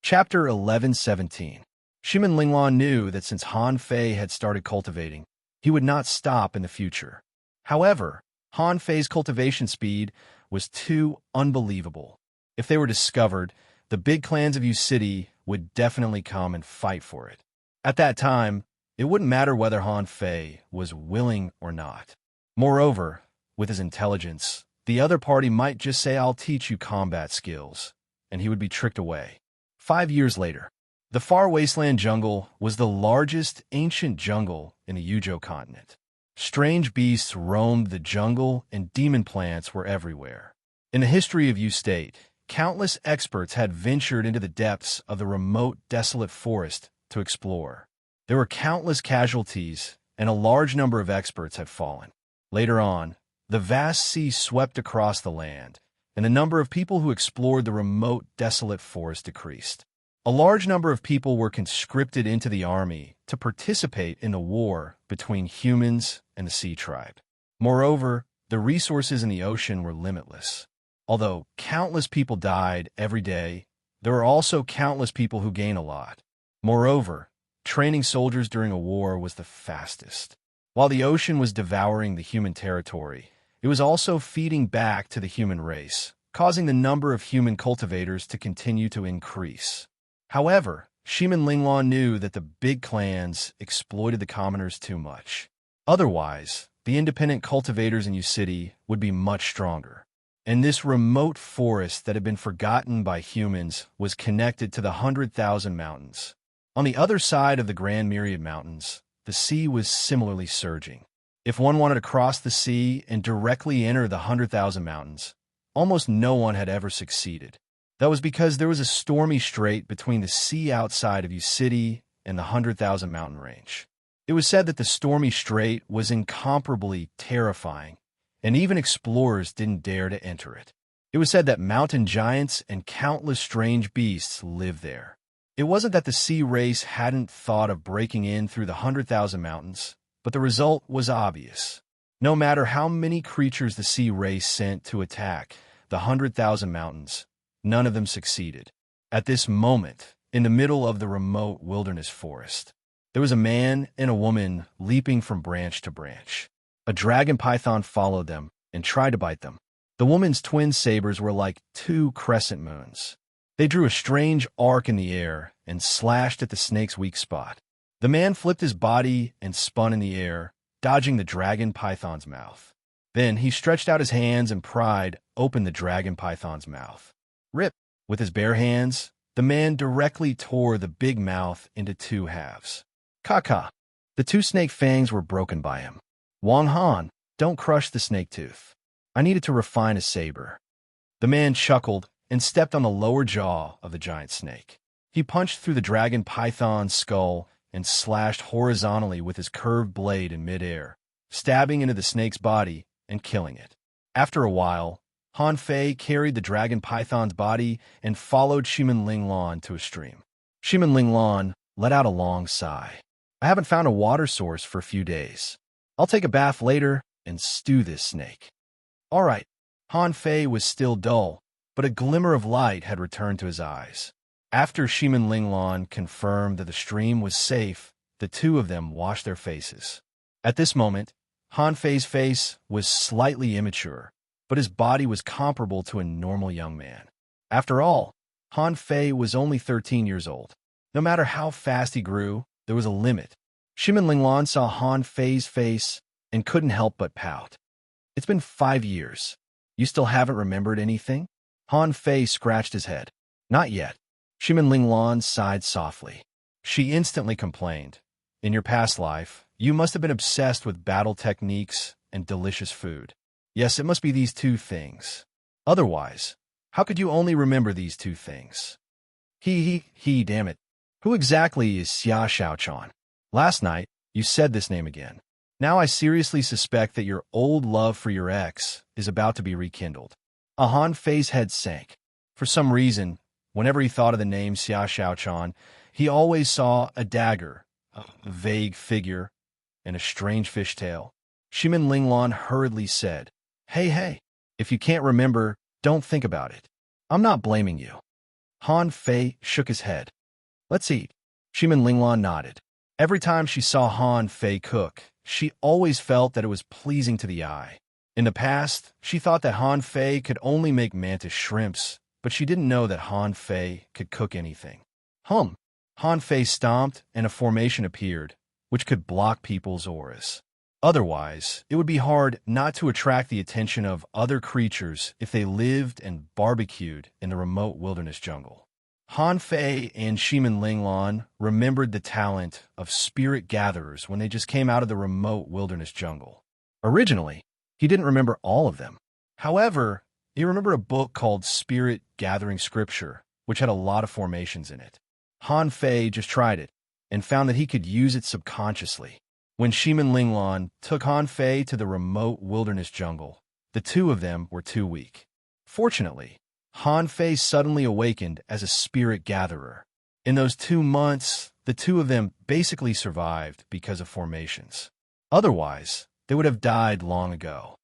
Chapter 11:17. Shimin Linglan knew that since Han Fei had started cultivating, he would not stop in the future. However, Han Fei's cultivation speed was too unbelievable. If they were discovered, the big clans of Yu City would definitely come and fight for it. At that time, it wouldn't matter whether Han Fei was willing or not. Moreover, with his intelligence, the other party might just say, "I'll teach you combat skills," and he would be tricked away. 5 years later, the far wasteland jungle was the largest ancient jungle in the Yuzhou continent. Strange beasts roamed the jungle and demon plants were everywhere. In the history of Yu State, countless experts had ventured into the depths of the remote, desolate forest to explore. There were countless casualties, and a large number of experts had fallen. Later on, the vast sea swept across the land, and the number of people who explored the remote, desolate forest decreased. A large number of people were conscripted into the army to participate in the war between humans and the sea tribe. Moreover, the resources in the ocean were limitless. Although countless people died every day, there were also countless people who gained a lot. Moreover, training soldiers during a war was the fastest. While the ocean was devouring the human territory, it was also feeding back to the human race, causing the number of human cultivators to continue to increase. However, Shimin Linglan knew that the big clans exploited the commoners too much. Otherwise, the independent cultivators in Yu City would be much stronger. And this remote forest that had been forgotten by humans was connected to the 100,000 mountains. On the other side of the Grand Myriad Mountains, the sea was similarly surging. If one wanted to cross the sea and directly enter the 100,000 mountains, almost no one had ever succeeded. That was because there was a stormy strait between the sea outside of Yu City and the 100,000 mountain range. It was said that the stormy strait was incomparably terrifying, and even explorers didn't dare to enter it. It was said that mountain giants and countless strange beasts lived there. It wasn't that the sea race hadn't thought of breaking in through the 100,000 mountains, but the result was obvious. No matter how many creatures the sea race sent to attack the 100,000 mountains, none of them succeeded. At this moment, in the middle of the remote wilderness forest, there was a man and a woman leaping from branch to branch. A dragon python followed them and tried to bite them. The woman's twin sabers were like two crescent moons. They drew a strange arc in the air and slashed at the snake's weak spot. The man flipped his body and spun in the air, dodging the dragon python's mouth. Then he stretched out his hands and pried open the dragon python's mouth. Rip! With his bare hands, the man directly tore the big mouth into two halves. Ka-ka! The two snake fangs were broken by him. Wang Han, don't crush the snake tooth. I needed to refine a saber. The man chuckled and stepped on the lower jaw of the giant snake. He punched through the dragon python's skull and slashed horizontally with his curved blade in midair, stabbing into the snake's body and killing it. After a while, Han Fei carried the dragon python's body and followed Shimin Linglan to a stream. Shimin Linglan let out a long sigh. I haven't found a water source for a few days. I'll take a bath later and stew this snake. All right. Han Fei was still dull, but a glimmer of light had returned to his eyes. After Shimin Linglan confirmed that the stream was safe, the two of them washed their faces. At this moment, Han Fei's face was slightly immature, but his body was comparable to a normal young man. After all, Han Fei was only 13 years old. No matter how fast he grew, there was a limit. Shimin Linglan saw Han Fei's face and couldn't help but pout. It's been 5 years. You still haven't remembered anything? Han Fei scratched his head. Not yet. Shimin Linglan sighed softly. She instantly complained. In your past life, you must have been obsessed with battle techniques and delicious food. Yes, it must be these two things. Otherwise, how could you only remember these two things? Damn it. Who exactly is Xia Xiaochan? Last night, you said this name again. Now I seriously suspect that your old love for your ex is about to be rekindled. Han Fei's head sank. For some reason, whenever he thought of the name Xia Xiaochan, he always saw a dagger, a vague figure, and a strange fishtail. Shimin Linglan hurriedly said, Hey, if you can't remember, don't think about it. I'm not blaming you. Han Fei shook his head. Let's eat. Shimin Linglan nodded. Every time she saw Han Fei cook, she always felt that it was pleasing to the eye. In the past, she thought that Han Fei could only make mantis shrimps, but she didn't know that Han Fei could cook anything. Hum! Han Fei stomped, and a formation appeared, which could block people's auras. Otherwise, it would be hard not to attract the attention of other creatures if they lived and barbecued in the remote wilderness jungle. Han Fei and Shimin Linglan remembered the talent of spirit gatherers when they just came out of the remote wilderness jungle. Originally, he didn't remember all of them. However, he remembered a book called Spirit Gathering Scripture, which had a lot of formations in it. Han Fei just tried it and found that he could use it subconsciously. When Shimin Linglan took Han Fei to the remote wilderness jungle, the two of them were too weak. Fortunately, Han Fei suddenly awakened as a spirit gatherer. In those 2 months, the two of them basically survived because of formations. Otherwise, they would have died long ago.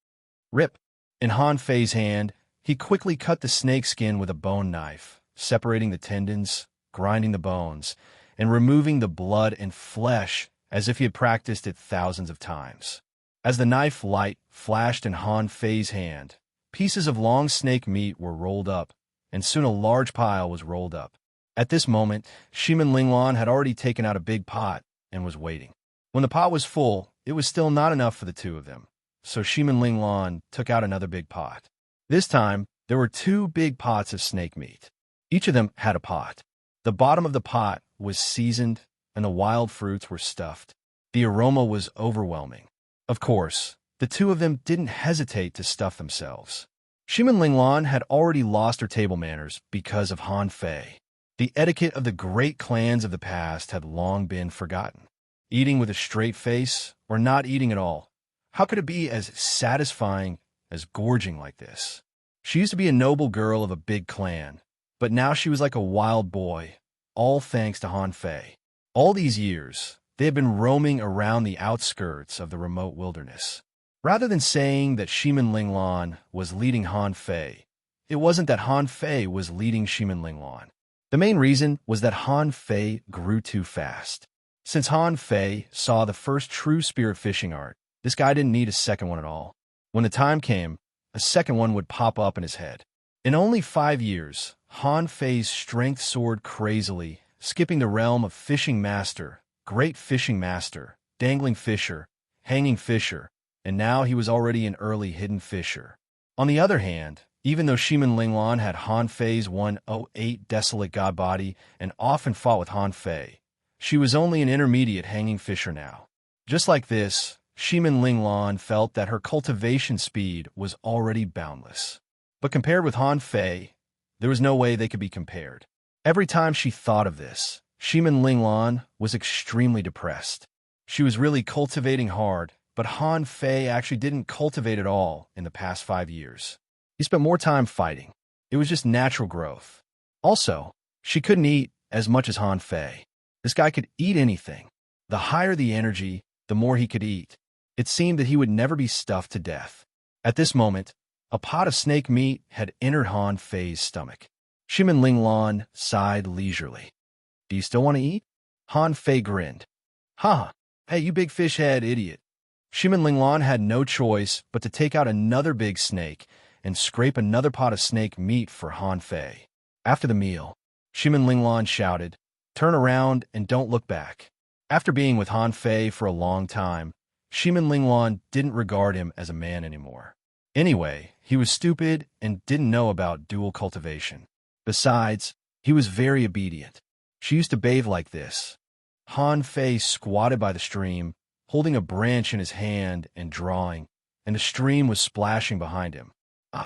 Rip! In Han Fei's hand, he quickly cut the snake skin with a bone knife, separating the tendons, grinding the bones, and removing the blood and flesh as if he had practiced it thousands of times. As the knife light flashed in Han Fei's hand, pieces of long snake meat were rolled up, and soon a large pile was rolled up. At this moment, Shimin Linglan had already taken out a big pot and was waiting. When the pot was full, it was still not enough for the two of them, so Shimin Linglan took out another big pot. This time, there were 2 big pots of snake meat. Each of them had a pot. The bottom of the pot was seasoned, and the wild fruits were stuffed. The aroma was overwhelming. Of course, the two of them didn't hesitate to stuff themselves. Shimin Linglan had already lost her table manners because of Han Fei. The etiquette of the great clans of the past had long been forgotten. Eating with a straight face or not eating at all, how could it be as satisfying as gorging like this? She used to be a noble girl of a big clan, but now she was like a wild boy, all thanks to Han Fei. All these years, they had been roaming around the outskirts of the remote wilderness. Rather than saying that Shimin Linglan was leading Han Fei, it wasn't that Han Fei was leading Shimin Linglan. The main reason was that Han Fei grew too fast. Since Han Fei saw the first true spirit fishing art, this guy didn't need a second one at all. When the time came, a second one would pop up in his head. In only 5 years, Han Fei's strength soared crazily, skipping the realm of fishing master, great fishing master, dangling fisher, hanging fisher, and now he was already an early hidden fisher. On the other hand, even though Shimin Linglan had Han Fei's 108 desolate god body and often fought with Han Fei, she was only an intermediate hanging fisher now. Just like this, Shimin Linglan felt that her cultivation speed was already boundless. But compared with Han Fei, there was no way they could be compared. Every time she thought of this, Shimin Linglan was extremely depressed. She was really cultivating hard, but Han Fei actually didn't cultivate at all in the past 5 years. He spent more time fighting. It was just natural growth. Also, she couldn't eat as much as Han Fei. This guy could eat anything. The higher the energy, the more he could eat. It seemed that he would never be stuffed to death. At this moment, a pot of snake meat had entered Han Fei's stomach. Shimin Linglan sighed leisurely. "Do you still want to eat?" Han Fei grinned. "Ha! Hey, you big fish head idiot." Shimin Linglan had no choice but to take out another big snake and scrape another pot of snake meat for Han Fei. After the meal, Shimin Linglan shouted, "Turn around and don't look back." After being with Han Fei for a long time, Shimin Linglan didn't regard him as a man anymore. Anyway, he was stupid and didn't know about dual cultivation. Besides, he was very obedient. She used to bathe like this. Han Fei squatted by the stream, holding a branch in his hand and drawing, and the stream was splashing behind him.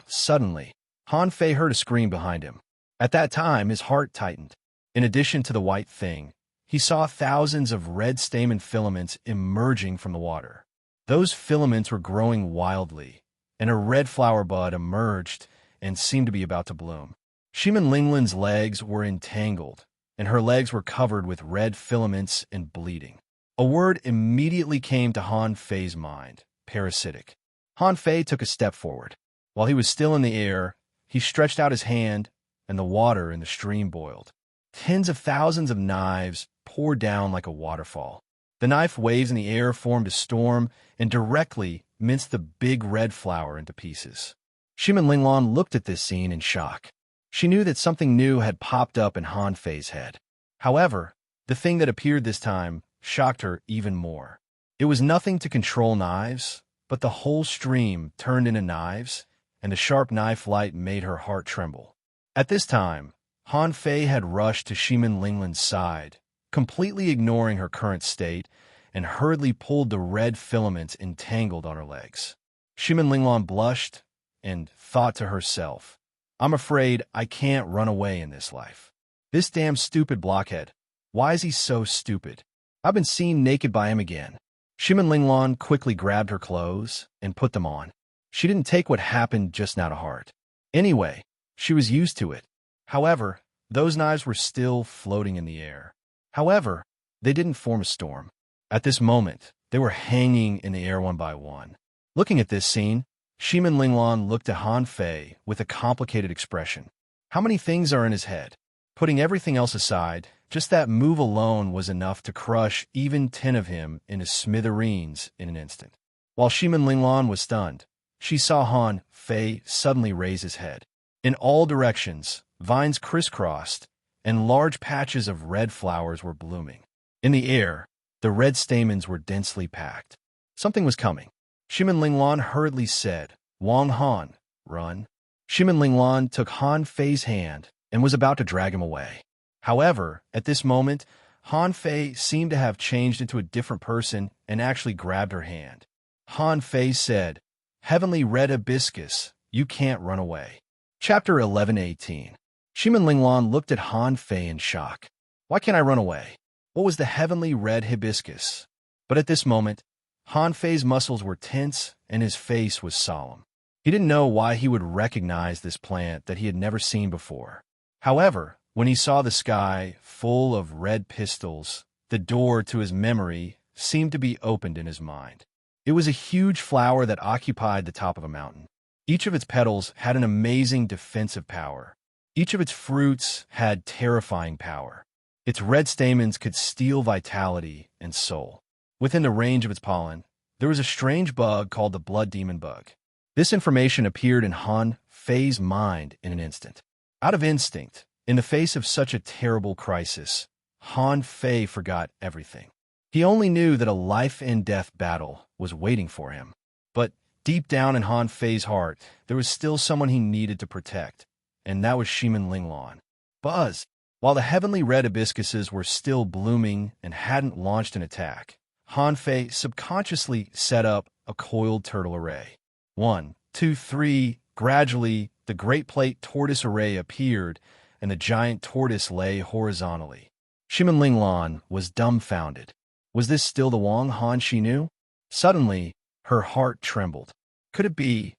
Suddenly, Han Fei heard a scream behind him. At that time, his heart tightened. In addition to the white thing, he saw thousands of red stamen filaments emerging from the water. Those filaments were growing wildly, and a red flower bud emerged and seemed to be about to bloom. Shimin Linglan's legs were entangled, and her legs were covered with red filaments and bleeding. A word immediately came to Han Fei's mind: parasitic. Han Fei took a step forward. While he was still in the air, he stretched out his hand, and the water in the stream boiled. Tens of thousands of knives, poured down like a waterfall. The knife waves in the air formed a storm and directly minced the big red flower into pieces. Shimin Linglan looked at this scene in shock. She knew that something new had popped up in Han Fei's head. However, the thing that appeared this time shocked her even more. It was nothing to control knives, but the whole stream turned into knives, and the sharp knife light made her heart tremble. At this time, Han Fei had rushed to Shimin Linglan's side, completely ignoring her current state, and hurriedly pulled the red filaments entangled on her legs. Shimin Linglan blushed and thought to herself, "I'm afraid I can't run away in this life. This damn stupid blockhead. Why is he so stupid? I've been seen naked by him again." Shimin Linglan quickly grabbed her clothes and put them on. She didn't take what happened just now to heart. Anyway, she was used to it. However, those knives were still floating in the air. However, they didn't form a storm. At this moment, they were hanging in the air one by one. Looking at this scene, Shimin Linglan looked at Han Fei with a complicated expression. How many things are in his head? Putting everything else aside, just that move alone was enough to crush even 10 of him into smithereens in an instant. While Shimin Linglan was stunned, she saw Han Fei suddenly raise his head. In all directions, vines crisscrossed, and large patches of red flowers were blooming. In the air, the red stamens were densely packed. Something was coming. Shimin Linglan hurriedly said, "Wang Han, run." Shimin Linglan took Han Fei's hand and was about to drag him away. However, at this moment, Han Fei seemed to have changed into a different person and actually grabbed her hand. Han Fei said, "Heavenly red hibiscus, you can't run away." Chapter 11:18. Shimin Linglan looked at Han Fei in shock. Why can't I run away? What was the heavenly red hibiscus? But at this moment, Han Fei's muscles were tense and his face was solemn. He didn't know why he would recognize this plant that he had never seen before. However, when he saw the sky full of red pistils, the door to his memory seemed to be opened in his mind. It was a huge flower that occupied the top of a mountain. Each of its petals had an amazing defensive power. Each of its fruits had terrifying power. Its red stamens could steal vitality and soul. Within the range of its pollen, there was a strange bug called the blood demon bug. This information appeared in Han Fei's mind in an instant. Out of instinct, in the face of such a terrible crisis, Han Fei forgot everything. He only knew that a life-and-death battle was waiting for him. But deep down in Han Fei's heart, there was still someone he needed to protect, and that was Shimin Linglan. Buzz! While the heavenly red hibiscuses were still blooming and hadn't launched an attack, Han Fei subconsciously set up a coiled turtle array. 1, 2, 3. Gradually, the great plate tortoise array appeared, and the giant tortoise lay horizontally. Shimin Linglan was dumbfounded. Was this still the Wang Han she knew? Suddenly, her heart trembled. Could it be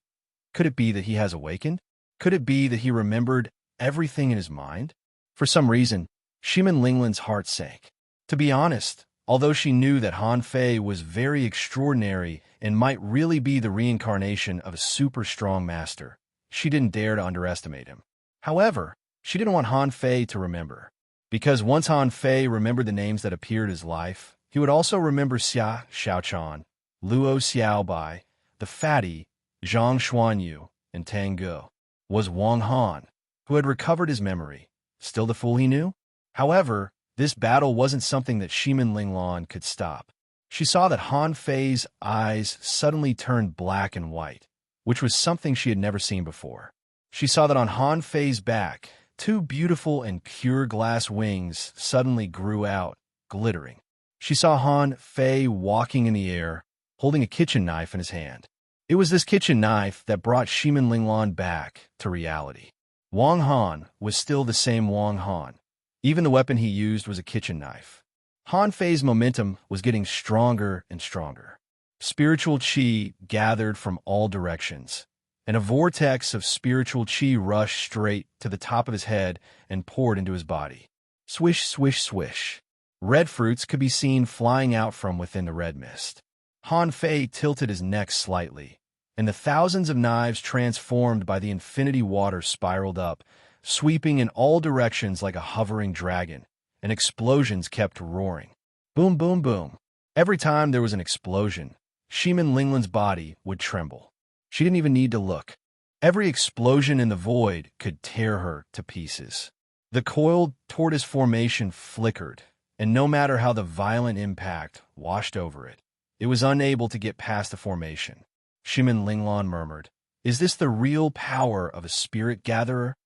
that he has awakened? Could it be that he remembered everything in his mind? For some reason, Shimin Linglan's heart sank. To be honest, although she knew that Han Fei was very extraordinary and might really be the reincarnation of a super strong master, she didn't dare to underestimate him. However, she didn't want Han Fei to remember, because once Han Fei remembered the names that appeared in his life, he would also remember Xia Xiaochan, Luo Xiaobai, the fatty, Zhang Xuanyu, and Tang Ge. Was Wang Han, who had recovered his memory, still the fool he knew? However, this battle wasn't something that Shimin Linglan could stop. She saw that Han Fei's eyes suddenly turned black and white, which was something she had never seen before. She saw that on Han Fei's back, 2 beautiful and pure glass wings suddenly grew out, glittering. She saw Han Fei walking in the air, holding a kitchen knife in his hand. It was this kitchen knife that brought Shimin Linglan back to reality. Wang Han was still the same Wang Han. Even the weapon he used was a kitchen knife. Han Fei's momentum was getting stronger and stronger. Spiritual qi gathered from all directions, and a vortex of spiritual qi rushed straight to the top of his head and poured into his body. Swish, swish, swish. Red fruits could be seen flying out from within the red mist. Han Fei tilted his neck slightly, and the thousands of knives transformed by the infinity water spiraled up, sweeping in all directions like a hovering dragon, and explosions kept roaring. Boom, boom, boom. Every time there was an explosion, Shimin Linglan's body would tremble. She didn't even need to look. Every explosion in the void could tear her to pieces. The coiled tortoise formation flickered, and no matter how the violent impact washed over it, it was unable to get past the formation. Shimin Linglan murmured, "Is this the real power of a spirit gatherer?"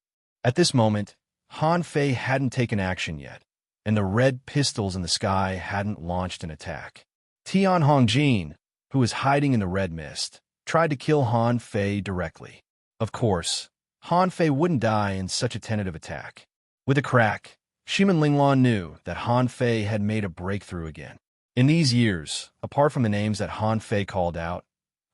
At this moment, Han Fei hadn't taken action yet, and the red pistols in the sky hadn't launched an attack. Tian Hongjin, who was hiding in the red mist, tried to kill Han Fei directly. Of course, Han Fei wouldn't die in such a tentative attack. With a crack, Shimin Linglan knew that Han Fei had made a breakthrough again. In these years, apart from the names that Han Fei called out,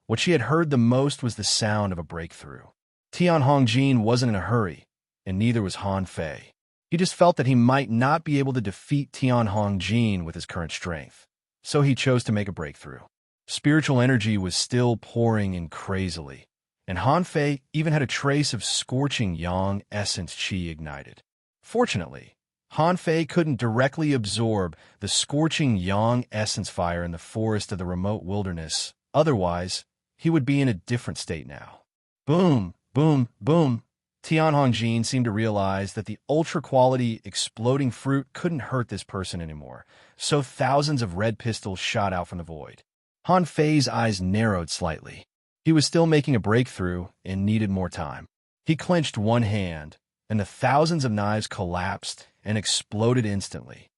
what she had heard the most was the sound of a breakthrough. Tian Hongjin wasn't in a hurry, and neither was Han Fei. He just felt that he might not be able to defeat Tian Hongjin with his current strength, so he chose to make a breakthrough. Spiritual energy was still pouring in crazily, and Han Fei even had a trace of scorching yang essence qi ignited. Fortunately, Han Fei couldn't directly absorb the scorching yang essence fire in the forest of the remote wilderness. Otherwise, he would be in a different state now. Boom, boom, boom. Tian Hongjin seemed to realize that the ultra-quality exploding fruit couldn't hurt this person anymore, so thousands of red pistols shot out from the void. Han Fei's eyes narrowed slightly. He was still making a breakthrough and needed more time. He clenched one hand, and the thousands of knives collapsed and exploded instantly.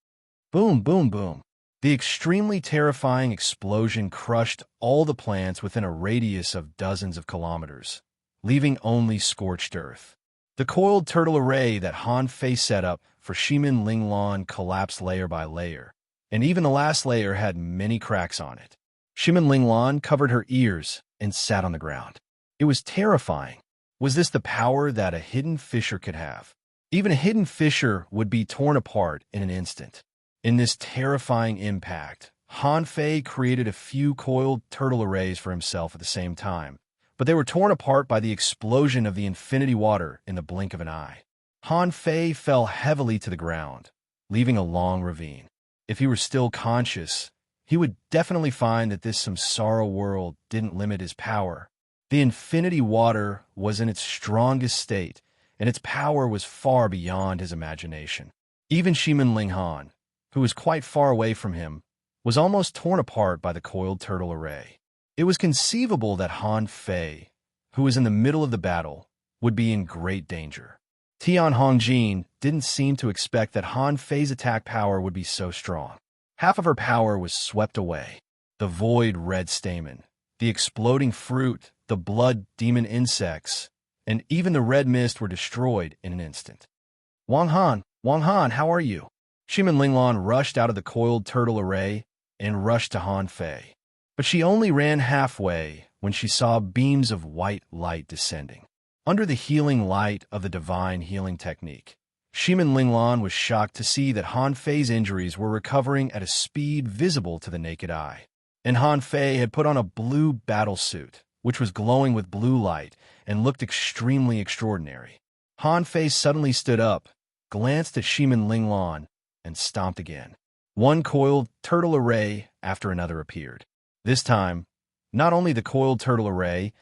Boom, boom, boom. The extremely terrifying explosion crushed all the plants within a radius of dozens of kilometers, leaving only scorched earth. The coiled turtle array that Han Fei set up for Shimin Linglan collapsed layer by layer, and even the last layer had many cracks on it. Shimin Linglan covered her ears and sat on the ground. It was terrifying. Was this the power that a hidden fissure could have? Even a hidden fissure would be torn apart in an instant. In this terrifying impact, Han Fei created a few coiled turtle arrays for himself at the same time, but they were torn apart by the explosion of the infinity water in the blink of an eye. Han Fei fell heavily to the ground, leaving a long ravine. If he were still conscious, he would definitely find that this samsara world didn't limit his power. The infinity water was in its strongest state, and its power was far beyond his imagination. Even Shimin Linghan, who was quite far away from him, was almost torn apart by the coiled turtle array. It was conceivable that Han Fei, who was in the middle of the battle, would be in great danger. Tian Hongjin didn't seem to expect that Han Fei's attack power would be so strong. Half of her power was swept away. The void red stamen, the exploding fruit, the blood demon insects, and even the red mist were destroyed in an instant. Wang Han, how are you?" Shimin Linglan rushed out of the coiled turtle array and rushed to Han Fei. But she only ran halfway when she saw beams of white light descending. Under the healing light of the divine healing technique, Shimin Linglan was shocked to see that Han Fei's injuries were recovering at a speed visible to the naked eye. And Han Fei had put on a blue battle suit, which was glowing with blue light and looked extremely extraordinary. Han Fei suddenly stood up, glanced at Shimin Linglan, and stomped again. One coiled turtle array after another appeared. This time, not only the coiled turtle array,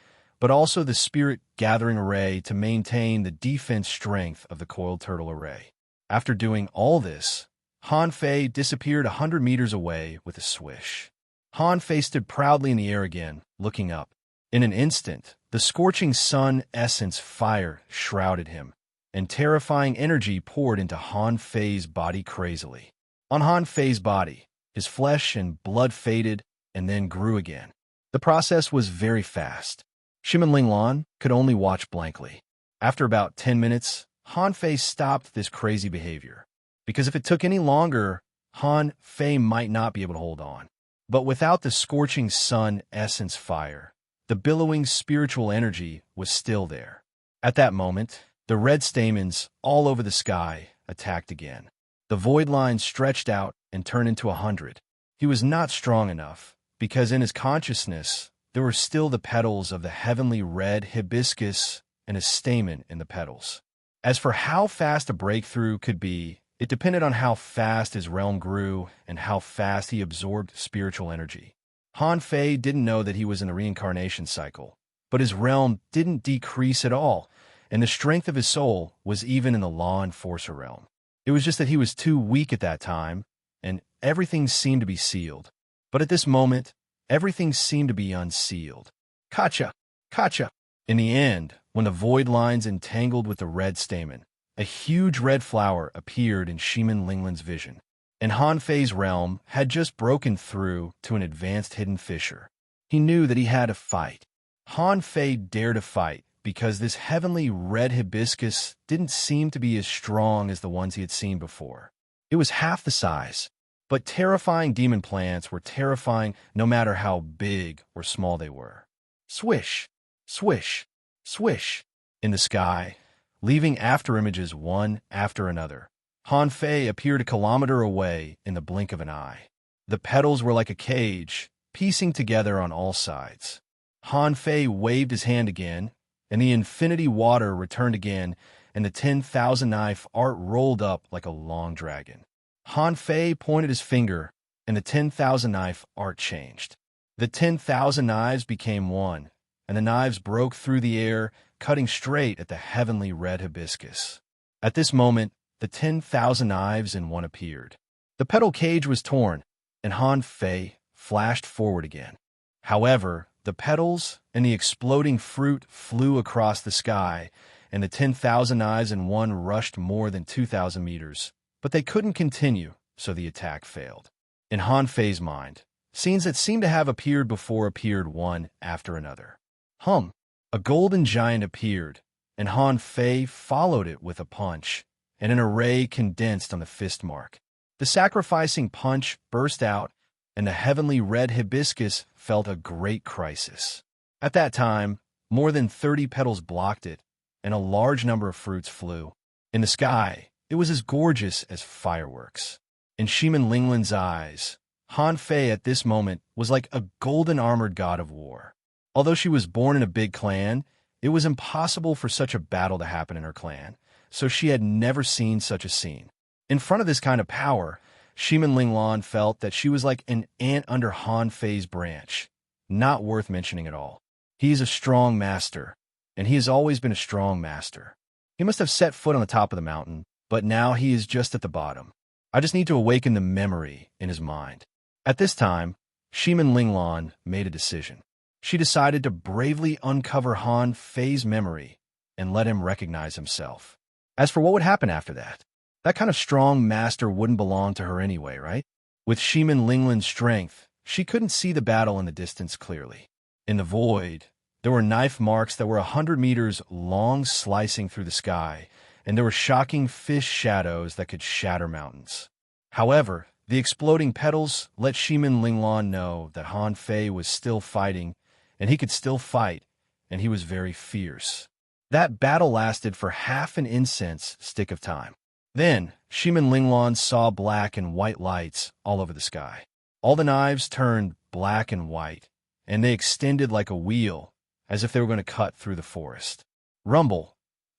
but also the spirit gathering array to maintain the defense strength of the coiled turtle array. After doing all this, Han Fei disappeared 100 meters away with a swish. Han Fei stood proudly in the air again, looking up. In an instant, the scorching sun essence fire shrouded him, and terrifying energy poured into Han Fei's body crazily. On Han Fei's body, his flesh and blood faded and then grew again. The process was very fast. Shimin Linglan could only watch blankly. After about 10 minutes, Han Fei stopped this crazy behavior, because if it took any longer, Han Fei might not be able to hold on. But without the scorching sun essence fire, the billowing spiritual energy was still there. At that moment, the red stamens all over the sky attacked again. The void line stretched out and turned into 100. He was not strong enough, because in his consciousness, there were still the petals of the heavenly red hibiscus and a stamen in the petals. As for how fast a breakthrough could be, It depended on how fast his realm grew and how fast he absorbed spiritual energy. Han Fei didn't know that he was in a reincarnation cycle, but his realm didn't decrease at all, and the strength of his soul was even in the Law Enforcer realm. It was just that he was too weak at that time, and everything seemed to be sealed. But at this moment, everything seemed to be unsealed. Kacha! Kacha! In the end, when the void lines entangled with the red stamen, a huge red flower appeared in Shimin Linglan's vision, and Han Fei's realm had just broken through to an advanced hidden fissure. He knew that he had to fight. Han Fei dared to fight because this heavenly red hibiscus didn't seem to be as strong as the ones he had seen before. It was half the size, but terrifying demon plants were terrifying no matter how big or small they were. Swish, swish, swish. In the sky, leaving afterimages one after another, Han Fei appeared a kilometer away in the blink of an eye. The petals were like a cage, piecing together on all sides. Han Fei waved his hand again, and the infinity water returned again, and the 10,000 knife art rolled up like a long dragon. Han Fei pointed his finger, and the 10,000 knife art changed. The 10,000 knives became one, and the knives broke through the air, cutting straight at the heavenly red hibiscus. At this moment, the 10,000 knives in one appeared. The petal cage was torn, and Han Fei flashed forward again. However, the petals and the exploding fruit flew across the sky, and the 10,000 knives in one rushed more than 2,000 meters. But they couldn't continue, so the attack failed. In Han Fei's mind, scenes that seemed to have appeared before appeared one after another. A golden giant appeared, and Han Fei followed it with a punch, and an array condensed on the fist mark. The sacrificing punch burst out, and the heavenly red hibiscus felt a great crisis. At that time, more than 30 petals blocked it, and a large number of fruits flew. In the sky, it was as gorgeous as fireworks. In Shimin Linglan's eyes, Han Fei at this moment was like a golden-armored god of war. Although she was born in a big clan, it was impossible for such a battle to happen in her clan, so she had never seen such a scene. In front of this kind of power, Shimin Linglan felt that she was like an ant under Han Fei's branch. Not worth mentioning at all. He is a strong master, and he has always been a strong master. He must have set foot on the top of the mountain, but now he is just at the bottom. I just need to awaken the memory in his mind. At this time, Shimin Linglan made a decision. She decided to bravely uncover Han Fei's memory and let him recognize himself. As for what would happen after that, that kind of strong master wouldn't belong to her anyway, right? With Shimin Linglan's strength, she couldn't see the battle in the distance clearly. In the void, there were knife marks that were 100 meters long slicing through the sky, and there were shocking fish shadows that could shatter mountains. However, the exploding petals let Shimin Linglan know that Han Fei was still fighting, and he could still fight, and he was very fierce. That battle lasted for half an incense stick of time. Then, Shimin Linglan saw black and white lights all over the sky. All the knives turned black and white, and they extended like a wheel, as if they were going to cut through the forest. Rumble.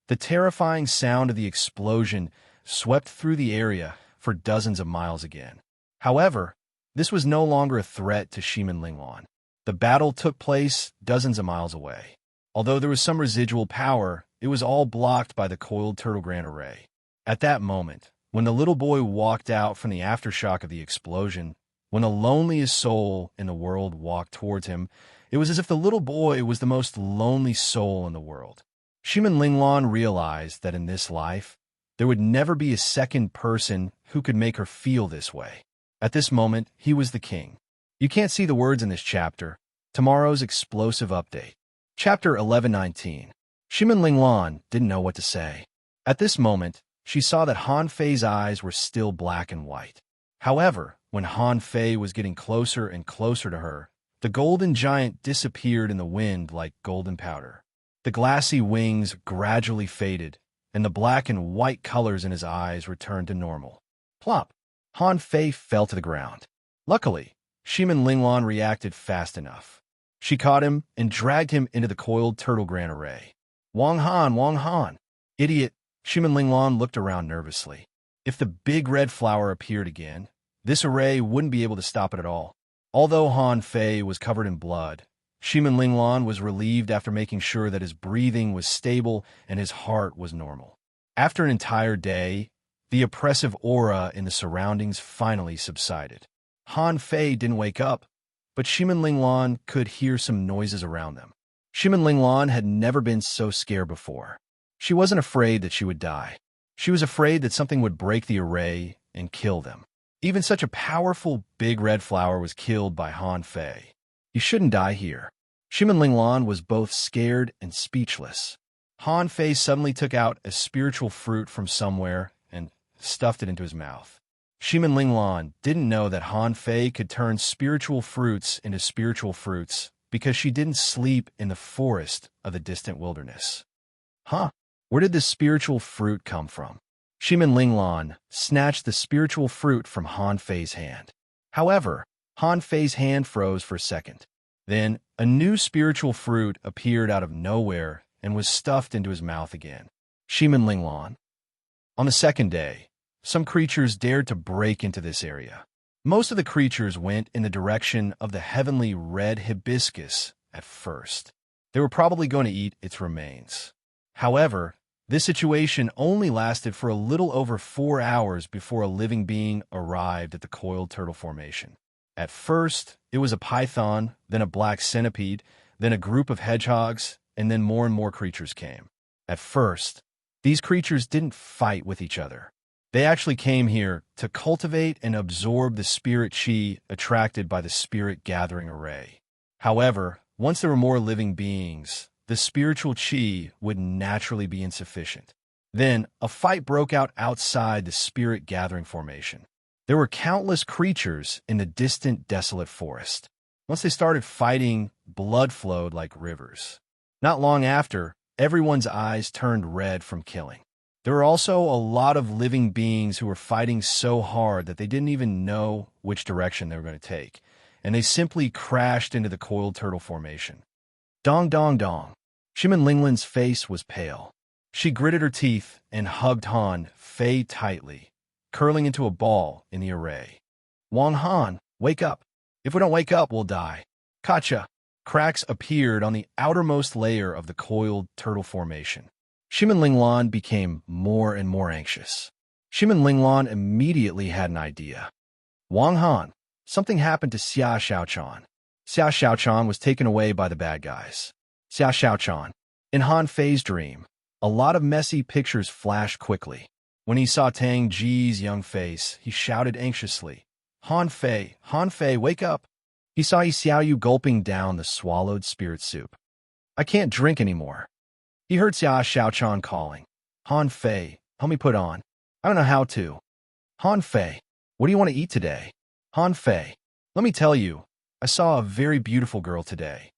The terrifying sound of the explosion swept through the area for dozens of miles again. However, this was no longer a threat to Shimin Linglan. The battle took place dozens of miles away. Although there was some residual power, it was all blocked by the coiled turtle grant array. At that moment, when the little boy walked out from the aftershock of the explosion, when the loneliest soul in the world walked towards him, it was as if the little boy was the most lonely soul in the world. Shimin Linglan realized that in this life, there would never be a second person who could make her feel this way. At this moment, he was the king. You can't see the words in this chapter. Tomorrow's explosive update. Chapter 11:19. Shimin Linglan didn't know what to say. At this moment, she saw that Han Fei's eyes were still black and white. However, when Han Fei was getting closer and closer to her, the golden giant disappeared in the wind like golden powder. The glassy wings gradually faded, and the black and white colors in his eyes returned to normal. Plop! Han Fei fell to the ground. Luckily, Shimin Linglan reacted fast enough. She caught him and dragged him into the coiled turtle grant array. Wang Han! Wang Han! Idiot! Shimin Linglan looked around nervously. If the big red flower appeared again, this array wouldn't be able to stop it at all. Although Han Fei was covered in blood, Shimin Linglan was relieved after making sure that his breathing was stable and his heart was normal. After an entire day, the oppressive aura in the surroundings finally subsided. Han Fei didn't wake up, but Shimin Linglan could hear some noises around them. Shimin Linglan had never been so scared before. She wasn't afraid that she would die. She was afraid that something would break the array and kill them. Even such a powerful big red flower was killed by Han Fei. You shouldn't die here. Shimin Linglan was both scared and speechless. Han Fei suddenly took out a spiritual fruit from somewhere and stuffed it into his mouth. Shimin Linglan didn't know that Han Fei could turn spiritual fruits into spiritual fruits because she didn't sleep in the forest of the distant wilderness. Huh? Where did this spiritual fruit come from? Shimin Linglan snatched the spiritual fruit from Han Fei's hand. However, Han Fei's hand froze for a second. Then, a new spiritual fruit appeared out of nowhere and was stuffed into his mouth again. Shimin Linglan. On the second day, some creatures dared to break into this area. Most of the creatures went in the direction of the heavenly red hibiscus at first. They were probably going to eat its remains. However, this situation only lasted for a little over 4 hours before a living being arrived at the coiled turtle formation. At first, it was a python, then a black centipede, then a group of hedgehogs, and then more and more creatures came. At first, these creatures didn't fight with each other. They actually came here to cultivate and absorb the spirit chi attracted by the spirit gathering array. However, once there were more living beings, the spiritual chi would naturally be insufficient. Then, a fight broke out outside the spirit gathering formation. There were countless creatures in the distant, desolate forest. Once they started fighting, blood flowed like rivers. Not long after, everyone's eyes turned red from killing. There were also a lot of living beings who were fighting so hard that they didn't even know which direction they were going to take, and they simply crashed into the coiled turtle formation. Dong dong dong. Shimin Linglan's face was pale. She gritted her teeth and hugged Han Fei tightly, curling into a ball in the array. Wang Han, wake up. If we don't wake up, we'll die. Kacha. Cracks appeared on the outermost layer of the coiled turtle formation. Shimin Linglan became more and more anxious. Shimin Linglan immediately had an idea. Wang Han, something happened to Xia Xiaochan. Xia Xiaochan was taken away by the bad guys. Xia Xiaochan. In Han Fei's dream, a lot of messy pictures flashed quickly. When he saw Tang Ji's young face, he shouted anxiously, Han Fei, wake up! He saw Xiaoyu gulping down the swallowed spirit soup. I can't drink anymore. He heard Xia Xiaochan calling, Han Fei, help me put on. I don't know how to. Han Fei, what do you want to eat today? Han Fei, let me tell you, I saw a very beautiful girl today.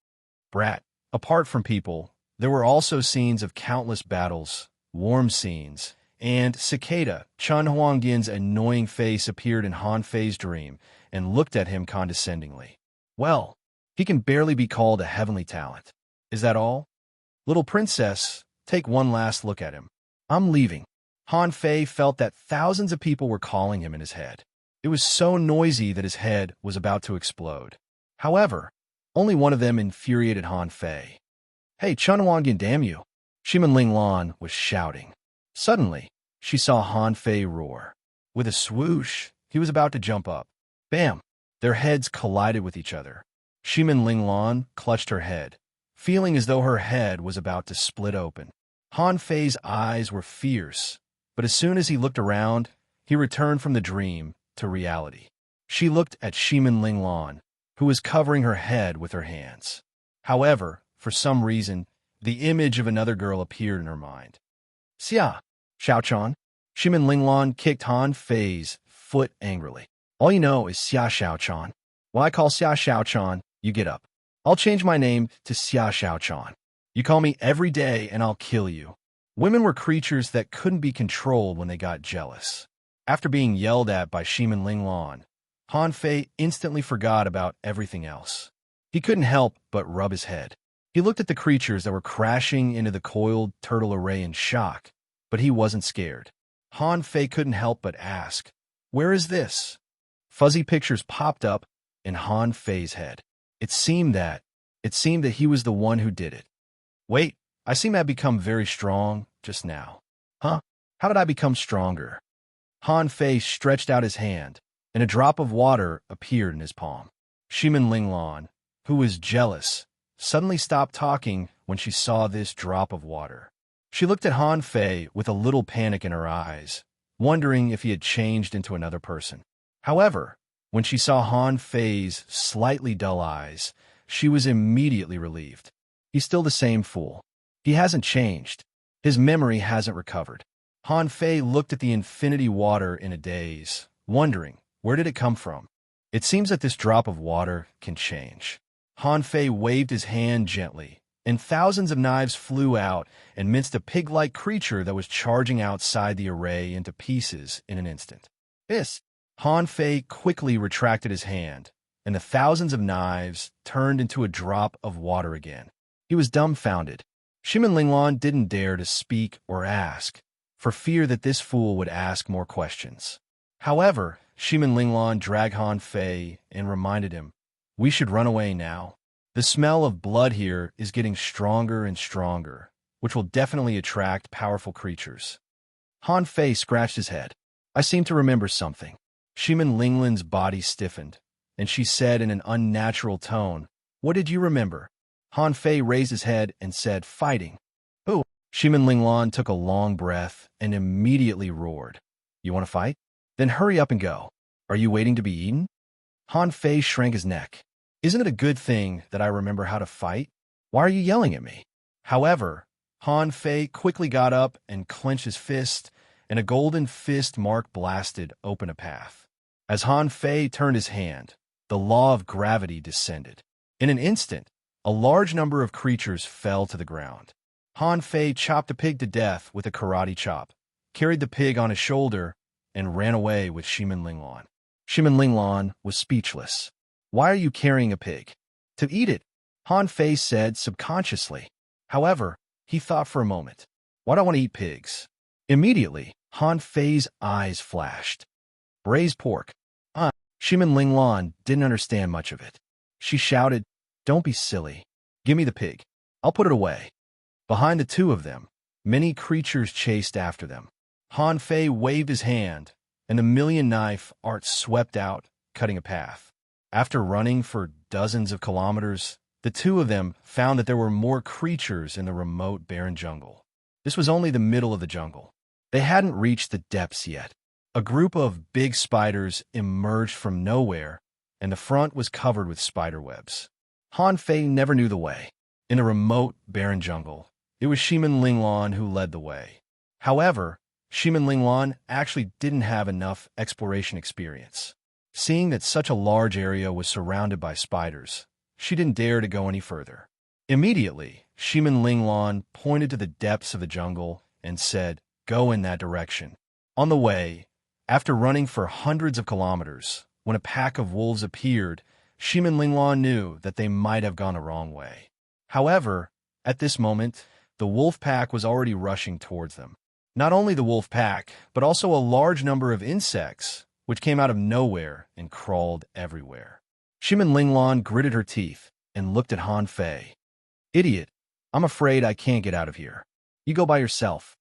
Brat, apart from people, there were also scenes of countless battles, warm scenes, and Cicada, Chun Huangdian's annoying face appeared in Han Fei's dream and looked at him condescendingly. Well, he can barely be called a heavenly talent. Is that all? Little princess, take one last look at him. I'm leaving. Han Fei felt that thousands of people were calling him in his head. It was so noisy that his head was about to explode. However, only one of them infuriated Han Fei. Hey, Chun Huangdian, damn you! Shimin Linglan was shouting. Suddenly, she saw Han Fei roar. With a swoosh, he was about to jump up. Bam! Their heads collided with each other. Shimin Linglan clutched her head, feeling as though her head was about to split open. Han Fei's eyes were fierce, but as soon as he looked around, he returned from the dream to reality. She looked at Shimin Linglan, who was covering her head with her hands. However, for some reason, the image of another girl appeared in her mind. Xia, Xiaochan. Shimin Linglan kicked Han Fei's foot angrily. All you know is Xia Xiaochan. While I call Xia Xiaochan, you get up. I'll change my name to Xia Xiaochan. You call me every day and I'll kill you. Women were creatures that couldn't be controlled when they got jealous. After being yelled at by Shimin Linglan, Han Fei instantly forgot about everything else. He couldn't help but rub his head. He looked at the creatures that were crashing into the coiled turtle array in shock, but he wasn't scared. Han Fei couldn't help but ask, "Where is this?" Fuzzy pictures popped up in Han Fei's head. It seemed that he was the one who did it. Wait, I seem to have become very strong just now. Huh? How did I become stronger? Han Fei stretched out his hand, and a drop of water appeared in his palm. Shimin Linglan, who was jealous, suddenly stopped talking when she saw this drop of water. She looked at Han Fei with a little panic in her eyes, wondering if he had changed into another person. However, when she saw Han Fei's slightly dull eyes, she was immediately relieved. He's still the same fool. He hasn't changed. His memory hasn't recovered. Han Fei looked at the infinity water in a daze, wondering, where did it come from? It seems that this drop of water can change. Han Fei waved his hand gently, and thousands of knives flew out and minced a pig-like creature that was charging outside the array into pieces in an instant. This! Han Fei quickly retracted his hand, and the thousands of knives turned into a drop of water again. He was dumbfounded. Shimin Linglan didn't dare to speak or ask, for fear that this fool would ask more questions. However, Shimin Linglan dragged Han Fei and reminded him, "We should run away now. The smell of blood here is getting stronger and stronger, which will definitely attract powerful creatures." Han Fei scratched his head. "I seem to remember something." Shimin Linglan's body stiffened, and she said in an unnatural tone, "What did you remember?" Han Fei raised his head and said, "Fighting." "Who?" Shimin Linglan took a long breath and immediately roared, "You want to fight? Then hurry up and go. Are you waiting to be eaten?" Han Fei shrank his neck. "Isn't it a good thing that I remember how to fight? Why are you yelling at me?" However, Han Fei quickly got up and clenched his fist, and a golden fist mark blasted open a path. As Han Fei turned his hand, the law of gravity descended. In an instant, a large number of creatures fell to the ground. Han Fei chopped a pig to death with a karate chop, carried the pig on his shoulder, and ran away with Shimin Linglan. Shimin Linglan was speechless. "Why are you carrying a pig?" "To eat it," Han Fei said subconsciously. However, he thought for a moment. "Why do I want to eat pigs?" Immediately, Han Fei's eyes flashed. "Braised pork." Shimin Linglan didn't understand much of it. She shouted, "Don't be silly. Give me the pig. I'll put it away." Behind the two of them, many creatures chased after them. Han Fei waved his hand, and the million-knife art swept out, cutting a path. After running for dozens of kilometers, the two of them found that there were more creatures in the remote barren jungle. This was only the middle of the jungle. They hadn't reached the depths yet. A group of big spiders emerged from nowhere, and the front was covered with spider webs. Han Fei never knew the way. In the remote, barren jungle, it was Shimin Linglan who led the way. However, Shimin Linglan actually didn't have enough exploration experience. Seeing that such a large area was surrounded by spiders, she didn't dare to go any further. Immediately, Shimin Linglan pointed to the depths of the jungle and said, "Go in that direction." On the way, after running for hundreds of kilometers, when a pack of wolves appeared, Shimin Linglan knew that they might have gone the wrong way. However, at this moment, the wolf pack was already rushing towards them. Not only the wolf pack, but also a large number of insects, which came out of nowhere and crawled everywhere. Shimin Linglan gritted her teeth and looked at Han Fei. "Idiot, I'm afraid I can't get out of here. You go by yourself."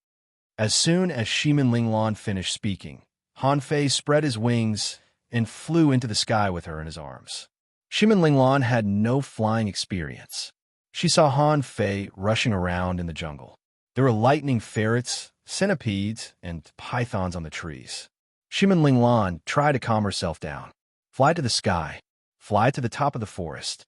As soon as Shimin Linglan finished speaking, Han Fei spread his wings and flew into the sky with her in his arms. Shimin Linglan had no flying experience. She saw Han Fei rushing around in the jungle. There were lightning ferrets, centipedes, and pythons on the trees. Shimin Linglan tried to calm herself down. "Fly to the sky. Fly to the top of the forest."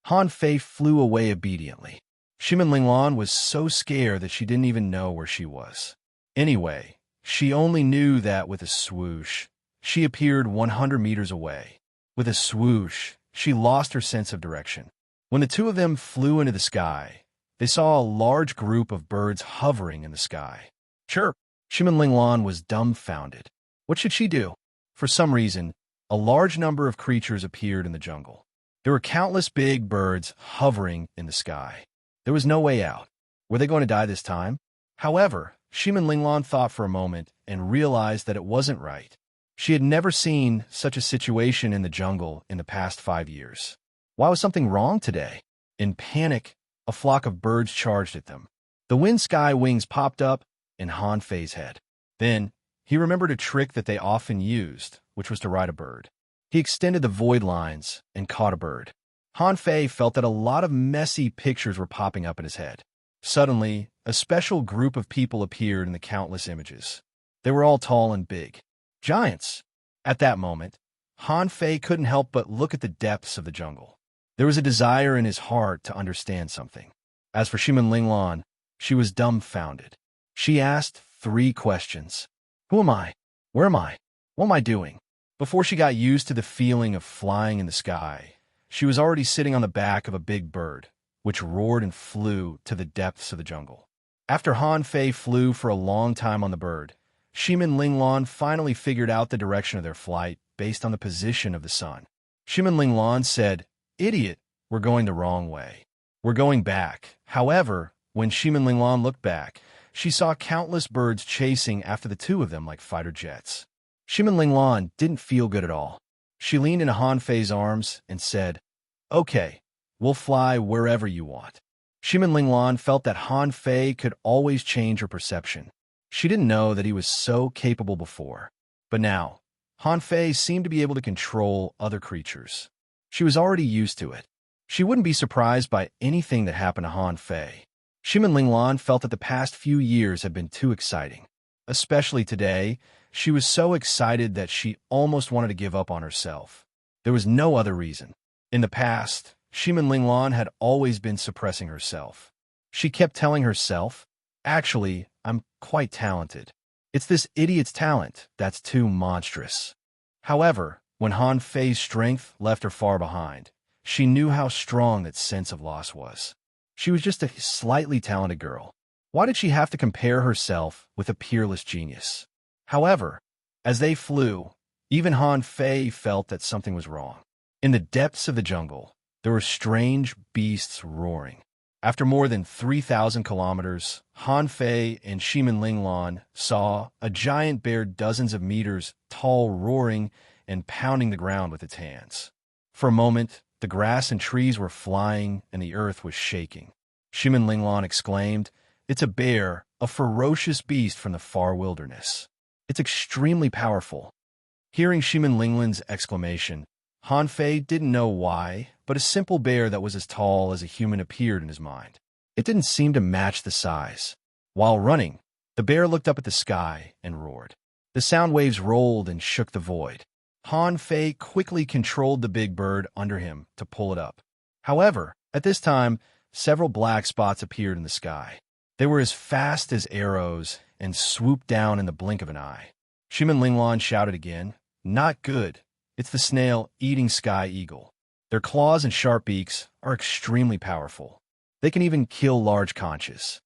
Han Fei flew away obediently. Shimin Linglan was so scared that she didn't even know where she was. Anyway, she only knew that with a swoosh, she appeared 100 meters away. With a swoosh, she lost her sense of direction. When the two of them flew into the sky, they saw a large group of birds hovering in the sky. Chirp! Shimin Linglan was dumbfounded. What should she do? For some reason, a large number of creatures appeared in the jungle. There were countless big birds hovering in the sky. There was no way out. Were they going to die this time? However, Shimin Linglan thought for a moment and realized that it wasn't right. She had never seen such a situation in the jungle in the past 5 years. Why was something wrong today? In panic, a flock of birds charged at them. The wind sky wings popped up in Han Fei's head. Then, he remembered a trick that they often used, which was to ride a bird. He extended the void lines and caught a bird. Han Fei felt that a lot of messy pictures were popping up in his head. Suddenly, a special group of people appeared in the countless images. They were all tall and big. Giants. At that moment, Han Fei couldn't help but look at the depths of the jungle. There was a desire in his heart to understand something. As for Shimin Linglan, she was dumbfounded. She asked 3 questions. Who am I? Where am I? What am I doing? Before she got used to the feeling of flying in the sky, she was already sitting on the back of a big bird, which roared and flew to the depths of the jungle. After Han Fei flew for a long time on the bird, Shimin Linglan finally figured out the direction of their flight based on the position of the sun. Shimin Linglan said, "Idiot, we're going the wrong way. We're going back." However, when Shimin Linglan looked back, she saw countless birds chasing after the 2 of them like fighter jets. Shimin Linglan didn't feel good at all. She leaned into Han Fei's arms and said, "Okay, we'll fly wherever you want." Shimin Linglan felt that Han Fei could always change her perception. She didn't know that he was so capable before. But now, Han Fei seemed to be able to control other creatures. She was already used to it. She wouldn't be surprised by anything that happened to Han Fei. Shimin Linglan felt that the past few years had been too exciting. Especially today, she was so excited that she almost wanted to give up on herself. There was no other reason. In the past, Shimin Linglan had always been suppressing herself. She kept telling herself, "Actually, I'm quite talented. It's this idiot's talent that's too monstrous." However, when Han Fei's strength left her far behind, she knew how strong that sense of loss was. She was just a slightly talented girl. Why did she have to compare herself with a peerless genius? However, as they flew, even Han Fei felt that something was wrong. In the depths of the jungle, there were strange beasts roaring. After more than 3,000 kilometers, Han Fei and Shimin Linglan saw a giant bear dozens of meters tall roaring and pounding the ground with its hands. For a moment, the grass and trees were flying and the earth was shaking. Shimin Linglan exclaimed, "It's a bear, a ferocious beast from the far wilderness. It's extremely powerful." Hearing Shimin Linglan's exclamation, Han Fei didn't know why, but a simple bear that was as tall as a human appeared in his mind. It didn't seem to match the size. While running, the bear looked up at the sky and roared. The sound waves rolled and shook the void. Han Fei quickly controlled the big bird under him to pull it up. However, at this time, several black spots appeared in the sky. They were as fast as arrows and swooped down in the blink of an eye. Shimin Linglan shouted again, "Not good. It's the snail-eating sky eagle. Their claws and sharp beaks are extremely powerful. They can even kill large conches."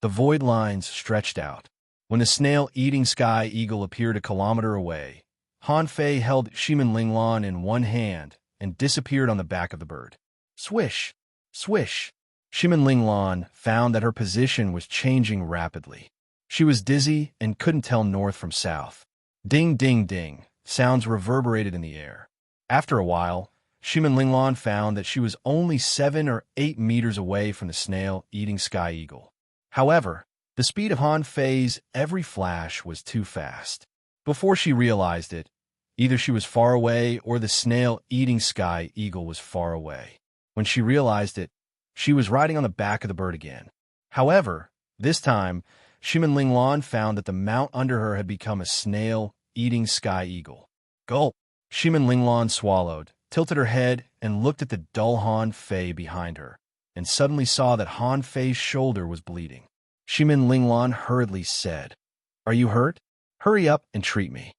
The void lines stretched out. When the snail-eating sky eagle appeared a kilometer away, Han Fei held Shimin Linglan in one hand and disappeared on the back of the bird. Swish! Swish! Shimin Linglan found that her position was changing rapidly. She was dizzy and couldn't tell north from south. Ding, ding, ding. Sounds reverberated in the air. After a while, Shimin Linglan found that she was only 7 or 8 meters away from the snail-eating sky eagle. However, the speed of Han Fei's every flash was too fast. Before she realized it, either she was far away or the snail-eating sky eagle was far away. When she realized it, she was riding on the back of the bird again. However, this time, Shimin Linglan found that the mount under her had become a snail-eating sky eagle. Gulp! Shimin Linglan swallowed, tilted her head, and looked at the dull Han Fei behind her, and suddenly saw that Han Fei's shoulder was bleeding. Shimin Linglan hurriedly said, "Are you hurt? Hurry up and treat me."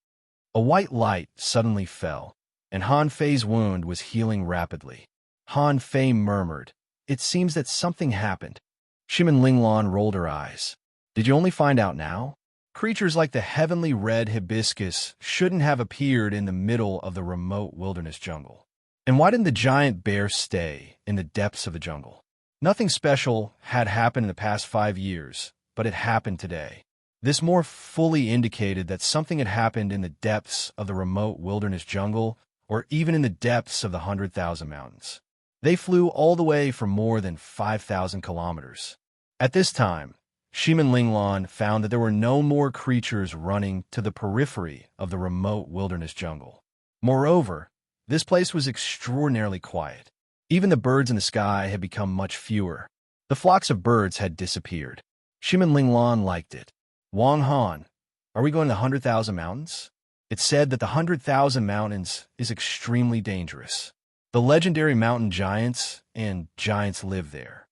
A white light suddenly fell, and Han Fei's wound was healing rapidly. Han Fei murmured, "It seems that something happened." Shimin Linglan rolled her eyes. "Did you only find out now? Creatures like the heavenly red hibiscus shouldn't have appeared in the middle of the remote wilderness jungle. And why didn't the giant bear stay in the depths of the jungle? Nothing special had happened in the past 5 years, but it happened today. This more fully indicated that something had happened in the depths of the remote wilderness jungle, or even in the depths of the 100,000 mountains. They flew all the way for more than 5,000 kilometers. At this time, Ximen Linglan found that there were no more creatures running to the periphery of the remote wilderness jungle. Moreover, this place was extraordinarily quiet. Even the birds in the sky had become much fewer. The flocks of birds had disappeared. Ximen Linglan liked it. Wang Han, are we going to the 100,000 mountains? It said that the 100,000 mountains is extremely dangerous. The legendary mountain giants and giants live there.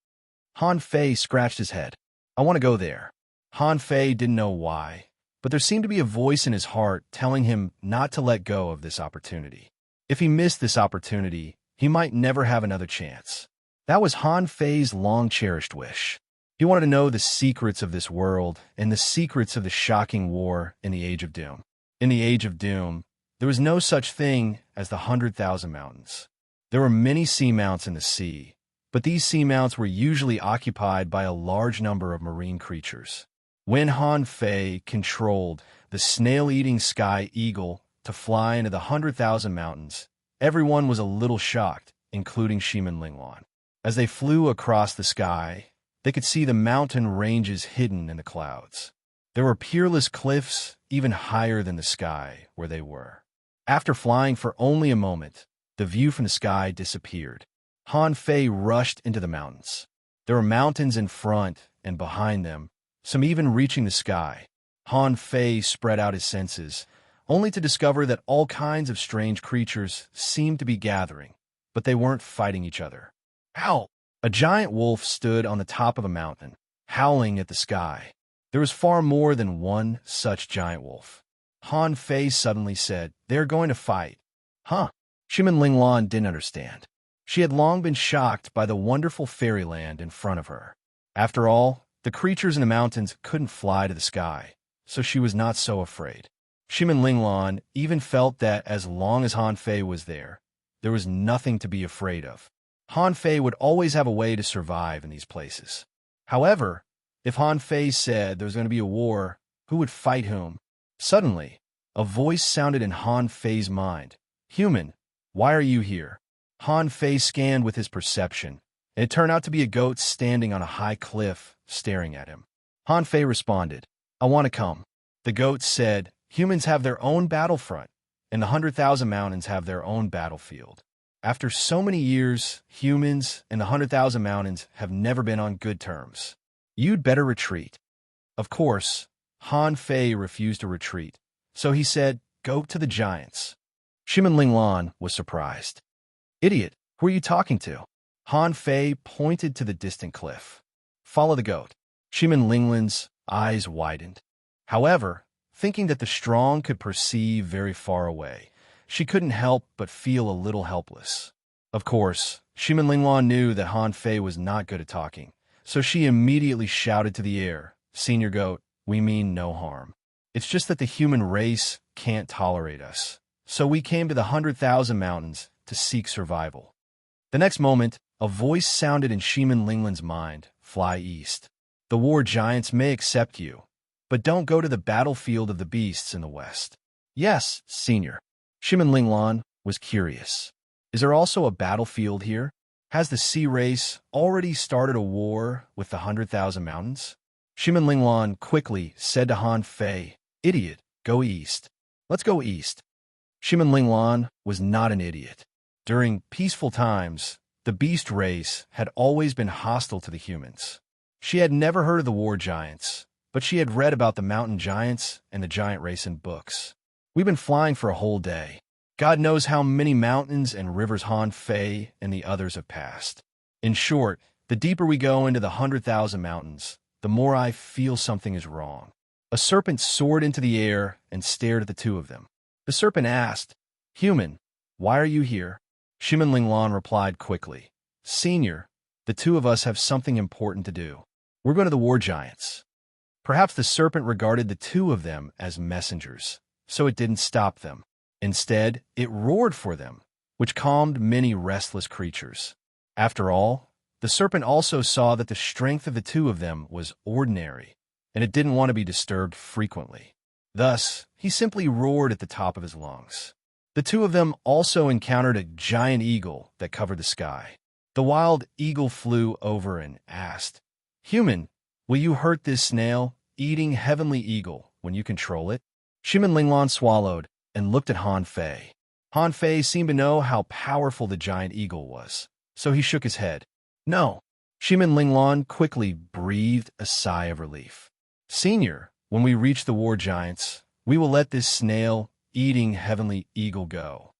Han Fei scratched his head. I want to go there. Han Fei didn't know why, but there seemed to be a voice in his heart telling him not to let go of this opportunity. If he missed this opportunity, he might never have another chance. That was Han Fei's long-cherished wish. He wanted to know the secrets of this world and the secrets of the shocking war in the Age of Doom. In the Age of Doom, there was no such thing as the 100,000 mountains. There were many seamounts in the sea, but these seamounts were usually occupied by a large number of marine creatures. When Han Fei controlled the snail-eating sky eagle to fly into the 100,000 mountains, everyone was a little shocked, including Ximen Linglan. As they flew across the sky, they could see the mountain ranges hidden in the clouds. There were peerless cliffs even higher than the sky where they were. After flying for only a moment, the view from the sky disappeared. Han Fei rushed into the mountains. There were mountains in front and behind them, some even reaching the sky. Han Fei spread out his senses, only to discover that all kinds of strange creatures seemed to be gathering, but they weren't fighting each other. Howl! A giant wolf stood on the top of a mountain, howling at the sky. There was far more than one such giant wolf. Han Fei suddenly said, "They're going to fight." Huh? Ximen Linglan didn't understand. She had long been shocked by the wonderful fairyland in front of her. After all, the creatures in the mountains couldn't fly to the sky, so she was not so afraid. Ximen Linglan even felt that as long as Han Fei was there was nothing to be afraid of. Han Fei would always have a way to survive in these places. However, if Han Fei said there was going to be a war, who would fight whom? Suddenly, a voice sounded in Han Fei's mind. "Human, why are you here?" Han Fei scanned with his perception, and it turned out to be a goat standing on a high cliff, staring at him. Han Fei responded, "I want to come." The goat said, "Humans have their own battlefront, and the 100,000 mountains have their own battlefield. After so many years, humans and the 100,000 mountains have never been on good terms. You'd better retreat." Of course, Han Fei refused to retreat, so he said, "Go to the giants." Ximen Linglan was surprised. "Idiot, who are you talking to?" Han Fei pointed to the distant cliff. "Follow the goat." Ximen Linglan's eyes widened. However, thinking that the strong could perceive very far away, she couldn't help but feel a little helpless. Of course, Ximen Linglan knew that Han Fei was not good at talking, so she immediately shouted to the air, "Senior Goat, we mean no harm. It's just that the human race can't tolerate us, so we came to the 100,000 mountains to seek survival." The next moment, a voice sounded in Ximen Linglan's mind, "Fly east. The war giants may accept you, but don't go to the battlefield of the beasts in the west." "Yes, Senior." Ximen Linglan was curious. "Is there also a battlefield here? Has the sea race already started a war with the 100,000 mountains?" Ximen Linglan quickly said to Han Fei, "Idiot, go east. Let's go east." Ximen Linglan was not an idiot. During peaceful times, the beast race had always been hostile to the humans. She had never heard of the war giants, but she had read about the mountain giants and the giant race in books. "We've been flying for a whole day. God knows how many mountains and rivers Han Fei and the others have passed. In short, the deeper we go into the 100,000 mountains, the more I feel something is wrong." A serpent soared into the air and stared at the two of them. The serpent asked, "Human, why are you here?" Ximen Linglan replied quickly, "Senior, the two of us have something important to do. We're going to the war giants." Perhaps the serpent regarded the two of them as messengers, so it didn't stop them. Instead, it roared for them, which calmed many restless creatures. After all, the serpent also saw that the strength of the two of them was ordinary, and it didn't want to be disturbed frequently. Thus, he simply roared at the top of his lungs. The two of them also encountered a giant eagle that covered the sky. The wild eagle flew over and asked, "Human, will you hurt this snail-eating heavenly eagle when you control it?" Shimin Linglan swallowed and looked at Han Fei. Han Fei seemed to know how powerful the giant eagle was, so he shook his head. "No." Shimin Linglan quickly breathed a sigh of relief. "Senior, when we reach the war giants, we will let this snail-eating heavenly eagle go."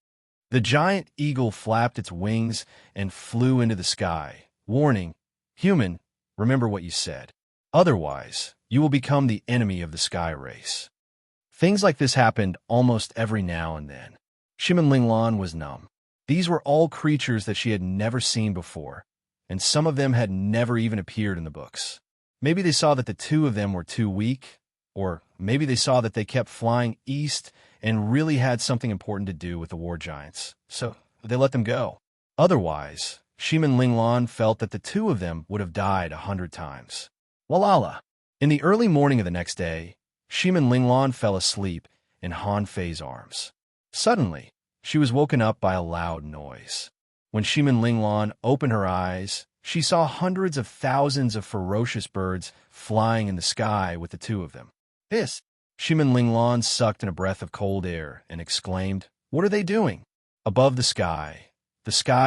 The giant eagle flapped its wings and flew into the sky, warning, "Human, remember what you said. Otherwise, you will become the enemy of the sky race." Things like this happened almost every now and then. Shimin Linglan was numb. These were all creatures that she had never seen before, and some of them had never even appeared in the books. Maybe they saw that the two of them were too weak, or maybe they saw that they kept flying east and really had something important to do with the war giants, so they let them go. Otherwise, Shimin Linglan felt that the two of them would have died 100 times. Walala! In the early morning of the next day, Shimin Linglan fell asleep in Han Fei's arms. Suddenly, she was woken up by a loud noise. When Shimin Linglan opened her eyes, she saw hundreds of thousands of ferocious birds flying in the sky with the two of them. "This!" Shimin Linglan sucked in a breath of cold air and exclaimed, "What are they doing?" Above the sky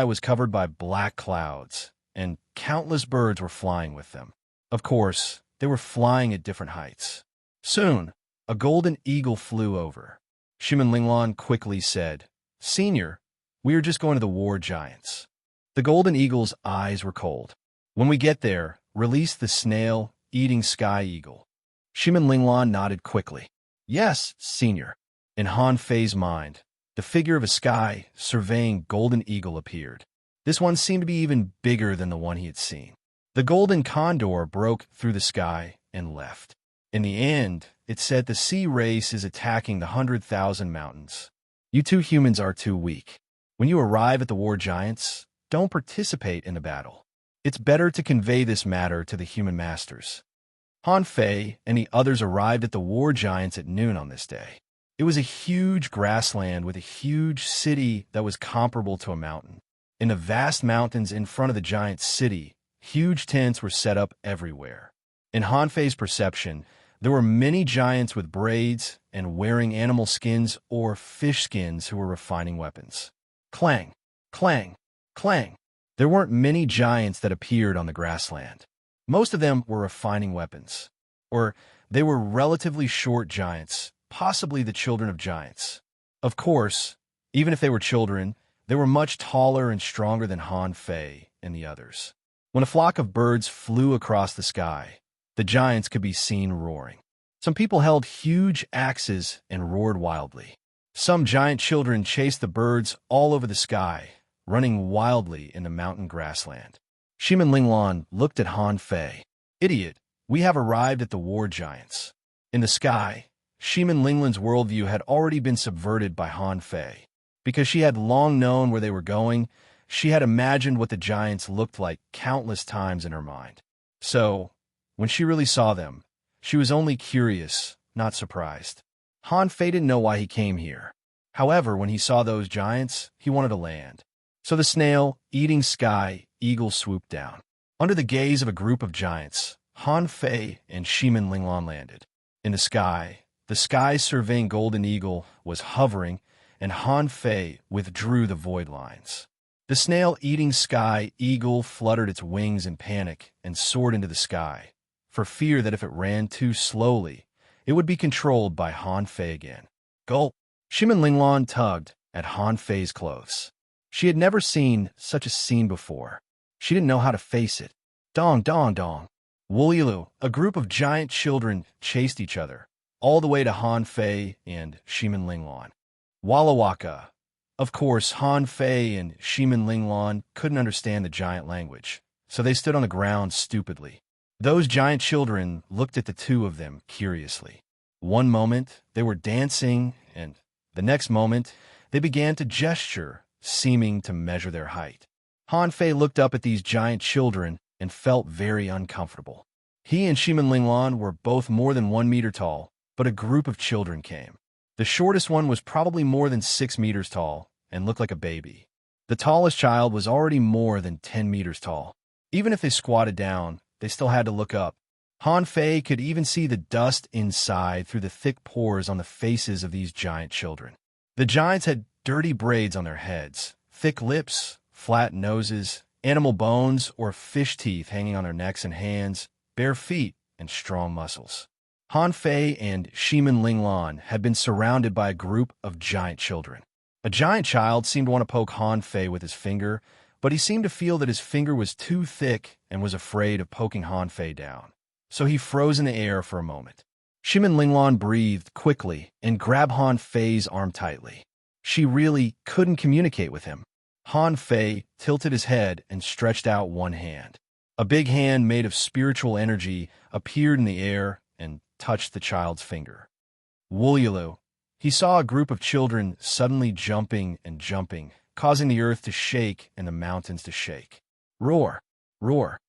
was covered by black clouds, and countless birds were flying with them. Of course, they were flying at different heights. Soon, a golden eagle flew over. Shimin Linglan quickly said, "Senior, we are just going to the war giants." The golden eagle's eyes were cold. "When we get there, release the snail-eating sky eagle." Shimin Linglan nodded quickly. "Yes, senior." In Han Fei's mind, the figure of a sky surveying golden eagle appeared. This one seemed to be even bigger than the one he had seen. The golden condor broke through the sky and left. In the end, it said the sea race is attacking the 100,000 mountains. You two humans are too weak. When you arrive at the war giants, don't participate in the battle. It's better to convey this matter to the human masters. Han Fei and the others arrived at the war giants at noon on this day. It was a huge grassland with a huge city that was comparable to a mountain. In the vast mountains in front of the giant city, huge tents were set up everywhere. In Han Fei's perception, there were many giants with braids and wearing animal skins or fish skins who were refining weapons. Clang, clang, clang. There weren't many giants that appeared on the grassland. Most of them were refining weapons, or they were relatively short giants, possibly the children of giants. Of course, even if they were children, they were much taller and stronger than Han Fei and the others. When a flock of birds flew across the sky, the giants could be seen roaring. Some people held huge axes and roared wildly. Some giant children chased the birds all over the sky, running wildly in the mountain grassland. Shimin Linglan looked at Han Fei. "Idiot, we have arrived at the war giants." In the sky, Shimin Linglan's worldview had already been subverted by Han Fei. Because she had long known where they were going, she had imagined what the giants looked like countless times in her mind. So, when she really saw them, she was only curious, not surprised. Han Fei didn't know why he came here. However, when he saw those giants, he wanted to land. So the snail-eating sky eagle swooped down. Under the gaze of a group of giants, Han Fei and Shimin Linglan landed. In the sky surveying golden eagle was hovering, and Han Fei withdrew the void lines. The snail-eating sky eagle fluttered its wings in panic and soared into the sky, for fear that if it ran too slowly, it would be controlled by Han Fei again. Gulp! Shimin Linglan tugged at Han Fei's clothes. She had never seen such a scene before. She didn't know how to face it. Dong, dong, dong. Woolilu, a group of giant children chased each other, all the way to Han Fei and Shimin Linglan. Walla Waka. Of course, Han Fei and Shimin Linglan couldn't understand the giant language, so they stood on the ground stupidly. Those giant children looked at the two of them curiously. One moment, they were dancing, and the next moment, they began to gesture, seeming to measure their height. Han Fei looked up at these giant children and felt very uncomfortable. He and Shimin Linglan were both more than 1 meter tall, but a group of children came. The shortest one was probably more than 6 meters tall and looked like a baby. The tallest child was already more than 10 meters tall. Even if they squatted down, they still had to look up. Han Fei could even see the dust inside through the thick pores on the faces of these giant children. The giants had dirty braids on their heads, thick lips, flat noses, animal bones or fish teeth hanging on their necks and hands, bare feet, and strong muscles. Han Fei and Shimin Linglan had been surrounded by a group of giant children. A giant child seemed to want to poke Han Fei with his finger, but he seemed to feel that his finger was too thick and was afraid of poking Han Fei down. So he froze in the air for a moment. Shimin Linglan breathed quickly and grabbed Han Fei's arm tightly. She really couldn't communicate with him. Han Fei tilted his head and stretched out one hand. A big hand made of spiritual energy appeared in the air and touched the child's finger. Woolulu. He saw a group of children suddenly jumping and jumping, causing the earth to shake and the mountains to shake. Roar! Roar!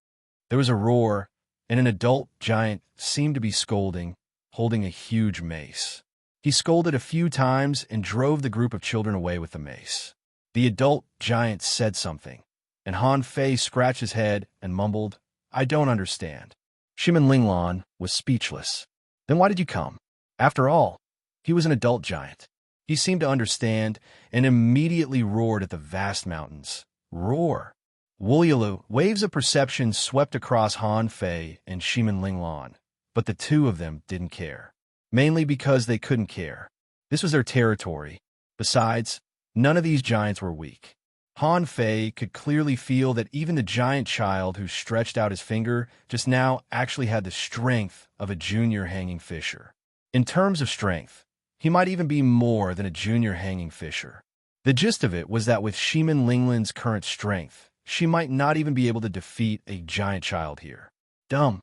There was a roar, and an adult giant seemed to be scolding, holding a huge mace. He scolded a few times and drove the group of children away with the mace. The adult giant said something, and Han Fei scratched his head and mumbled, "I don't understand." Shimin Linglan was speechless. Then why did you come? After all, he was an adult giant. He seemed to understand and immediately roared at the vast mountains. Roar! Woolulu, waves of perception swept across Han Fei and Shimin Linglan, but the two of them didn't care. Mainly because they couldn't care. This was their territory. Besides, none of these giants were weak. Han Fei could clearly feel that even the giant child who stretched out his finger just now actually had the strength of a junior hanging fisher. In terms of strength, he might even be more than a junior hanging fisher. The gist of it was that with Shimin Linglan's current strength, she might not even be able to defeat a giant child here. Dumb.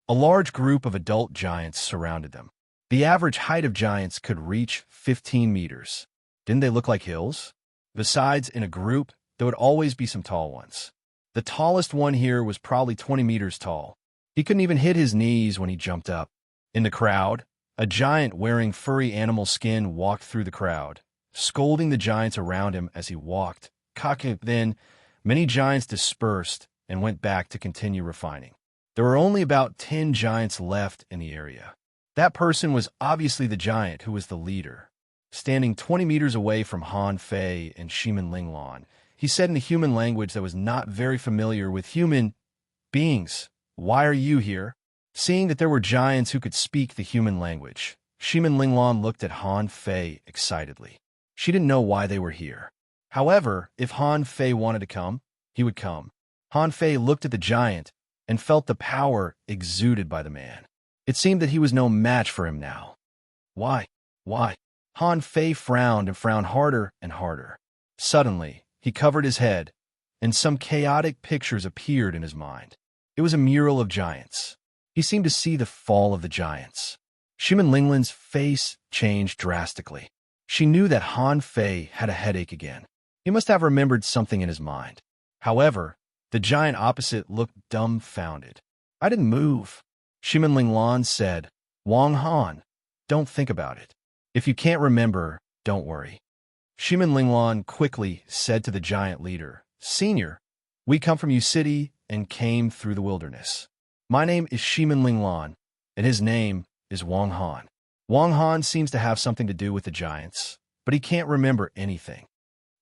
A large group of adult giants surrounded them. The average height of giants could reach 15 meters. Didn't they look like hills? Besides, in a group, there would always be some tall ones. The tallest one here was probably 20 meters tall. He couldn't even hit his knees when he jumped up. In the crowd, a giant wearing furry animal skin walked through the crowd, scolding the giants around him as he walked. Then, many giants dispersed and went back to continue refining. There were only about 10 giants left in the area. That person was obviously the giant who was the leader. Standing 20 meters away from Han Fei and Shimin Linglan, he said in a human language that was not very familiar with human beings, "Why are you here?" Seeing that there were giants who could speak the human language, Shimin Linglan looked at Han Fei excitedly. She didn't know why they were here. However, if Han Fei wanted to come, he would come. Han Fei looked at the giant and felt the power exuded by the man. It seemed that he was no match for him now. Why? Han Fei frowned and frowned harder and harder. Suddenly, he covered his head, and some chaotic pictures appeared in his mind. It was a mural of giants. He seemed to see the fall of the giants. Shimin Linglan's face changed drastically. She knew that Han Fei had a headache again. He must have remembered something in his mind. However, the giant opposite looked dumbfounded. "I didn't move," Shimin Linglan said. "Wang Han, don't think about it. If you can't remember, don't worry." Shimin Linglan quickly said to the giant leader, "Senior, we come from Yu City and came through the wilderness. My name is Shimin Linglan, and his name is Wang Han." Wang Han seems to have something to do with the giants, but he can't remember anything.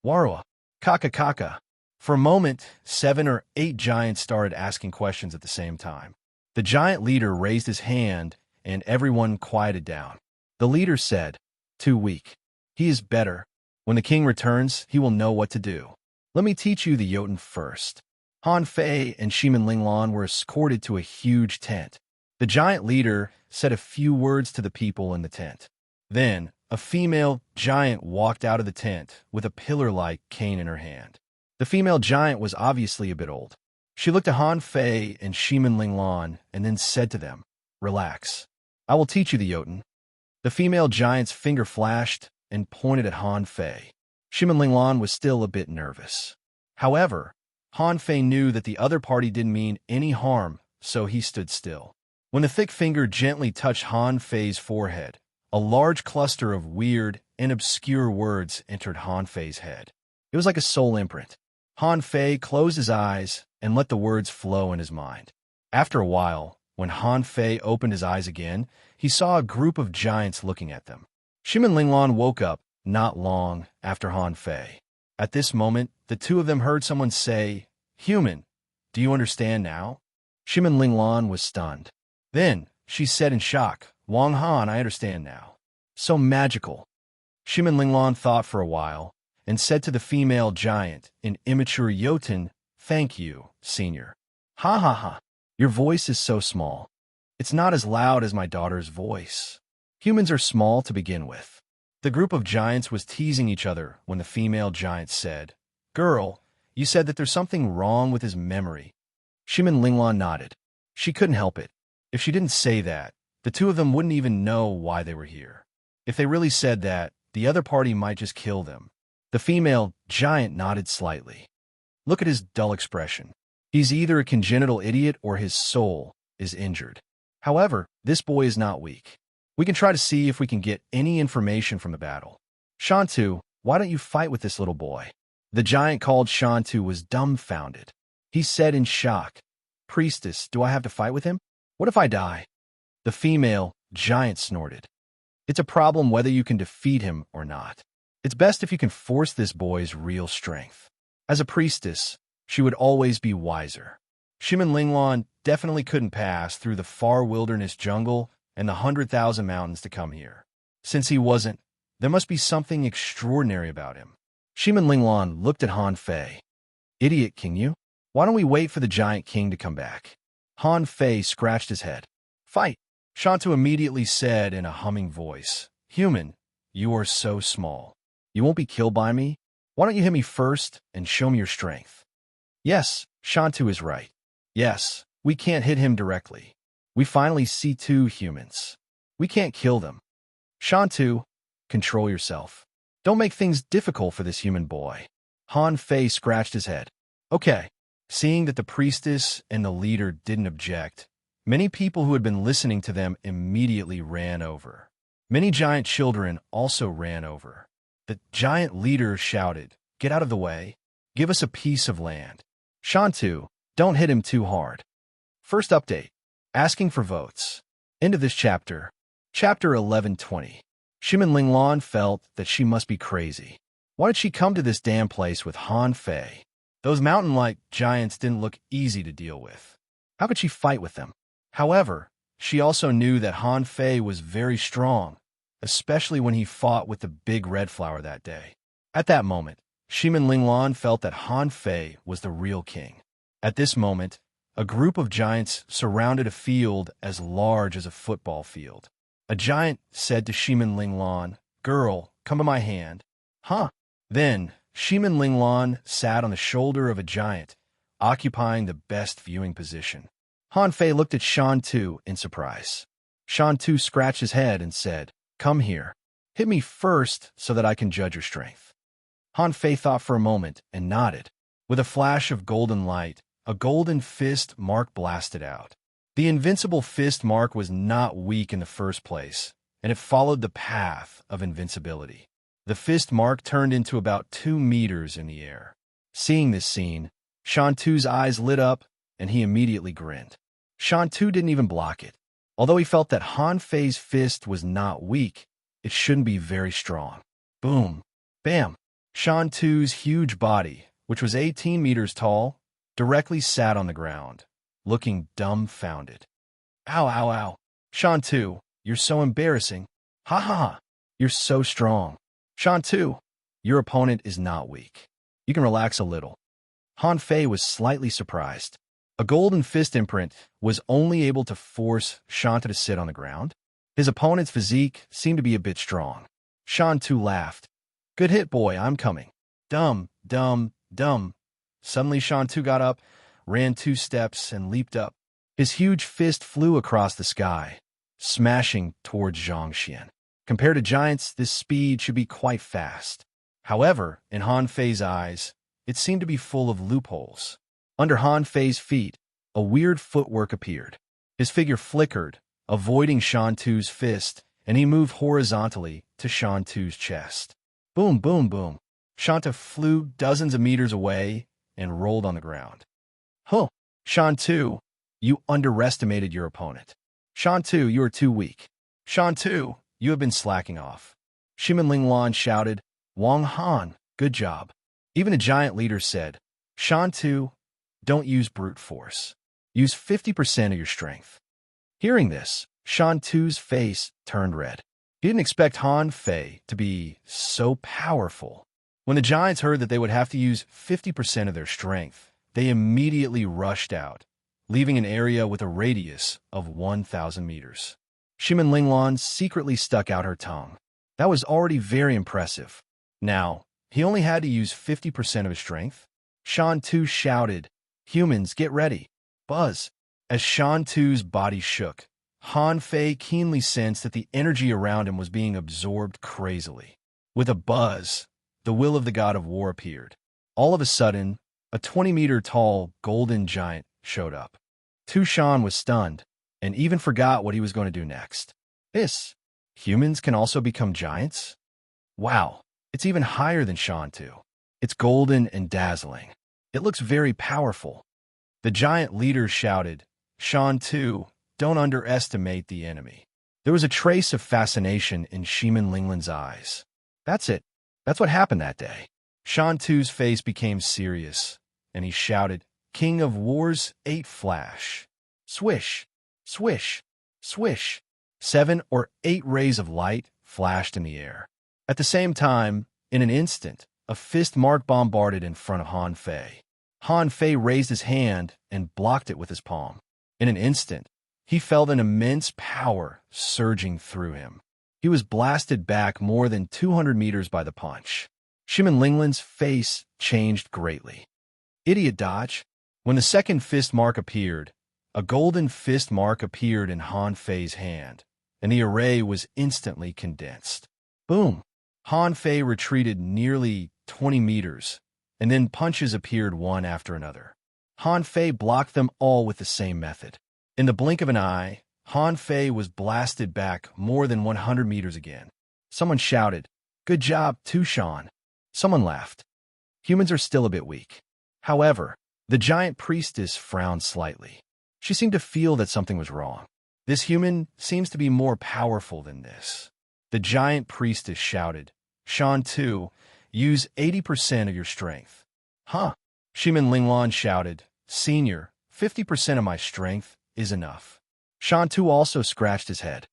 Warua, Kaka. For a moment, 7 or 8 giants started asking questions at the same time. The giant leader raised his hand, and everyone quieted down. The leader said, "Too weak. He is better. When the king returns, he will know what to do. Let me teach you the Jotun first." Han Fei and Shimin Linglan were escorted to a huge tent. The giant leader said a few words to the people in the tent. Then, a female giant walked out of the tent with a pillar-like cane in her hand. The female giant was obviously a bit old. She looked at Han Fei and Shimin Linglan and then said to them, "Relax. I will teach you the Jotun." The female giant's finger flashed and pointed at Han Fei. Shimin Linglan was still a bit nervous. However, Han Fei knew that the other party didn't mean any harm, so he stood still. When the thick finger gently touched Han Fei's forehead, a large cluster of weird and obscure words entered Han Fei's head. It was like a soul imprint. Han Fei closed his eyes and let the words flow in his mind. After a while, when Han Fei opened his eyes again, he saw a group of giants looking at them. Shimin Linglan woke up not long after Han Fei. At this moment, the two of them heard someone say, "Human, do you understand now?" Shimin Linglan was stunned. Then, she said in shock, "Wang Han, I understand now." So magical. Shimin Linglan thought for a while and said to the female giant in immature Jotun, "Thank you, senior." "Ha ha ha. Your voice is so small. It's not as loud as my daughter's voice." Humans are small to begin with. The group of giants was teasing each other when the female giant said, "Girl, you said that there's something wrong with his memory." Shimin Linglan nodded. She couldn't help it. If she didn't say that, the two of them wouldn't even know why they were here. If they really said that, the other party might just kill them. The female giant nodded slightly. Look at his dull expression. He's either a congenital idiot or his soul is injured. However, this boy is not weak. We can try to see if we can get any information from the battle. Shantu, why don't you fight with this little boy? The giant called Shantu was dumbfounded. He said in shock, "Priestess, do I have to fight with him? What if I die?" The female giant snorted. "It's a problem whether you can defeat him or not. It's best if you can force this boy's real strength." As a priestess, she would always be wiser. Shimin Linglan definitely couldn't pass through the far wilderness jungle and the 100,000 mountains to come here. Since he wasn't, there must be something extraordinary about him. Shimin Linglan looked at Han Fei. "Idiot, King Yu. Why don't we wait for the giant king to come back?" Han Fei scratched his head. "Fight!" Shantu immediately said in a humming voice, "Human, you are so small. You won't be killed by me? Why don't you hit me first and show me your strength?" Yes, Shantu is right. Yes, we can't hit him directly. We finally see two humans. We can't kill them. Shantu, control yourself. Don't make things difficult for this human boy. Han Fei scratched his head. Okay. Seeing that the priestess and the leader didn't object, many people who had been listening to them immediately ran over. Many giant children also ran over. The giant leader shouted, "Get out of the way. Give us a piece of land. Shantu, don't hit him too hard." First update. Asking for votes. End of this chapter. Chapter 1120. Shimin Linglan felt that she must be crazy. Why did she come to this damn place with Han Fei? Those mountain-like giants didn't look easy to deal with. How could she fight with them? However, she also knew that Han Fei was very strong, especially when he fought with the big red flower that day. At that moment, Shimin Linglan felt that Han Fei was the real king. At this moment, a group of giants surrounded a field as large as a football field. A giant said to Shimin Linglan, "Girl, come to my hand." Huh? Then, Shimin Linglan sat on the shoulder of a giant, occupying the best viewing position. Han Fei looked at Shantu in surprise. Shantu scratched his head and said, "Come here. Hit me first so that I can judge your strength." Han Fei thought for a moment and nodded. With a flash of golden light, a golden fist mark blasted out. The invincible fist mark was not weak in the first place, and it followed the path of invincibility. The fist mark turned into about 2 meters in the air. Seeing this scene, Shantu's eyes lit up, and he immediately grinned. Shantu didn't even block it. Although he felt that Han Fei's fist was not weak, it shouldn't be very strong. Boom. Bam. Shantu's huge body, which was 18 meters tall, directly sat on the ground, looking dumbfounded. "Ow, ow, ow. Shantu, you're so embarrassing. Ha ha ha. You're so strong. Shantu, your opponent is not weak. You can relax a little." Han Fei was slightly surprised. A golden fist imprint was only able to force Shantu to sit on the ground. His opponent's physique seemed to be a bit strong. Shantu laughed. "Good hit, boy, I'm coming." Dumb, dumb, dumb. Suddenly Shantu got up, ran 2 steps, and leaped up. His huge fist flew across the sky, smashing towards Zhangxian. Compared to giants, this speed should be quite fast. However, in Han Fei's eyes, it seemed to be full of loopholes. Under Han Fei's feet, a weird footwork appeared. His figure flickered, avoiding Shantu's fist, and he moved horizontally to Shantu's chest. Boom, boom, boom. Shantu flew dozens of meters away and rolled on the ground. Huh, Shantu, you underestimated your opponent. Shantu, you are too weak. Shantu, you have been slacking off. Shimin Linglan shouted. Wang Han, good job. Even a giant leader said, Shantu, don't use brute force. Use 50% of your strength. Hearing this, Shantu's face turned red. He didn't expect Han Fei to be so powerful. When the giants heard that they would have to use 50% of their strength, they immediately rushed out, leaving an area with a radius of 1,000 meters. Shimin Linglan secretly stuck out her tongue. That was already very impressive. Now, he only had to use 50% of his strength? Shantu shouted, Humans, get ready. Buzz. As Shantu's body shook, Han Fei keenly sensed that the energy around him was being absorbed crazily. With a buzz, the will of the god of war appeared. All of a sudden, a 20-meter-tall golden giant showed up. Tu Shan was stunned and even forgot what he was going to do next. Humans can also become giants? Wow, it's even higher than Shantu. It's golden and dazzling. It looks very powerful. The giant leader shouted, Shantu, don't underestimate the enemy. There was a trace of fascination in Shimin Linglan's eyes. That's it. That's what happened that day. Shantu's face became serious, and he shouted, King of War's 8 flash. Swish, swish, swish. 7 or 8 rays of light flashed in the air. At the same time, in an instant, a fist mark bombarded in front of Han Fei. Han Fei raised his hand and blocked it with his palm. In an instant, he felt an immense power surging through him. He was blasted back more than 200 meters by the punch. Shimin Linglan's face changed greatly. Idiot dodge. When the second fist mark appeared, a golden fist mark appeared in Han Fei's hand, and the array was instantly condensed. Boom! Han Fei retreated nearly 20 meters, and then punches appeared one after another. Han Fei blocked them all with the same method. In the blink of an eye, Han Fei was blasted back more than 100 meters again. Someone shouted, Good job, Tu Shan. Someone laughed. Humans are still a bit weak. However, the giant priestess frowned slightly. She seemed to feel that something was wrong. This human seems to be more powerful than this. The giant priestess shouted, Shantu, use 80% of your strength. Huh? Shimin Linglan shouted, Senior, 50% of my strength is enough. Shantu also scratched his head.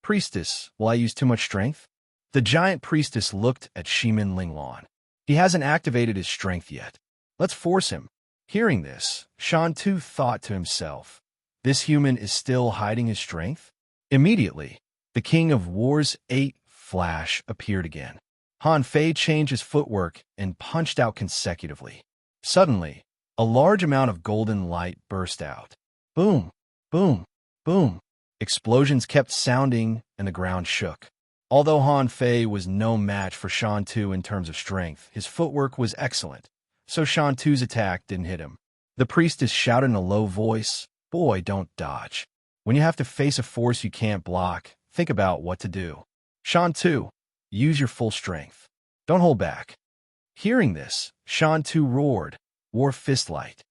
Priestess, will I use too much strength? The giant priestess looked at Shimin Linglan. He hasn't activated his strength yet. Let's force him. Hearing this, Shantu thought to himself, this human is still hiding his strength? Immediately, the King of War's 8 flash appeared again. Han Fei changed his footwork and punched out consecutively. Suddenly, a large amount of golden light burst out. Boom, boom, boom. Explosions kept sounding and the ground shook. Although Han Fei was no match for Shantu in terms of strength, his footwork was excellent, so Shantu's attack didn't hit him. The priestess shouted in a low voice, Boy, don't dodge. When you have to face a force you can't block, think about what to do. Shantu, use your full strength. Don't hold back. Hearing this, Shantu roared, War Fist Light.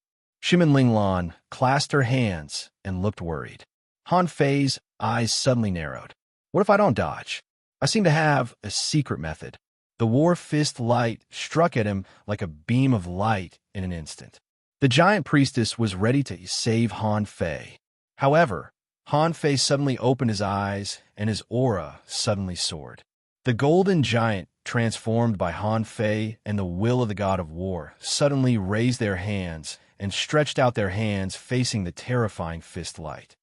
Shimin Linglan clasped her hands and looked worried. Han Fei's eyes suddenly narrowed. What if I don't dodge? I seem to have a secret method. The War Fist Light struck at him like a beam of light in an instant. The giant priestess was ready to save Han Fei. However, Han Fei suddenly opened his eyes and his aura suddenly soared. The golden giant, transformed by Han Fei and the will of the god of war, suddenly raised their hands and stretched out their hands facing the terrifying fist light.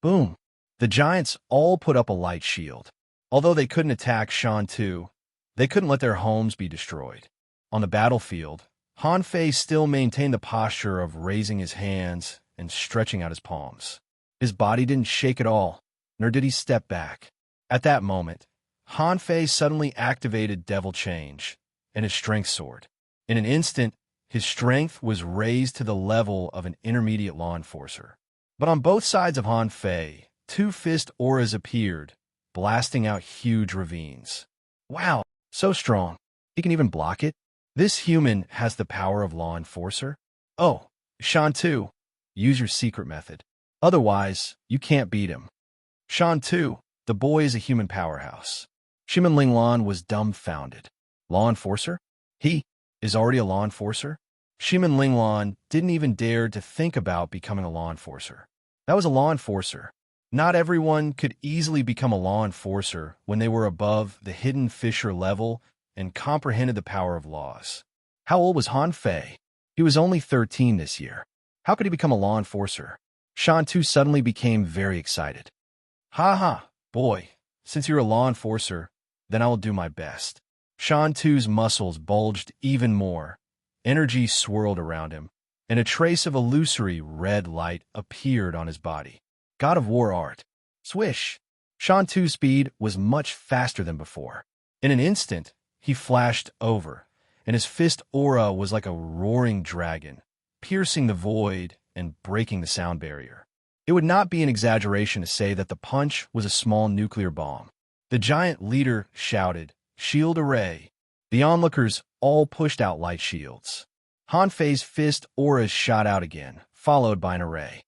Boom! The giants all put up a light shield. Although they couldn't attack Shantu, they couldn't let their homes be destroyed. On the battlefield, Han Fei still maintained the posture of raising his hands and stretching out his palms. His body didn't shake at all, nor did he step back. At that moment, Han Fei suddenly activated Devil Change, and his strength soared. In an instant, his strength was raised to the level of an intermediate law enforcer. But on both sides of Han Fei, two fist auras appeared, blasting out huge ravines. Wow, so strong. He can even block it? This human has the power of law enforcer? Oh, Shan Tu, use your secret method. Otherwise, you can't beat him. Shan Tu, the boy is a human powerhouse. Shimin Linglan was dumbfounded. Law enforcer? He is already a law enforcer? Shimin Linglan didn't even dare to think about becoming a law enforcer. That was a law enforcer. Not everyone could easily become a law enforcer when they were above the hidden fisher level and comprehended the power of laws. How old was Han Fei? He was only 13 this year. How could he become a law enforcer? Shan Tu suddenly became very excited. Ha ha, boy, since you're a law enforcer, then I will do my best. Shan Tu's muscles bulged even more. Energy swirled around him, and a trace of illusory red light appeared on his body. God of War art. Swish! Shan Tu's speed was much faster than before. In an instant, he flashed over, and his fist aura was like a roaring dragon, piercing the void and breaking the sound barrier. It would not be an exaggeration to say that the punch was a small nuclear bomb. The giant leader shouted, "Shield array!" The onlookers all pushed out light shields. Han Fei's fist auras shot out again, followed by an array.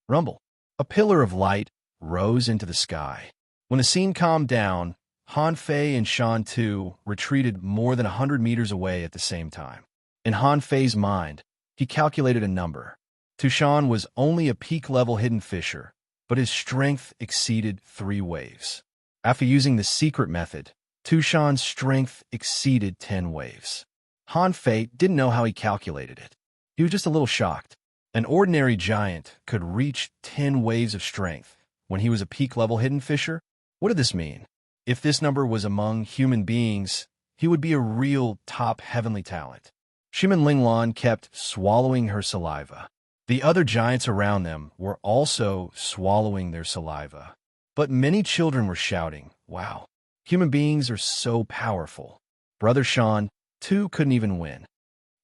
Rumble. A pillar of light rose into the sky. When the scene calmed down, Han Fei and Shan Tu retreated more than 100 meters away at the same time. In Han Fei's mind, he calculated a number. Tushan was only a peak-level hidden fisher, but his strength exceeded 3 waves. After using the secret method, Tushan's strength exceeded 10 waves. Han Fei didn't know how he calculated it. He was just a little shocked. An ordinary giant could reach 10 waves of strength when he was a peak-level hidden fisher? What did this mean? If this number was among human beings, he would be a real top heavenly talent. Shimin Linglan kept swallowing her saliva. The other giants around them were also swallowing their saliva. But many children were shouting, "Wow, human beings are so powerful." Brother Shan Tu couldn't even win.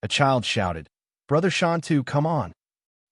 A child shouted, "Brother Shan Tu, come on."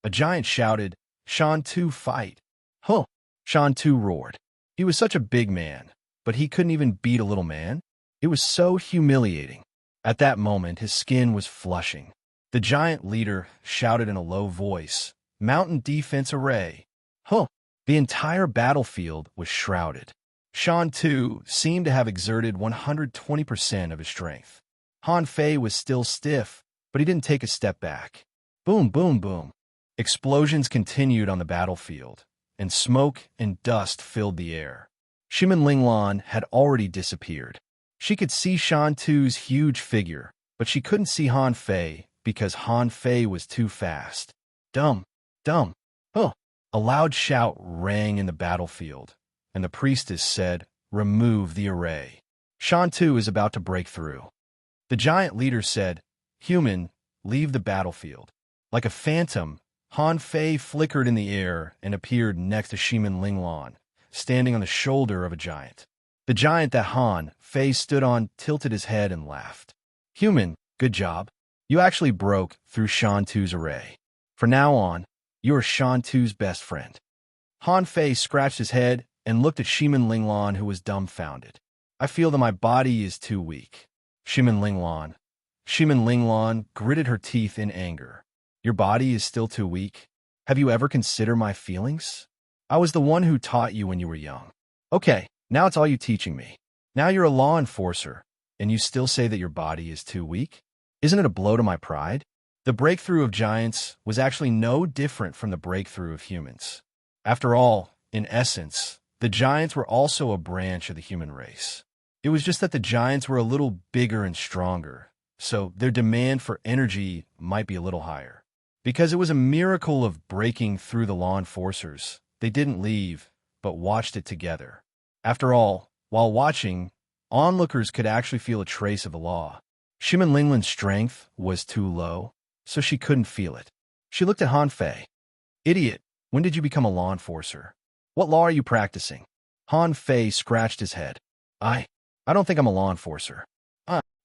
A giant shouted, "Shan Tu, fight." Huh! Shan Tu roared. He was such a big man, but he couldn't even beat a little man. It was so humiliating. At that moment, his skin was flushing. The giant leader shouted in a low voice, "Mountain defense array." Huh! The entire battlefield was shrouded. Shan Tu seemed to have exerted 120% of his strength. Han Fei was still stiff, but he didn't take a step back. Boom, boom, boom. Explosions continued on the battlefield, and smoke and dust filled the air. Shimin Linglan had already disappeared. She could see Shan Tu's huge figure, but she couldn't see Han Fei because Han Fei was too fast. Dumb, dumb, huh. A loud shout rang in the battlefield, and the priestess said, "Remove the array. Shan Tu is about to break through." The giant leader said, "Human, leave the battlefield." Like a phantom, Han Fei flickered in the air and appeared next to Shimin Linglan, standing on the shoulder of a giant. The giant that Han Fei stood on tilted his head and laughed. "Human, good job. You actually broke through Shan Tu's array. From now on, you are Shan Tu's best friend." Han Fei scratched his head and looked at Shimin Linglan, who was dumbfounded. "I feel that my body is too weak." Shimin Linglan gritted her teeth in anger. "Your body is still too weak? Have you ever considered my feelings? I was the one who taught you when you were young. Okay, now it's all you teaching me. Now you're a law enforcer, and you still say that your body is too weak? Isn't it a blow to my pride?" The breakthrough of giants was actually no different from the breakthrough of humans. After all, in essence, the giants were also a branch of the human race. It was just that the giants were a little bigger and stronger, so their demand for energy might be a little higher. Because it was a miracle of breaking through the law enforcers, they didn't leave, but watched it together. After all, while watching, onlookers could actually feel a trace of the law. Shimin Linglan's strength was too low, so she couldn't feel it. She looked at Han Fei. "Idiot, when did you become a law enforcer? What law are you practicing?" Han Fei scratched his head. I don't think I'm a law enforcer."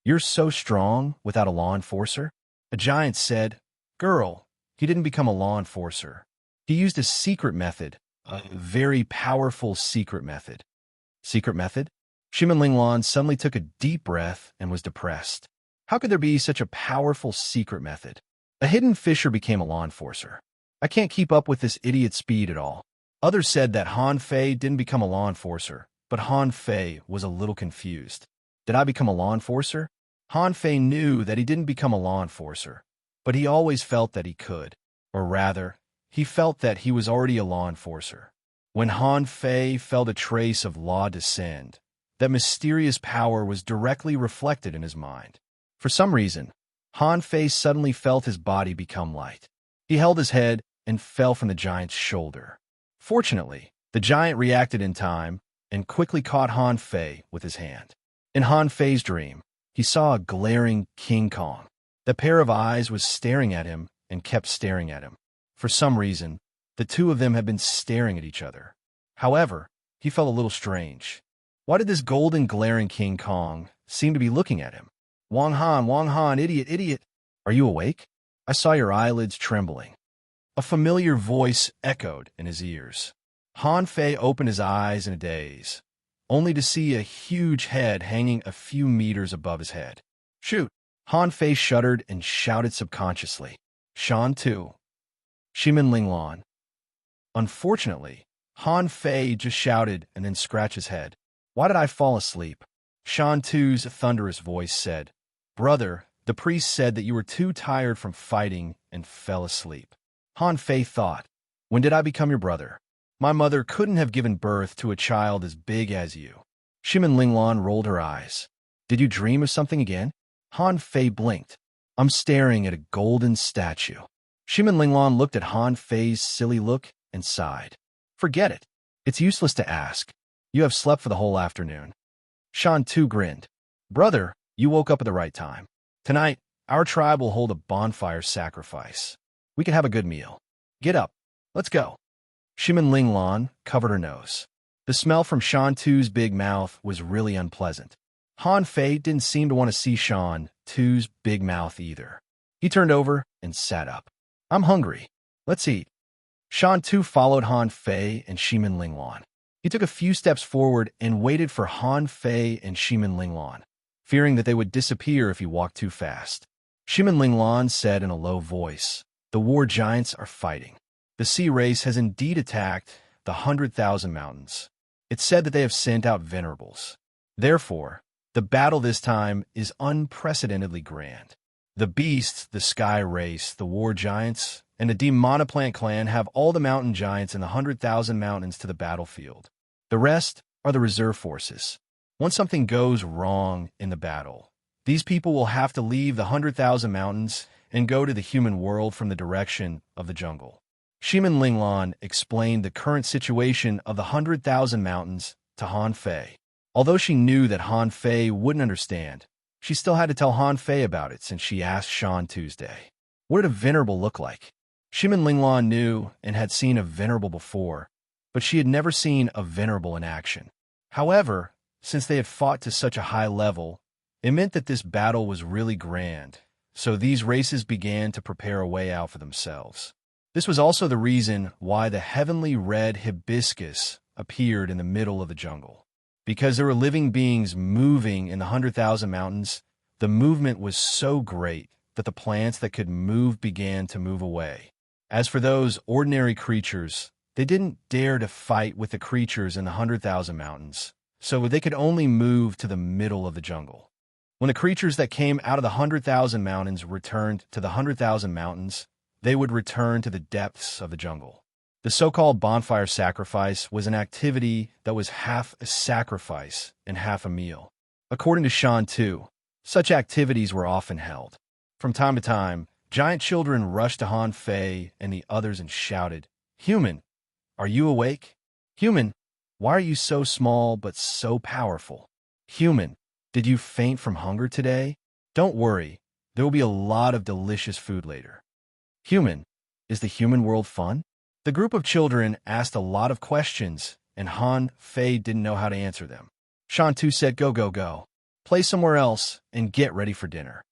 You're so strong without a law enforcer?" A giant said, "Girl, he didn't become a law enforcer. He used a secret method, a very powerful secret method." Secret method? Shimin Linglan suddenly took a deep breath and was depressed. How could there be such a powerful secret method? A hidden fisher became a law enforcer. I can't keep up with this idiot speed at all. Others said that Han Fei didn't become a law enforcer, but Han Fei was a little confused. Did I become a law enforcer? Han Fei knew that he didn't become a law enforcer, but he always felt that he could. Or rather, he felt that he was already a law enforcer. When Han Fei felt a trace of law descend, that mysterious power was directly reflected in his mind. For some reason, Han Fei suddenly felt his body become light. He held his head and fell from the giant's shoulder. Fortunately, the giant reacted in time and quickly caught Han Fei with his hand. In Han Fei's dream, he saw a glaring King Kong. The pair of eyes was staring at him and kept staring at him. For some reason, the two of them had been staring at each other. However, he felt a little strange. Why did this golden glaring King Kong seem to be looking at him? Wang Han, idiot, idiot. Are you awake? I saw your eyelids trembling. A familiar voice echoed in his ears. Han Fei opened his eyes in a daze, only to see a huge head hanging a few meters above his head. Shoot! Han Fei shuddered and shouted subconsciously. Shan Tu. Shimin Linglan. Unfortunately, Han Fei just shouted and then scratched his head. Why did I fall asleep? Shan Tu's thunderous voice said, Brother, the priest said that you were too tired from fighting and fell asleep. Han Fei thought, when did I become your brother? My mother couldn't have given birth to a child as big as you. Shimin Linglan rolled her eyes. Did you dream of something again? Han Fei blinked. I'm staring at a golden statue. Shimin Linglan looked at Han Fei's silly look and sighed. Forget it. It's useless to ask. You have slept for the whole afternoon. Shan Tu grinned. Brother, you woke up at the right time. Tonight, our tribe will hold a bonfire sacrifice. We can have a good meal. Get up. Let's go. Shimin Linglan covered her nose. The smell from Shan Tu's big mouth was really unpleasant. Han Fei didn't seem to want to see Shan Tu's big mouth either. He turned over and sat up. I'm hungry. Let's eat. Shan Tu followed Han Fei and Shimin Linglan. He took a few steps forward and waited for Han Fei and Shimin Linglan, fearing that they would disappear if he walked too fast. Shimin Linglan said in a low voice, The war giants are fighting. The sea race has indeed attacked the 100,000 mountains. It's said that they have sent out venerables. Therefore, the battle this time is unprecedentedly grand. The beasts, the sky race, the war giants, and the Demonoplant clan have all the mountain giants in the 100,000 mountains to the battlefield. The rest are the reserve forces. Once something goes wrong in the battle, these people will have to leave the 100,000 mountains and go to the human world from the direction of the jungle. Shimin Linglan explained the current situation of the 100,000 mountains to Han Fei. Although she knew that Han Fei wouldn't understand, she still had to tell Han Fei about it since she asked Shan Tuesday. What did a venerable look like? Shimin Linglan knew and had seen a venerable before, but she had never seen a venerable in action. However, since they had fought to such a high level, it meant that this battle was really grand, so these races began to prepare a way out for themselves. This was also the reason why the heavenly red hibiscus appeared in the middle of the jungle. Because there were living beings moving in the 100,000 mountains, the movement was so great that the plants that could move began to move away. As for those ordinary creatures, they didn't dare to fight with the creatures in the 100,000 mountains, so they could only move to the middle of the jungle. When the creatures that came out of the 100,000 mountains returned to the 100,000 mountains, they would return to the depths of the jungle. The so-called bonfire sacrifice was an activity that was half a sacrifice and half a meal. According to Shan Tu, such activities were often held. From time to time, giant children rushed to Han Fei and the others and shouted, Human, are you awake? Human, why are you so small but so powerful? Human, did you faint from hunger today? Don't worry, there will be a lot of delicious food later. Human, is the human world fun? The group of children asked a lot of questions, and Han Fei didn't know how to answer them. Shan Tu said, Go, go, go. Play somewhere else and get ready for dinner.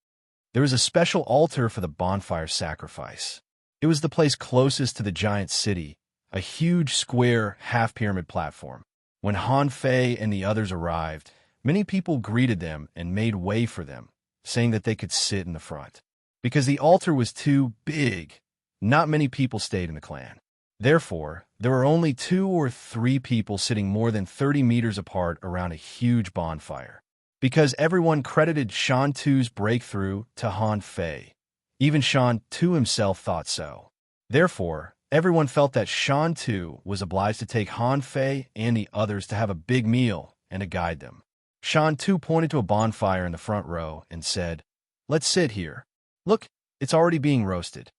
There was a special altar for the bonfire sacrifice. It was the place closest to the giant city, a huge square half-pyramid platform. When Han Fei and the others arrived, many people greeted them and made way for them, saying that they could sit in the front. Because the altar was too big, not many people stayed in the clan. Therefore, there were only 2 or 3 people sitting more than 30 meters apart around a huge bonfire. Because everyone credited Shan Tu's breakthrough to Han Fei. Even Shan Tu himself thought so. Therefore, everyone felt that Shan Tu was obliged to take Han Fei and the others to have a big meal and to guide them. Shan Tu pointed to a bonfire in the front row and said, "Let's sit here. Look, it's already being roasted."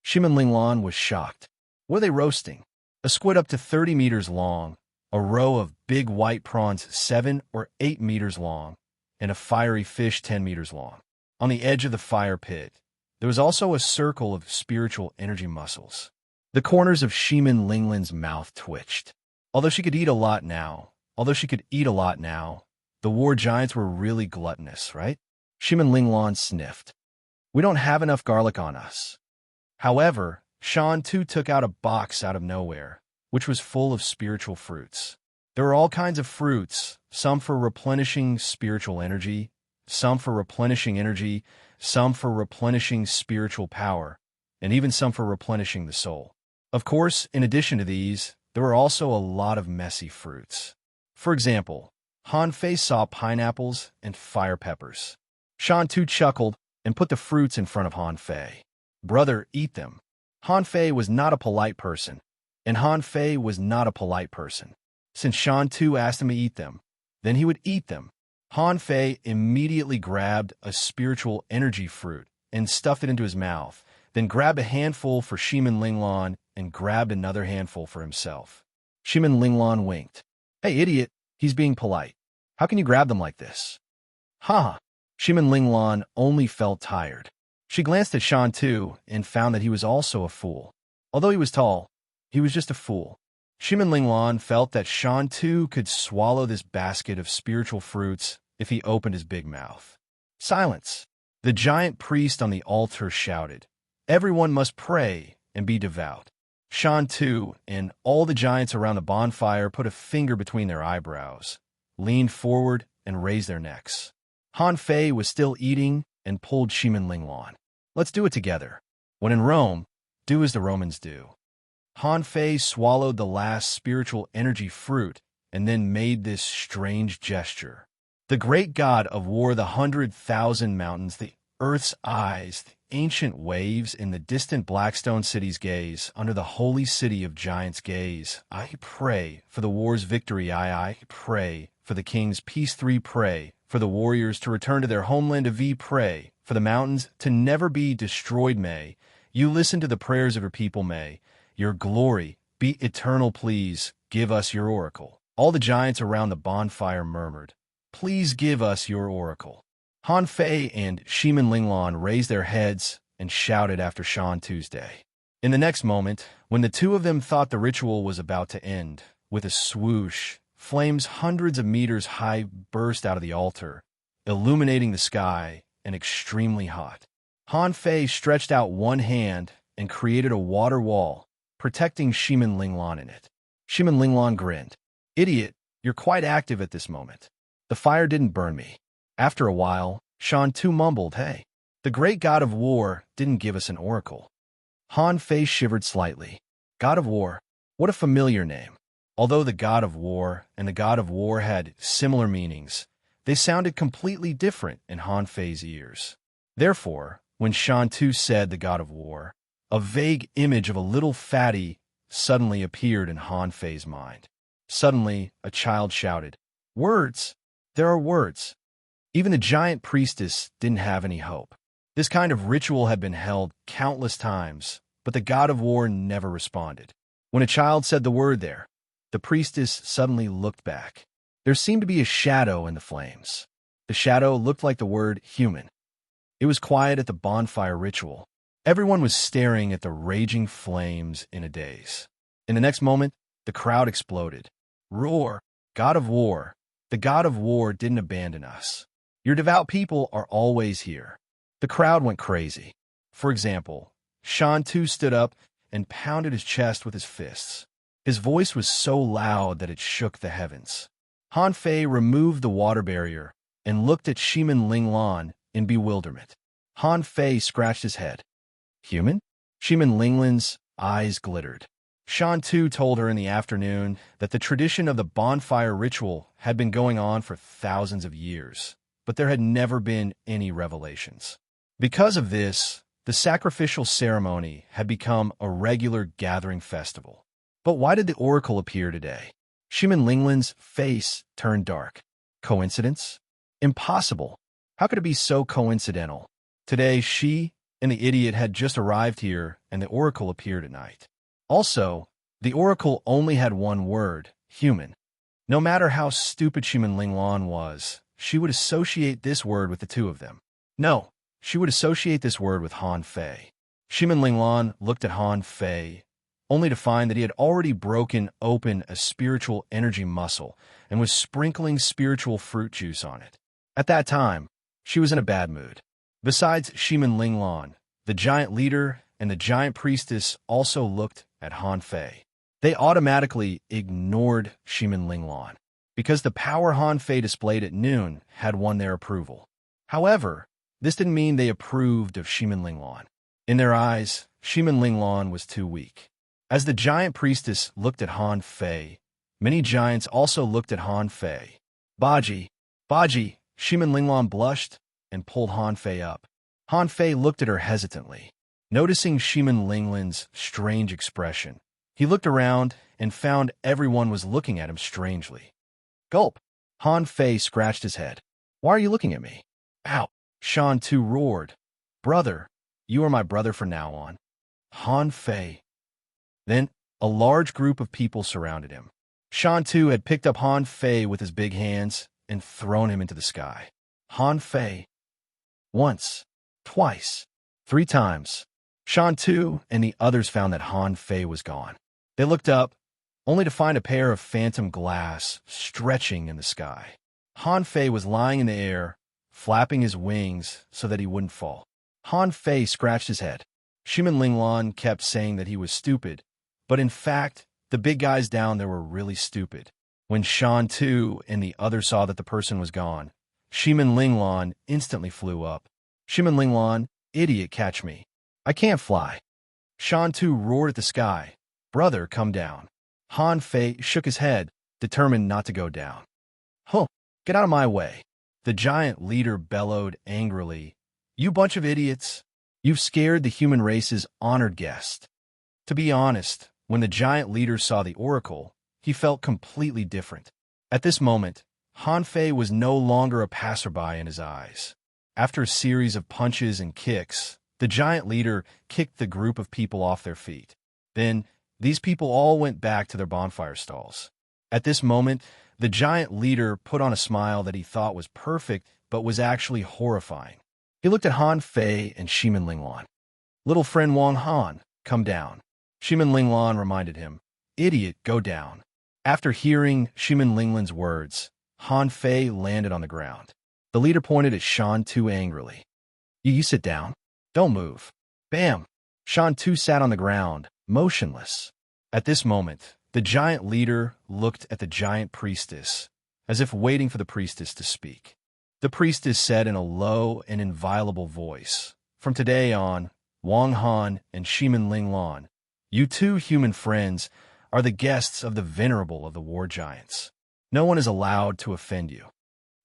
Shimin Linglan was shocked. What are they roasting? A squid up to 30 meters long, a row of big white prawns 7 or 8 meters long, and a fiery fish 10 meters long. On the edge of the fire pit, there was also a circle of spiritual energy muscles. The corners of Shimin Linglan's mouth twitched. Although she could eat a lot now, the war giants were really gluttonous, right? Shimin Linglan sniffed. "We don't have enough garlic on us." However, Shan Tu took out a box out of nowhere, which was full of spiritual fruits. There were all kinds of fruits, some for replenishing spiritual energy, some for replenishing spiritual power, and even some for replenishing the soul. Of course, in addition to these, there were also a lot of messy fruits. For example, Han Fei saw pineapples and fire peppers. Shan Tu chuckled and put the fruits in front of Han Fei. "Brother, eat them." Han Fei was not a polite person, and Han Fei was not a polite person. Since Shan Tu asked him to eat them, then he would eat them. Han Fei immediately grabbed a spiritual energy fruit and stuffed it into his mouth, then grabbed a handful for Shimin Linglan and grabbed another handful for himself. Shimin Linglan winked. "Hey, idiot, he's being polite. How can you grab them like this?" "Ha!" Shimin Linglan only felt tired. She glanced at Shan Tu and found that he was also a fool. Although he was tall, he was just a fool. Shimin Linglan felt that Shan Tu could swallow this basket of spiritual fruits if he opened his big mouth. Silence! The giant priest on the altar shouted, "Everyone must pray and be devout." Shan Tu and all the giants around the bonfire put a finger between their eyebrows, leaned forward, and raised their necks. Han Fei was still eating and pulled Shimin Linglan. "Let's do it together. When in Rome, do as the Romans do." Han Fei swallowed the last spiritual energy fruit and then made this strange gesture. The great god of war, the 100,000 mountains, the earth's eyes, the ancient waves in the distant Blackstone city's gaze, under the holy city of giants' gaze. "I pray for the war's victory. I pray for the king's peace. 3 pray for the warriors to return to their homeland. V pray for the mountains to never be destroyed. May you listen to the prayers of your people. May your glory be eternal. Please give us your oracle." All the giants around the bonfire murmured, "Please give us your oracle." Han Fei and Shimin Linglan raised their heads and shouted after Shan Tuesday. In the next moment, when the two of them thought the ritual was about to end, with a swoosh, flames hundreds of meters high burst out of the altar, illuminating the sky and extremely hot. Han Fei stretched out one hand and created a water wall, protecting Shimin Linglan in it. Shimin Linglan grinned. "Idiot, you're quite active at this moment. The fire didn't burn me." After a while, Shan Tu mumbled, "Hey, the great god of war didn't give us an oracle." Han Fei shivered slightly. God of war, what a familiar name. Although the god of war and the god of war had similar meanings, they sounded completely different in Han Fei's ears. Therefore, when Shan Tu said the god of war, a vague image of a little fatty suddenly appeared in Han Fei's mind. Suddenly, a child shouted, "Words! There are words!" Even the giant priestess didn't have any hope. This kind of ritual had been held countless times, but the god of war never responded. When a child said the word there, the priestess suddenly looked back. There seemed to be a shadow in the flames. The shadow looked like the word human. It was quiet at the bonfire ritual. Everyone was staring at the raging flames in a daze. In the next moment, the crowd exploded. "Roar! God of war! The god of war didn't abandon us. Your devout people are always here." The crowd went crazy. For example, Shan Tu stood up and pounded his chest with his fists. His voice was so loud that it shook the heavens. Han Fei removed the water barrier and looked at Shimin Linglan in bewilderment. Han Fei scratched his head. Human? Shimin Linglan's eyes glittered. Shan Tu told her in the afternoon that the tradition of the bonfire ritual had been going on for thousands of years, but there had never been any revelations. Because of this, the sacrificial ceremony had become a regular gathering festival. But why did the oracle appear today? Shimin Linglan's face turned dark. Coincidence? Impossible. How could it be so coincidental? Today, she and the idiot had just arrived here, and the oracle appeared at night. Also, the oracle only had one word, human. No matter how stupid Shimin Linglan was, she would associate this word with the two of them. No, she would associate this word with Han Fei. Shimin Linglan looked at Han Fei, only to find that he had already broken open a spiritual energy muscle and was sprinkling spiritual fruit juice on it. At that time, she was in a bad mood. Besides Shimin Linglan, the giant leader and the giant priestess also looked at Han Fei. They automatically ignored Shimin Linglan, because the power Han Fei displayed at noon had won their approval. However, this didn't mean they approved of Shimin Linglan. In their eyes, Shimin Linglan was too weak. As the giant priestess looked at Han Fei, many giants also looked at Han Fei. Baji, Shimin Linglan blushed and pulled Han Fei up. Han Fei looked at her hesitantly. Noticing Shimin Linglan's strange expression, he looked around and found everyone was looking at him strangely. Gulp! Han Fei scratched his head. Why are you looking at me? Ow! Shan Tu roared. Brother, you are my brother from now on. Han Fei. Then, a large group of people surrounded him. Shan Tu had picked up Han Fei with his big hands and thrown him into the sky. Han Fei. Once, twice, 3 times. Shan Tu and the others found that Han Fei was gone. They looked up, only to find a pair of phantom glass stretching in the sky. Han Fei was lying in the air, flapping his wings so that he wouldn't fall. Han Fei scratched his head. Shimin Linglan kept saying that he was stupid, but in fact, the big guys down there were really stupid. When Shan Tu and the others saw that the person was gone, Shimin Linglan instantly flew up. Shimin Linglan, idiot, catch me. I can't fly. Shan Tu roared at the sky. Brother, come down. Han Fei shook his head, determined not to go down. Huh, get out of my way. The giant leader bellowed angrily. You bunch of idiots. You've scared the human race's honored guest. To be honest, when the giant leader saw the oracle, he felt completely different. At this moment, Han Fei was no longer a passerby in his eyes. After a series of punches and kicks, the giant leader kicked the group of people off their feet. Then, these people all went back to their bonfire stalls. At this moment, the giant leader put on a smile that he thought was perfect, but was actually horrifying. He looked at Han Fei and Shimin Linglan. Little friend Wang Han, come down. Shimin Linglan reminded him. Idiot, go down. After hearing Shimin Linglan's words, Han Fei landed on the ground. The leader pointed at Shan Tu angrily. You sit down. Don't move. Bam! Shan Tu sat on the ground, motionless. At this moment, the giant leader looked at the giant priestess, as if waiting for the priestess to speak. The priestess said in a low and inviolable voice, From today on, Wang Han and Shimin Linglan, you 2 human friends, are the guests of the venerable of the war giants. No one is allowed to offend you.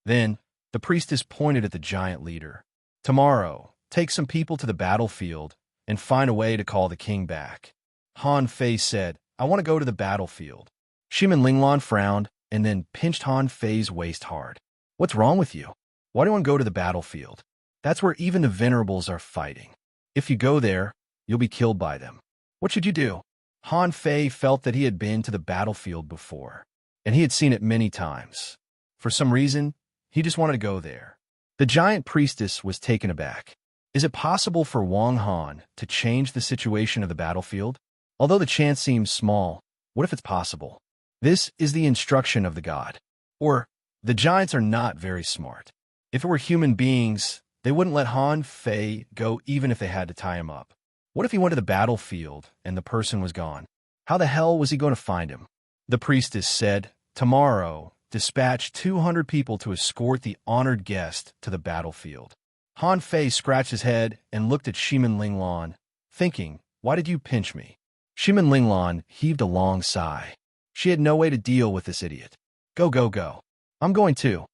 Then, the priestess pointed at the giant leader. Tomorrow, take some people to the battlefield and find a way to call the king back. Han Fei said, I want to go to the battlefield. Shimin Linglan frowned and then pinched Han Fei's waist hard. What's wrong with you? Why do you want to go to the battlefield? That's where even the venerables are fighting. If you go there, you'll be killed by them. What should you do? Han Fei felt that he had been to the battlefield before, and he had seen it many times. For some reason, he just wanted to go there. The giant priestess was taken aback. Is it possible for Wang Han to change the situation of the battlefield? Although the chance seems small, what if it's possible? This is the instruction of the god. Or, the giants are not very smart. If it were human beings, They wouldn't let Han Fei go even if they had to tie him up. What if he went to the battlefield and the person was gone? How the hell was he going to find him? The priestess said, "Tomorrow, dispatch 200 people to escort the honored guest to the battlefield." Han Fei scratched his head and looked at Shimin Linglan, thinking, "Why did you pinch me?" Shimin Linglan heaved a long sigh. She had no way to deal with this idiot. Go, go, go. I'm going too.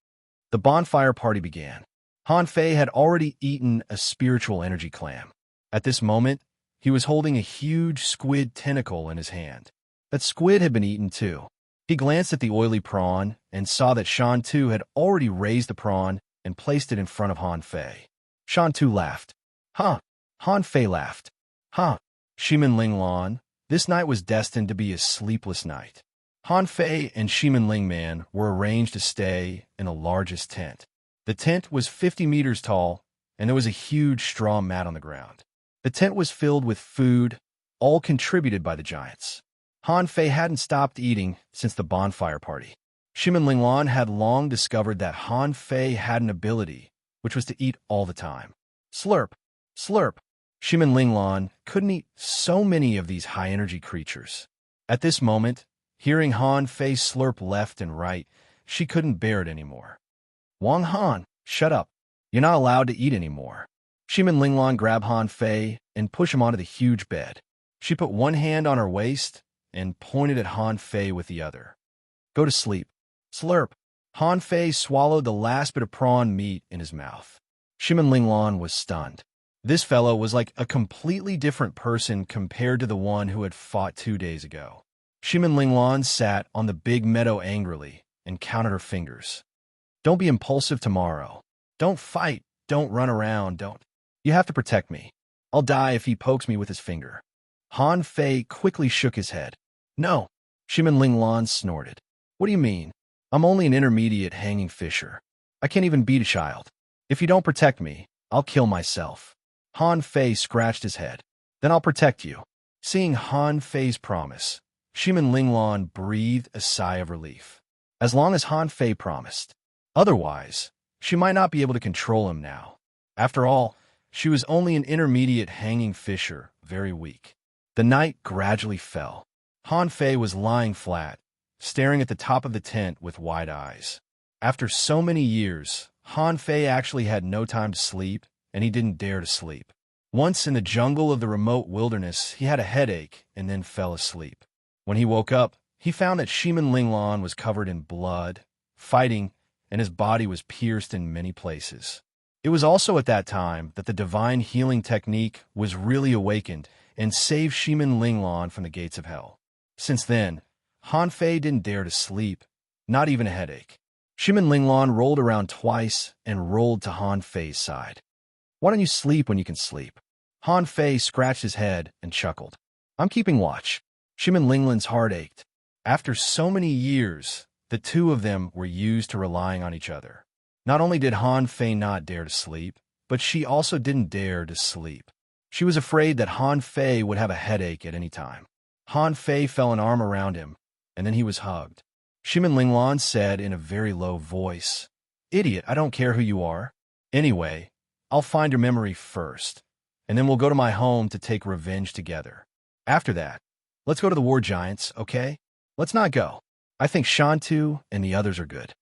The bonfire party began. Han Fei had already eaten a spiritual energy clam. At this moment, he was holding a huge squid tentacle in his hand. That squid had been eaten too. He glanced at the oily prawn and saw that Shan Tu had already raised the prawn and placed it in front of Han Fei. Shan Tu laughed. Huh. Han Fei laughed. Huh. Shimin Linglan, this night was destined to be a sleepless night. Han Fei and Shimin Lingman were arranged to stay in the largest tent. The tent was 50 meters tall, and there was a huge straw mat on the ground. The tent was filled with food, all contributed by the giants. Han Fei hadn't stopped eating since the bonfire party. Shimin Linglan had long discovered that Han Fei had an ability, which was to eat all the time. Slurp, slurp. Shimin Linglan couldn't eat so many of these high-energy creatures. At this moment, hearing Han Fei slurp left and right, she couldn't bear it anymore. Wang Han, shut up. You're not allowed to eat anymore. Shimin Linglan grabbed Han Fei and pushed him onto the huge bed. She put one hand on her waist and pointed at Han Fei with the other. Go to sleep. Slurp. Han Fei swallowed the last bit of prawn meat in his mouth. Shimin Linglan was stunned. This fellow was like a completely different person compared to the one who had fought 2 days ago. Shimin Linglan sat on the big meadow angrily and counted her fingers. Don't be impulsive tomorrow. Don't fight. Don't run around. Don't. You have to protect me. I'll die if he pokes me with his finger. Han Fei quickly shook his head. No. Shimin Linglan snorted. What do you mean? I'm only an intermediate hanging fisher. I can't even beat a child. If you don't protect me, I'll kill myself. Han Fei scratched his head. Then I'll protect you. Seeing Han Fei's promise, Shimin Linglan breathed a sigh of relief. As long as Han Fei promised. Otherwise, she might not be able to control him now. After all, she was only an intermediate hanging fisher, very weak. The night gradually fell. Han Fei was lying flat, staring at the top of the tent with wide eyes. After so many years, Han Fei actually had no time to sleep, and he didn't dare to sleep. Once in the jungle of the remote wilderness, he had a headache and then fell asleep. When he woke up, he found that Shimin Linglan was covered in blood, fighting, and his body was pierced in many places. It was also at that time that the divine healing technique was really awakened and saved Shimin Linglan from the gates of hell. Since then, Han Fei didn't dare to sleep, not even a headache. Shimin Linglan rolled around twice and rolled to Han Fei's side. Why don't you sleep when you can sleep? Han Fei scratched his head and chuckled. I'm keeping watch. Shimin Linglan's heart ached. After so many years, the two of them were used to relying on each other. Not only did Han Fei not dare to sleep, but she also didn't dare to sleep. She was afraid that Han Fei would have a headache at any time. Han Fei fell an arm around him, and then he was hugged. Shimin Linglan said in a very low voice, Idiot, I don't care who you are. Anyway, I'll find your memory first, and then we'll go to my home to take revenge together. After that, let's go to the war giants, okay? Let's not go. I think Shantu and the others are good.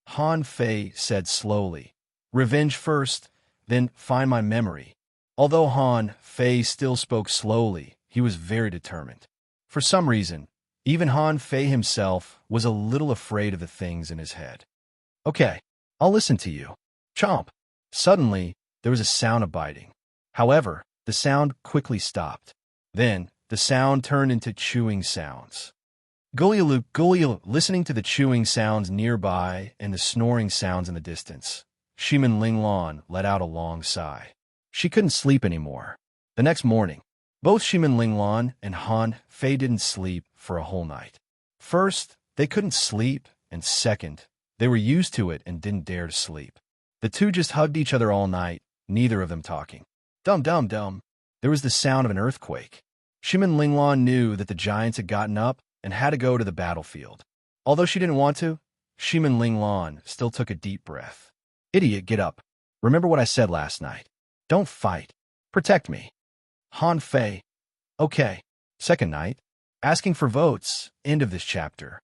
Han Fei said slowly, Revenge first, then find my memory. Although Han Fei still spoke slowly, he was very determined. For some reason, even Han Fei himself was a little afraid of the things in his head. Okay, I'll listen to you. Chomp. Suddenly, there was a sound of biting. However, the sound quickly stopped. Then, the sound turned into chewing sounds. Gulyalu, listening to the chewing sounds nearby and the snoring sounds in the distance, Shimin Linglan let out a long sigh. She couldn't sleep anymore. The next morning, both Shimin Linglan and Han Fei didn't sleep for a whole night. First, they couldn't sleep, and second, they were used to it and didn't dare to sleep. The two just hugged each other all night, neither of them talking. Dum dum dum. There was the sound of an earthquake. Shimin Linglan knew that the giants had gotten up and had to go to the battlefield. Although she didn't want to, Shimin Linglan still took a deep breath. Idiot, get up. Remember what I said last night. Don't fight. Protect me. Han Fei. Okay. Second night. Asking for votes. End of this chapter.